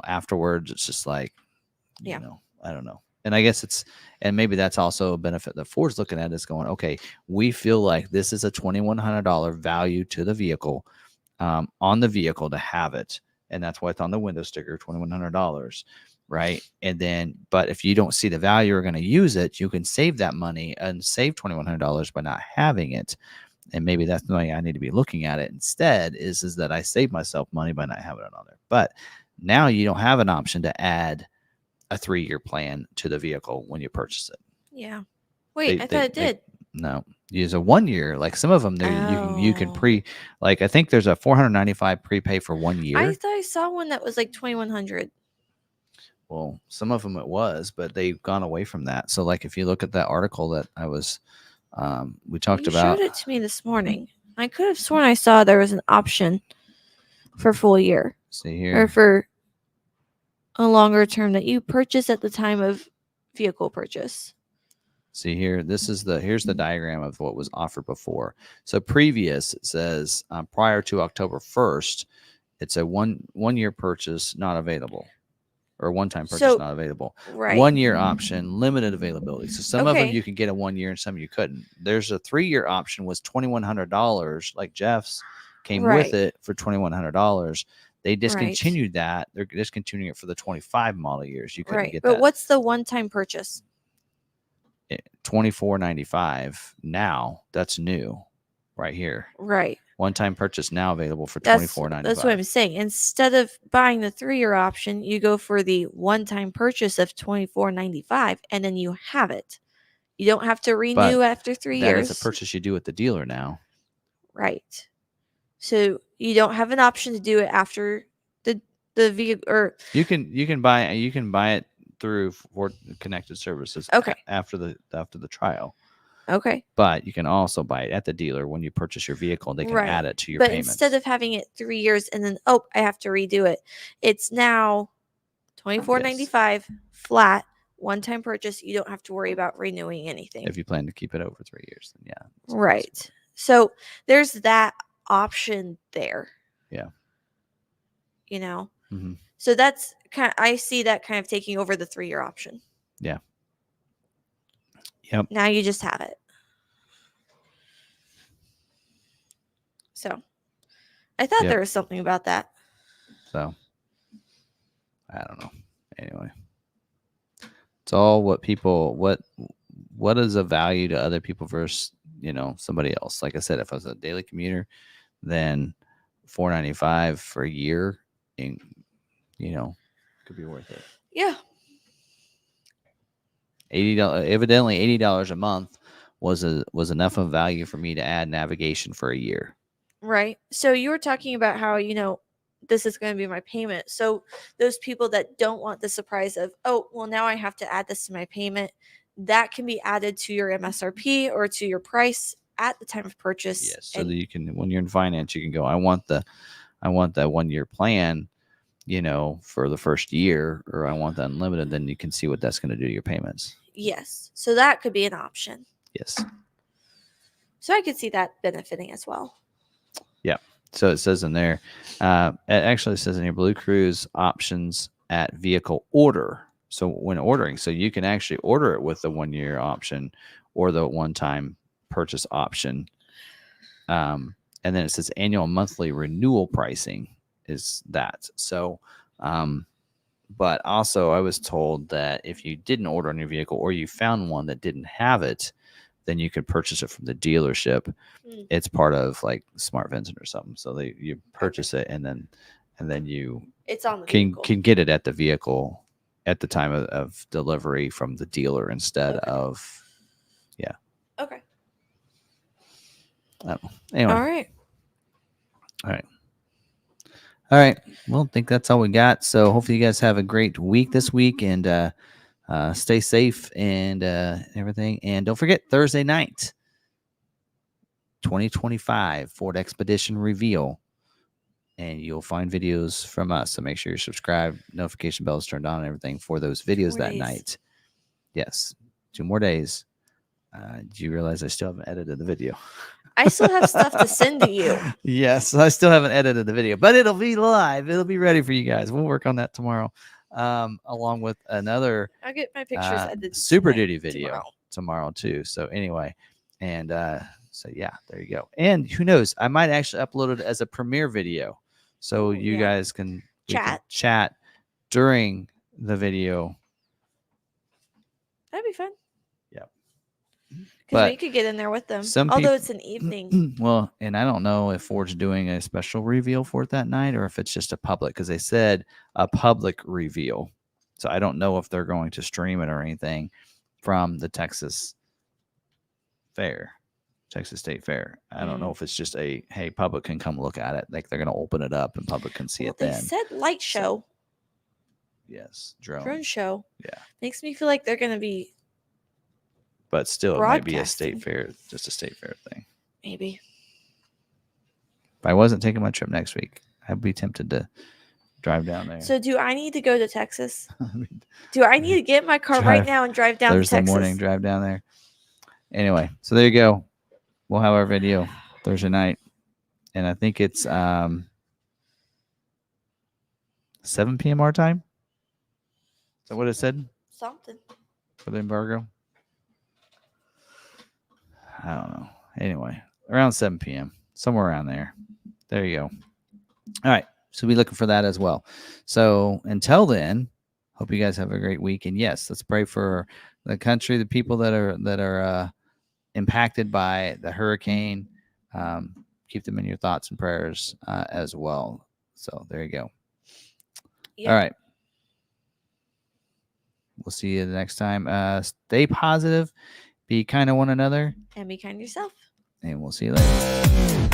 afterwards, it's just like, Yeah. I don't know. And I guess and maybe that's also a benefit that Ford's looking at is going, okay, we feel like this is a $2,100 value to the vehicle, on the vehicle to have it. And that's why it's on the window sticker, $2,100. Right. And then, but if you don't see the value or going to use it, you can save that money and save $2,100 by not having it. And maybe that's the way I need to be looking at it instead is that I save myself money by not having it on there. But now you don't have an option to add a 3-year plan to the vehicle when you purchase it. Yeah. Wait, I thought it did. No, use a 1 year. Like some of them, you can like I think there's a $495 prepay for 1 year. I thought I saw one that was like $2,100. Well, some of them it was, but they've gone away from that. So, like if you look at that article that I was, we talked about. You showed it to me this morning. I could have sworn I saw there was an option for full year. See here, or for a longer term that you purchase at the time of vehicle purchase. See here, here's the diagram of what was offered before. So previous, it says prior to October 1st, it's a one year purchase not available, or one-time purchase not available. Right. 1 year option, limited availability. So some of them Okay. you can get a 1 year and some you couldn't. There's a 3-year option was $2,100, like Jeff's came with it for $2,100. They discontinued that. They're discontinuing it for the 25 model years. You couldn't get that. But what's the one-time purchase? $24.95 now. That's new, right here. Right. One-time purchase now available for $24.95. That's what I'm saying. Instead of buying the 3-year option, you go for the one-time purchase of $24.95, and then you have it. You don't have to renew after 3 years. That is a purchase you do at the dealer now. Right. So you don't have an option to do it after the vehicle, or you can buy it through Ford Connected Services. Okay. After the trial. Okay. But you can also buy it at the dealer when you purchase your vehicle. They can add it to your payments. But instead of having it 3 years and then I have to redo it, it's now $24.95 flat, one-time purchase. You don't have to worry about renewing anything. If you plan to keep it over 3 years, then yeah. Right. Possible. So there's that option there. Yeah. Mm-hmm. So that's I see that kind of taking over the 3-year option. Yeah. Yep. Now you just have it. So I thought there was something about that. So I don't know. Anyway, it's all what is of value to other people versus somebody else. Like I said, if I was a daily commuter, then $495 for a year, and could be worth it. Yeah. Evidently $80 a month was enough of value for me to add navigation for a year. Right. So you were talking about how this is going to be my payment. So those people that don't want the surprise of, now I have to add this to my payment, that can be added to your MSRP or to your price at the time of purchase. Yes. So that you can, when you're in finance, you can go, I want that 1 year plan, for the first year, or I want that unlimited. Then you can see what that's going to do to your payments. Yes. So that could be an option. Yes. So I could see that benefiting as well. Yeah. So it says in there, it actually says in your BlueCruise options at vehicle order. So when ordering, so you can actually order it with the 1 year option or the one-time purchase option. And then it says annual monthly renewal pricing is that. So But also, I was told that if you didn't order a new vehicle or you found one that didn't have it, then you could purchase it from the dealership. Mm. It's part of like Smart Vincent or something. So you purchase it and then you It's on the can vehicle. get it at the vehicle at the time of delivery from the dealer instead Okay. of Okay. I don't know. Anyway. All right. All right. Well, I think that's all we got. So hopefully you guys have a great week this week and stay safe and everything. And don't forget Thursday night, 2025 Ford Expedition reveal. And you'll find videos from us. So make sure you're subscribed, notification bells turned on, and everything for those videos that night. Yes, 2 more days. Do you realize I still haven't edited the video? I still have stuff to send to you. Yes, I still haven't edited the video, but it'll be live. It'll be ready for you guys. We'll work on that tomorrow, along with another I'll get my pictures edited. Super Duty video tomorrow too. So anyway, and so yeah, there you go. And who knows? I might actually upload it as a premiere video, so you guys can chat during the video. That'd be fun. Yep. Because we could get in there with them. Although it's an evening. Well, and I don't know if Ford's doing a special reveal for it that night or if it's just a public, because they said a public reveal. So I don't know if they're going to stream it or anything from the Texas State Fair. I don't know if it's just hey, public can come look at it. Like they're going to open it up and public can see it then. They said light show. So, yes, drone show. Yeah. Makes me feel like they're going to be. But still, it might be a state fair, just a state fair thing. Maybe. If I wasn't taking my trip next week, I'd be tempted to drive down there. So do I need to go to Texas? Do I need to get in my car right now and drive down to Texas? Thursday morning, drive down there. Anyway, so there you go. We'll have our video Thursday night. And I think it's 7 p.m. our time. Is that what it said? Something. For the embargo? I don't know. Anyway, around 7 p.m. Somewhere around there. There you go. All right. So be looking for that as well. So until then, hope you guys have a great week. And yes, let's pray for the country, the people that are impacted by the hurricane. Keep them in your thoughts and prayers as well. So there you go. Yep. All right. We'll see you the next time. Stay positive. Be kind to one another. And be kind to yourself. And we'll see you later.